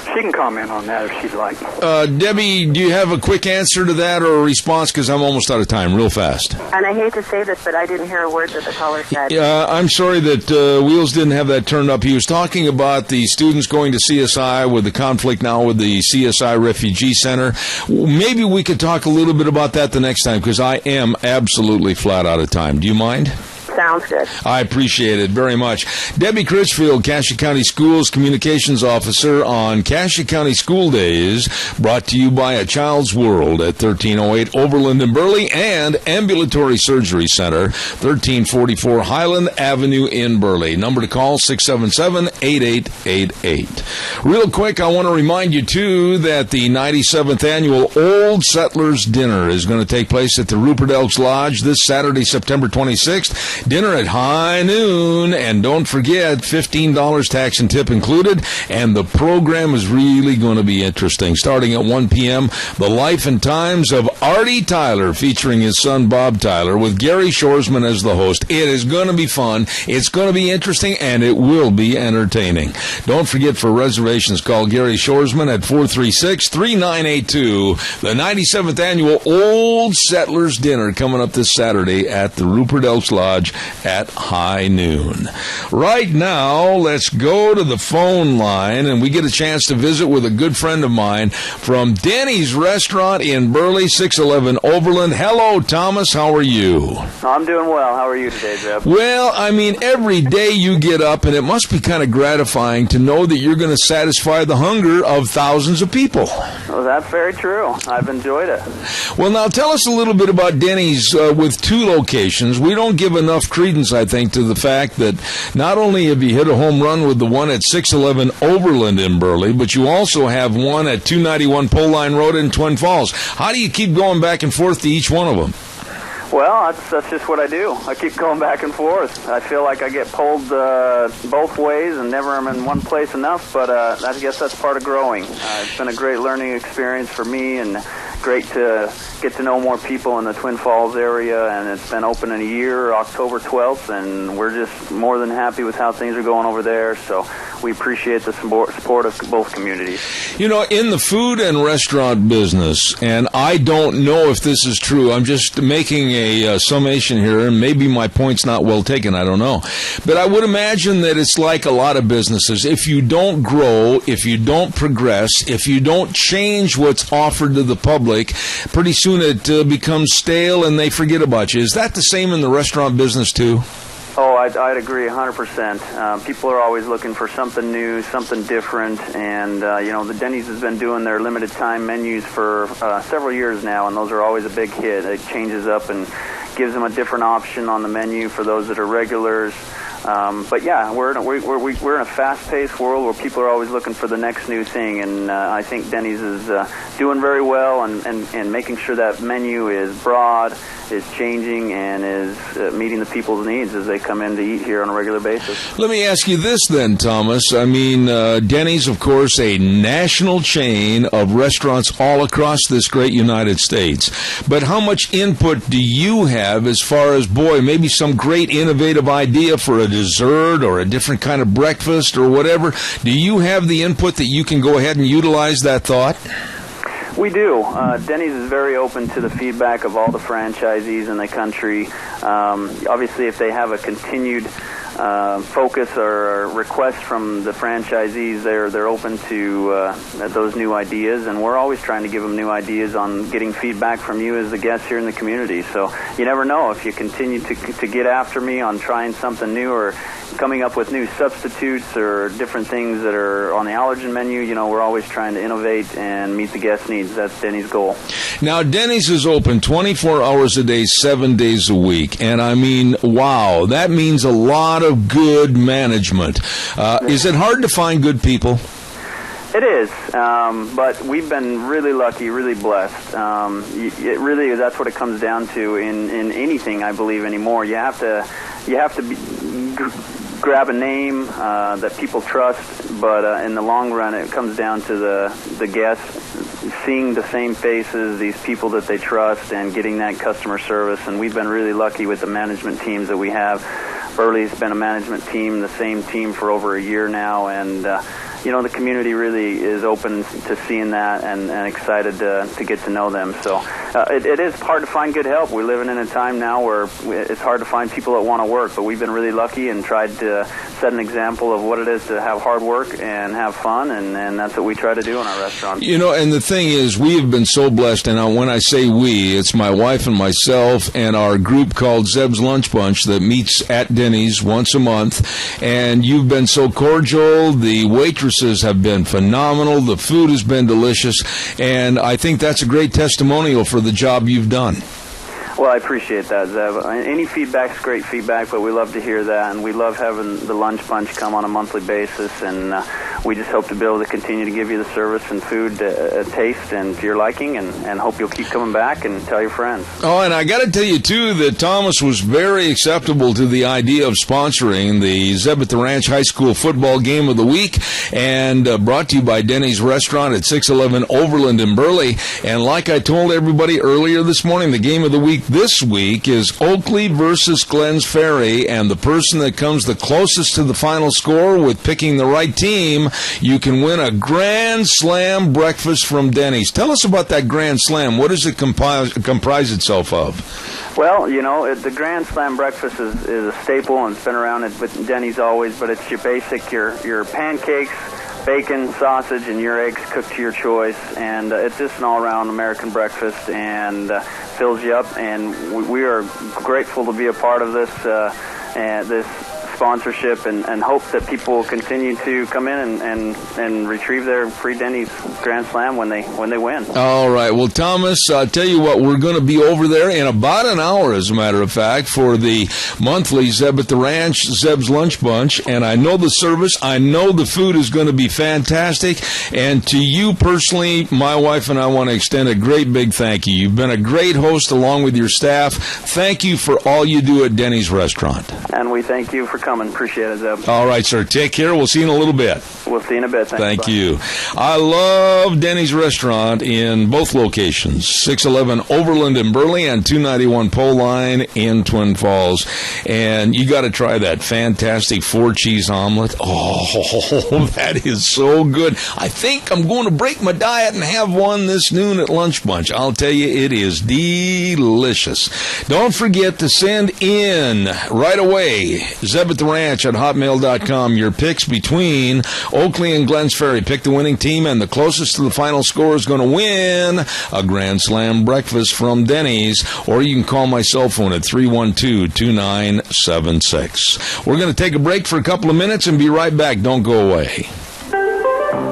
She can comment on that if she'd like. Debbie, do you have a quick answer to that or a response? Because I'm almost out of time, real fast. And I hate to say this, but I didn't hear a word that the caller said. I'm sorry that Wheels didn't have that turned up. He was talking about the students going to CSI with the conflict now with the CSI Refugee Center. Maybe we could talk a little bit about that the next time, because I am absolutely flat out of time. Do you mind? Sounds good. I appreciate it very much. Debbie Critchfield, Cassia County Schools Communications Officer on Cassia County School Days, brought to you by A Child's World at 1308 Overland in Burley and Ambulatory Surgery Center, 1344 Highland Avenue in Burley. Number to call, 677-8888. Real quick, I want to remind you, too, that the 97th Annual Old Settlers Dinner is going to take place at the Rupert Elks Lodge this Saturday, September 26th. Dinner at high noon, and don't forget, $15 tax and tip included, and the program is really going to be interesting. Starting at 1 p.m., The Life and Times of Artie Tyler, featuring his son Bob Tyler, with Gary Shoresman as the host. It is going to be fun, it's going to be interesting, and it will be entertaining. Don't forget, for reservations, call Gary Shoresman at 436-3982. The 97th Annual Old Settlers Dinner coming up this Saturday at the Rupert Elks Lodge at high noon. Right now, let's go to the phone line, and we get a chance to visit with a good friend of mine from Denny's Restaurant in Burley, 611 Overland. Hello, Thomas. How are you? I'm doing well. How are you today, Jeb? Well, I mean, every day you get up, and it must be kind of gratifying to know that you're going to satisfy the hunger of thousands of people. Well, that's very true. I've enjoyed it. Well, now tell us a little bit about Denny's with 2 locations. We don't give enough credence, I think, to the fact that not only have you hit a home run with the one at 611 Overland in Burley, but you also have one at 291 Pole Line Road in Twin Falls. How do you keep going back and forth to each one of them? Well, that's just what I do. I keep going back and forth. I feel like I get pulled both ways and never am in one place enough, but I guess that's part of growing. It's been a great learning experience for me, and great to get to know more people in the Twin Falls area, and it's been open in a year, October 12th, and we're just more than happy with how things are going over there, so we appreciate the support of both communities. You know, in the food and restaurant business, and I don't know if this is true, I'm just making a summation here, and maybe my point's not well taken, I don't know, but I would imagine that it's like a lot of businesses. If you don't grow, if you don't progress, if you don't change what's offered to the public, pretty soon it becomes stale and they forget about you. Is that the same in the restaurant business too? Oh, I'd agree 100%. People are always looking for something new, something different, and the Denny's has been doing their limited time menus for several years now, and those are always a big hit. It changes up and gives them a different option on the menu for those that are regulars. But yeah, we're in a fast-paced world where people are always looking for the next new thing, and I think Denny's is doing very well and making sure that menu is broad, is changing, and is meeting the people's needs as they come in to eat here on a regular basis. Let me ask you this then, Thomas. I mean, Denny's, of course, a national chain of restaurants all across this great United States. But how much input do you have as far as, maybe some great innovative idea for a dessert or a different kind of breakfast or whatever? Do you have the input that you can go ahead and utilize that thought? We do. Denny's is very open to the feedback of all the franchisees in the country. Obviously, if they have a continued focus or request from the franchisees, they're open to those new ideas, and we're always trying to give them new ideas on getting feedback from you as the guests here in the community. So you never know, if you continue to get after me on trying something new or coming up with new substitutes or different things that are on the allergen menu, we're always trying to innovate and meet the guest needs. That's Denny's goal. Now, Denny's is open 24 hours a day, 7 days a week. And I mean, wow, that means a lot of good management. Is it hard to find good people? It is, but we've been really lucky, really blessed. It really, that's what it comes down to in anything, I believe, anymore. You have to grab a name that people trust, but in the long run, it comes down to the guests seeing the same faces, these people that they trust, and getting that customer service. And we've been really lucky with the management teams that we have. Burley's been a management team, the same team for over a year now, and the community really is open to seeing that and excited to get to know them. So it is hard to find good help. We're living in a time now where it's hard to find people that want to work, but we've been really lucky and tried to set an example of what it is to have hard work and have fun, and that's what we try to do in our restaurant. And the thing is, we have been so blessed, and when I say we, it's my wife and myself and our group called Zeb's Lunch Bunch that meets at Denny's once a month, and you've been so cordial. The waitresses have been phenomenal. The food has been delicious, and I think that's a great testimonial for the job you've done. Well, I appreciate that, Zeb. Any feedback's great feedback, but we love to hear that, and we love having the Lunch Bunch come on a monthly basis, and we just hope to be able to continue to give you the service and food taste and to your liking, and hope you'll keep coming back and tell your friends. Oh, and I got to tell you, too, that Thomas was very acceptable to the idea of sponsoring the Zeb at the Ranch High School football game of the week, and brought to you by Denny's Restaurant at 611 Overland in Burley. And like I told everybody earlier this morning, the game of the week this week is Oakley versus Glens Ferry, and the person that comes the closest to the final score with picking the right team, you can win a Grand Slam breakfast from Denny's. Tell us about that Grand Slam. What does it comprise itself of? Well, the Grand Slam breakfast is a staple, and it's been around with Denny's always, but it's your basic, your pancakes, bacon, sausage, and your eggs cooked to your choice, and it's just an all-around American breakfast, and fills you up, and we are grateful to be a part of this this sponsorship, and hope that people will continue to come in and retrieve their free Denny's Grand Slam when they win. All right. Well, Thomas, I'll tell you what, we're going to be over there in about an hour, as a matter of fact, for the monthly Zeb at the Ranch, Zeb's Lunch Bunch, and I know the service, I know the food is going to be fantastic, and to you personally, my wife and I want to extend a great big thank you. You've been a great host along with your staff. Thank you for all you do at Denny's Restaurant. And we thank you for coming. Appreciate it, Zeb. All right, sir. Take care. We'll see you in a little bit. We'll see you in a bit. Thank you. I love Denny's Restaurant in both locations, 611 Overland in Burley and 291 Pole Line in Twin Falls. And you got to try that fantastic 4-cheese omelet. Oh, that is so good. I think I'm going to break my diet and have one this noon at Lunch Bunch. I'll tell you, it is delicious. Don't forget to send in right away, Zeb at the Ranch at hotmail.com, your picks between Oakley and Glens Ferry. Pick the winning team, and the closest to the final score is going to win a Grand Slam breakfast from Denny's, or you can call my cell phone at 312-2976. We're going to take a break for a couple of minutes and be right back. Don't go away.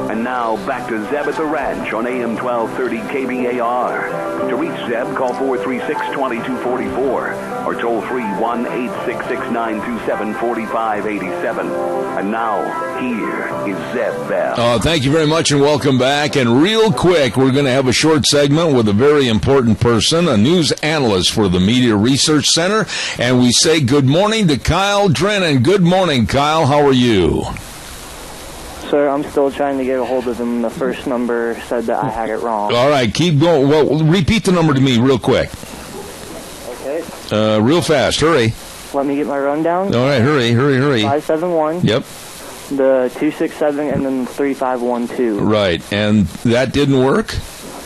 And now back to Zeb at the Ranch on AM 1230 KBAR. To reach Zeb, call 436-2244 or toll free 1-866-927-4587. And now, here is Zeb Bell. Thank you very much and welcome back. And real quick, we're going to have a short segment with a very important person, a news analyst for the Media Research Center. And we say good morning to Kyle Drennan. Good morning, Kyle. How are you? Sir, I'm still trying to get a hold of him. The first number said that I had it wrong. All right, keep going. Well, repeat the number to me real quick. Okay. Real fast. Hurry. Let me get my rundown. All right, hurry. 571. Yep. The 267 and then 3512. Right, and that didn't work?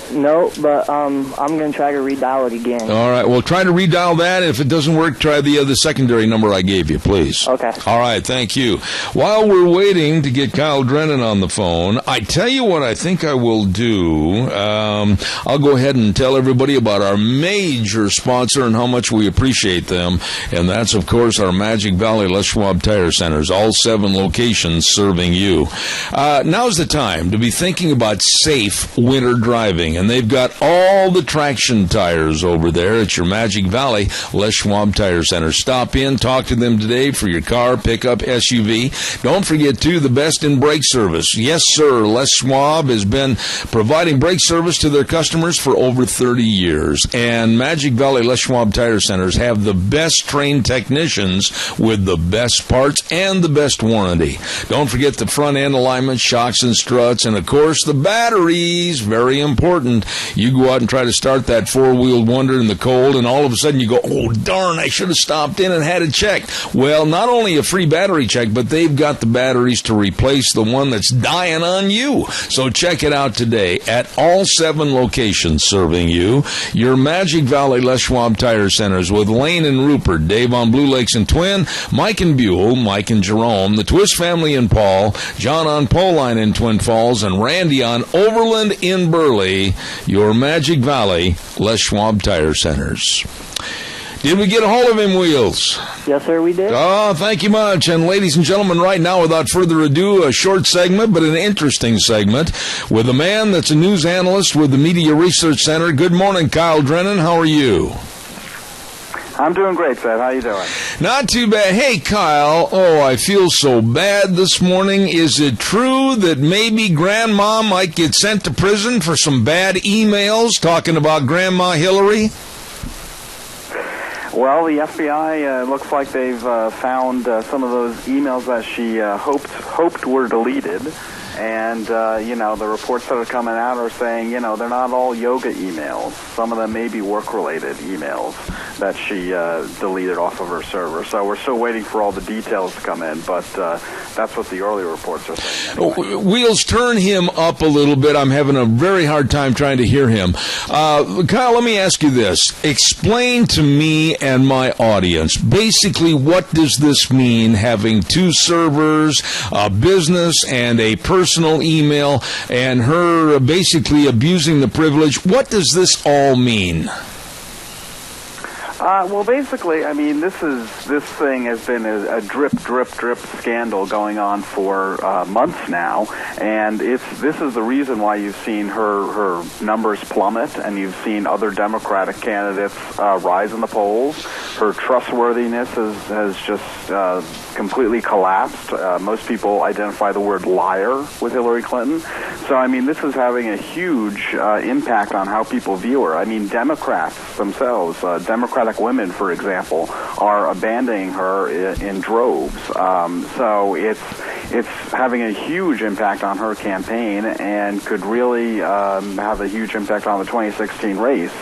No, but I'm going to try to redial it again. All right, well, try to redial that. If it doesn't work, try the other secondary number I gave you, please. Okay. All right, thank you. While we're waiting to get Kyle Drennan on the phone, I tell you what I think I will do. I'll go ahead and tell everybody about our major sponsor and how much we appreciate them, and that's, of course, our Magic Valley Les Schwab Tire Centers, all 7 locations serving you. Now's the time to be thinking about safe winter driving. And they've got all the traction tires over there at your Magic Valley Les Schwab Tire Center. Stop in, talk to them today for your car, pickup, SUV. Don't forget, too, the best in brake service. Yes, sir, Les Schwab has been providing brake service to their customers for over 30 years. And Magic Valley Les Schwab Tire Centers have the best trained technicians with the best parts and the best warranty. Don't forget the front end alignment, shocks and struts, and, of course, the batteries. Very important. You go out and try to start that four-wheeled wonder in the cold, and all of a sudden you go, oh, darn, I should have stopped in and had it checked. Well, not only a free battery check, but they've got the batteries to replace the one that's dying on you. So check it out today at all 7 locations serving you. Your Magic Valley Les Schwab Tire Centers with Lane and Rupert, Dave on Blue Lakes and Twin, Mike and Buell, Mike and Jerome, the Twist family in Paul, John on Poline in Twin Falls, and Randy on Overland in Burley. Your Magic Valley Les Schwab Tire Centers. Did we get a hold of him, Wheels? Yes, sir, we did. Oh, thank you much. And ladies and gentlemen, right now, without further ado, a short segment, but an interesting segment, with a man that's a news analyst with the Media Research Center. Good morning, Kyle Drennan. How are you? I'm doing great, Seth. How you doing? Not too bad. Hey, Kyle. Oh, I feel so bad this morning. Is it true that maybe Grandma might get sent to prison for some bad emails talking about Grandma Hillary? Well, the FBI looks like they've found some of those emails that she hoped were deleted. And, the reports that are coming out are saying, they're not all yoga emails. Some of them may be work-related emails that she deleted off of her server. So we're still waiting for all the details to come in, but that's what the early reports are saying. Anyway. Wheels, turn him up a little bit. I'm having a very hard time trying to hear him. Kyle, let me ask you this. Explain to me and my audience, basically, what does this mean, having 2 servers, a business, and a personal email, and her basically abusing the privilege? What does this all mean? Well, basically, I mean, this thing has been a drip scandal going on for months now, and this is the reason why you've seen her numbers plummet, and you've seen other Democratic candidates rise in the polls. Her trustworthiness has just completely collapsed. Most people identify the word liar with Hillary Clinton. So, I mean, this is having a huge impact on how people view her. I mean, Democrats themselves, Democratic women, for example, are abandoning her in droves. So it's having a huge impact on her campaign and could really have a huge impact on the 2016 race.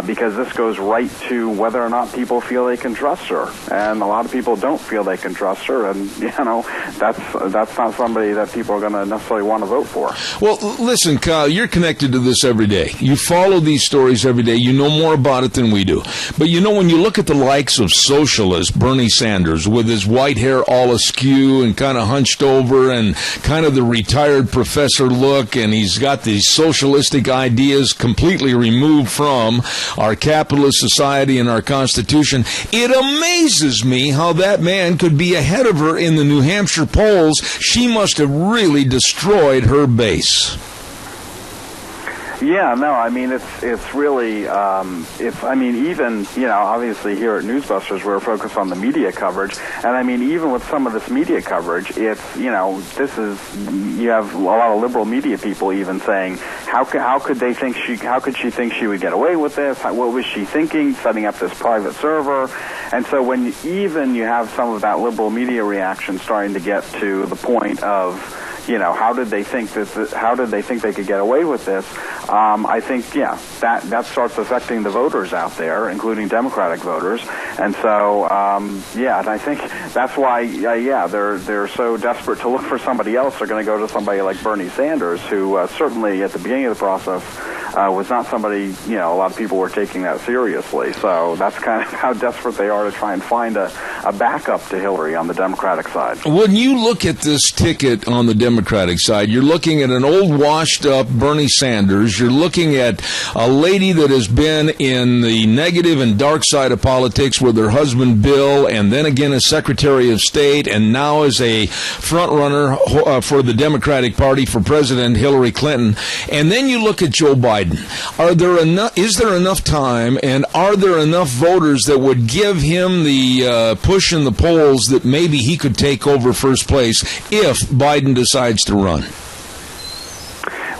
Because this goes right to whether or not people feel they can trust her, and a lot of people don't feel they can trust her, and that's not somebody that people are going to necessarily want to vote for. Well, listen, Kyle, you're connected to this every day. You follow these stories every day. You know more about it than we do. But when you look at the likes of socialist Bernie Sanders with his white hair all askew and kind of hunched over and kind of the retired professor look, and he's got these socialistic ideas completely removed from our capitalist society and our Constitution, it amazes me how that man could be ahead of her in the New Hampshire polls. She must have really destroyed her base. Yeah, no, I mean, it's really, even, obviously here at Newsbusters we're focused on the media coverage, and I mean, even with some of this media coverage, it's, you have a lot of liberal media people even saying, how could she think she would get away with this? What was she thinking, setting up this private server? And so when you have some of that liberal media reaction starting to get to the point of, how did they think they could get away with this? I think, that starts affecting the voters out there, including Democratic voters. And so, and I think that's why, they're so desperate to look for somebody else. They're going to go to somebody like Bernie Sanders, who certainly at the beginning of the process was not somebody, a lot of people were taking that seriously. So that's kind of how desperate they are to try and find a backup to Hillary on the Democratic side. When you look at this ticket on the Democratic side, you're looking at an old, washed-up Bernie Sanders. You're looking at a lady that has been in the negative and dark side of politics with her husband Bill, and then again as Secretary of State, and now as a front-runner for the Democratic Party for President Hillary Clinton. And then you look at Joe Biden. Is there enough time, and are there enough voters that would give him the push in the polls that maybe he could take over first place if Biden decides to run?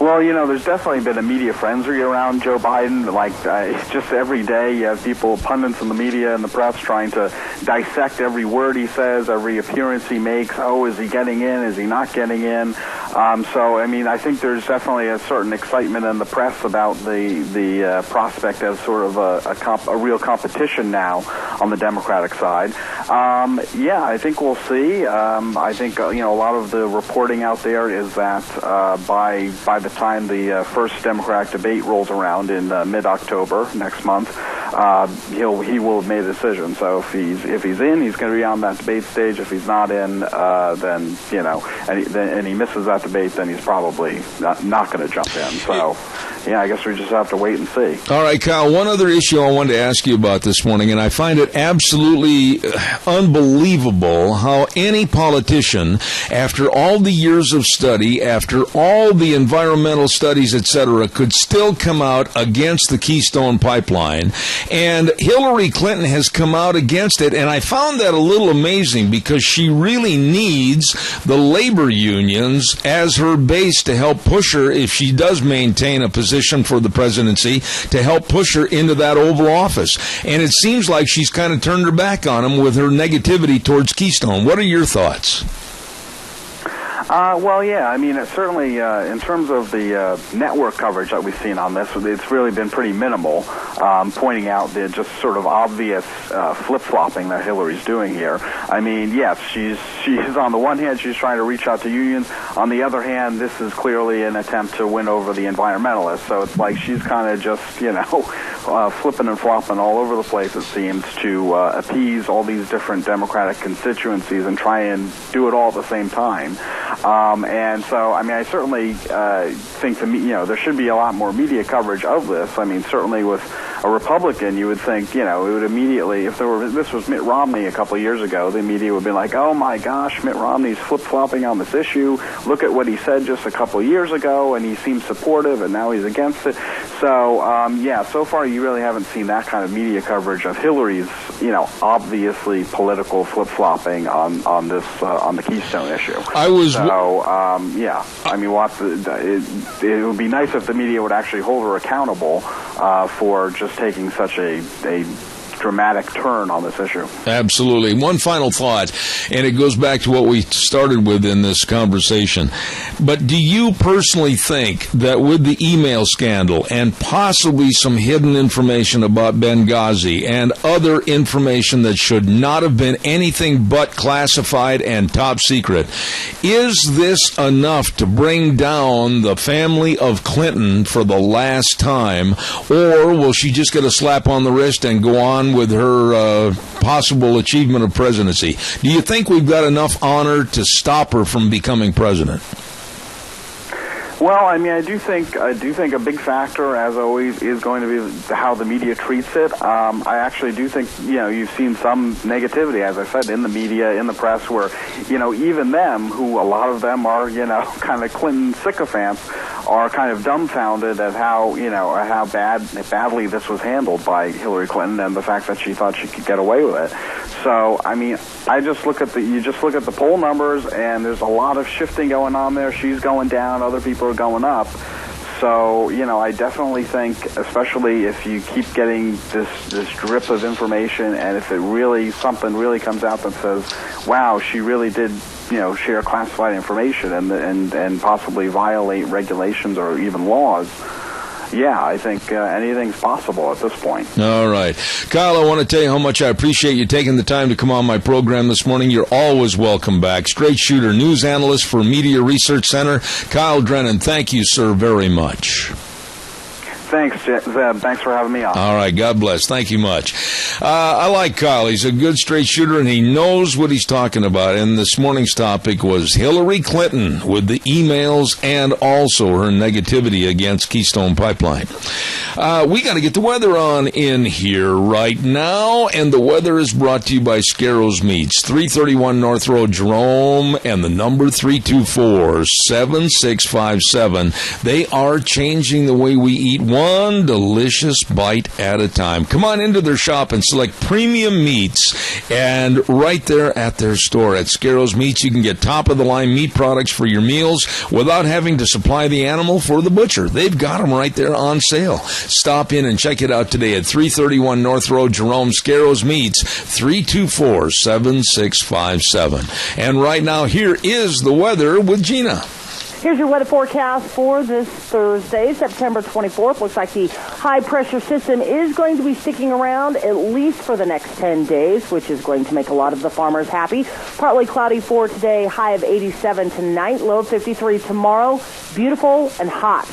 Well, there's definitely been a media frenzy around Joe Biden. It's just every day you have people, pundits in the media and the press, trying to dissect every word he says, every appearance he makes. Oh, is he getting in? Is he not getting in? I think there's definitely a certain excitement in the press about the prospect of sort of a real competition now on the Democratic side. I think we'll see. I think a lot of the reporting out there is that by the time the first Democratic debate rolls around in mid-October next month, he will have made a decision. So if he's in, he's going to be on that debate stage. If he's not in, then and he misses that debate, then he's probably not going to jump in. So I guess we just have to wait and see. All right, Kyle, one other issue I wanted to ask you about this morning, and I find it absolutely unbelievable how any politician, after all the years of study, after all the environmental studies, etc., could still come out against the Keystone Pipeline. And Hillary Clinton has come out against it, and I found that a little amazing because she really needs the labor unions as her base to help push her, if she does maintain a position for the presidency, to help push her into that Oval Office. And it seems like she's kind of turned her back on him with her negativity towards Keystone. What are your thoughts? Certainly in terms of the network coverage that we've seen on this, it's really been pretty minimal, pointing out the just sort of obvious flip-flopping that Hillary's doing here. Yes, she's on the one hand, she's trying to reach out to unions. On the other hand, this is clearly an attempt to win over the environmentalists. So it's like she's kind of just, flipping and flopping all over the place, it seems, to appease all these different Democratic constituencies and try and do it all at the same time. I certainly think there should be a lot more media coverage of this. Certainly with a Republican, you would think, it would immediately, if this was Mitt Romney a couple of years ago, the media would be like, oh my gosh, Mitt Romney's flip-flopping on this issue. Look at what he said just a couple of years ago, and he seemed supportive, and now he's against it. So, so far you really haven't seen that kind of media coverage of Hillary's, obviously political flip-flopping on the Keystone issue. It would be nice if the media would actually hold her accountable for just taking such a dramatic turn on this issue. Absolutely. One final thought, and it goes back to what we started with in this conversation. But do you personally think that with the email scandal and possibly some hidden information about Benghazi and other information that should not have been anything but classified and top secret, is this enough to bring down the family of Clinton for the last time, or will she just get a slap on the wrist and go on with her possible achievement of presidency? Do you think we've got enough honor to stop her from becoming president? Well, I do think a big factor, as always, is going to be how the media treats it. I actually do think, you've seen some negativity, as I said, in the media, in the press, where, even them, who a lot of them are, kind of Clinton sycophants, are kind of dumbfounded at how, how badly this was handled by Hillary Clinton and the fact that she thought she could get away with it. So, I mean, you just look at the poll numbers, and there's a lot of shifting going on there. She's going down, other people are going up. So, I definitely think, especially if you keep getting this drip of information, and if something really comes out that says, wow, she really did, share classified information and possibly violate regulations or even laws, yeah, I think anything's possible at this point. All right. Kyle, I want to tell you how much I appreciate you taking the time to come on my program this morning. You're always welcome back. Straight shooter, news analyst for Media Research Center, Kyle Drennan. Thank you, sir, very much. Thanks, Zeb. Thanks for having me on. All right. God bless. Thank you much. I like Kyle. He's a good straight shooter, and he knows what he's talking about. And this morning's topic was Hillary Clinton with the emails and also her negativity against Keystone Pipeline. We got to get the weather on in here right now, and the weather is brought to you by Scarro's Meats, 331 North Road, Jerome, and the number 324-7657. They are changing the way we eat one delicious bite at a time. Come on into their shop and select premium meats, and right there at their store at Scarro's Meats, you can get top-of-the-line meat products for your meals without having to supply the animal for the butcher. They've got them right there on sale. Stop in and check it out today at 331 North Road, Jerome. Scarro's Meats, 324-7657. And right now, here is the weather with Gina. Here's your weather forecast for this Thursday, September 24th. Looks like the high-pressure system is going to be sticking around at least for the next 10 days, which is going to make a lot of the farmers happy. Partly cloudy for today, high of 87 tonight, low of 53 tomorrow. Beautiful and hot.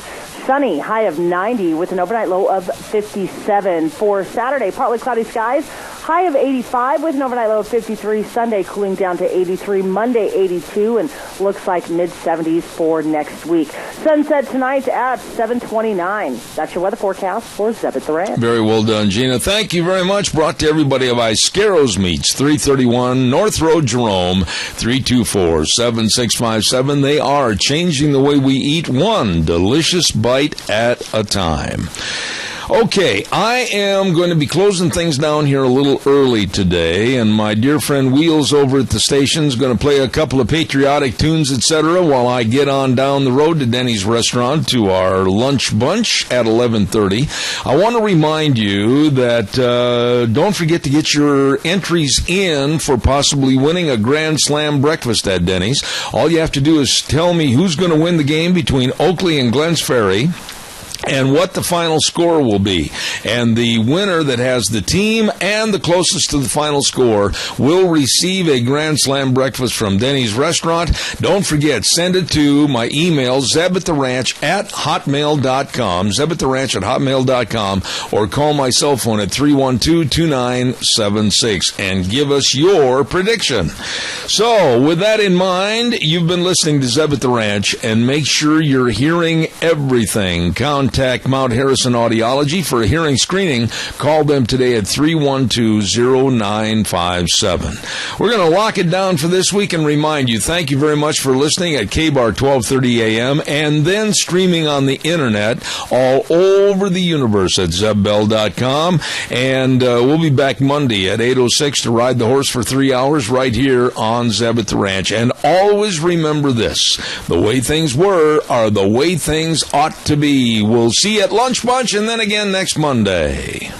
Sunny, high of 90 with an overnight low of 57. For Saturday, partly cloudy skies, high of 85 with an overnight low of 53. Sunday cooling down to 83. Monday 82, and looks like mid-70s for next week. Sunset tonight at 7:29. That's your weather forecast for Zeb at the Ranch. Very well done, Gina. Thank you very much. Brought to everybody by Scarro's Meats, 331 North Road, Jerome, 324-7657. They are changing the way we eat one delicious bite at a time. Okay, I am going to be closing things down here a little early today, and my dear friend Wheels over at the station is going to play a couple of patriotic tunes, etc., while I get on down the road to Denny's Restaurant to our lunch bunch at 11:30. I want to remind you that don't forget to get your entries in for possibly winning a Grand Slam breakfast at Denny's. All you have to do is tell me who's going to win the game between Oakley and Glens Ferry, and what the final score will be. And the winner that has the team and the closest to the final score will receive a Grand Slam breakfast from Denny's Restaurant. Don't forget, send it to my email, zebattheranch@hotmail.com, zebattheranch@hotmail.com, or call my cell phone at 312-2976 and give us your prediction. So, with that in mind, you've been listening to Zeb at the Ranch, and make sure you're hearing everything. Contact Mount Harrison Audiology for a hearing screening. Call them today at 312-0957. We're going to lock it down for this week and remind you, thank you very much for listening at KBAR 1230 AM and then streaming on the internet all over the universe at zebbell.com. And we'll be back Monday at 8:06 to ride the horse for 3 hours right here on Zeb at the Ranch. And always remember this, the way things were are the way things ought to be. We'll see you at Lunch Bunch and then again next Monday.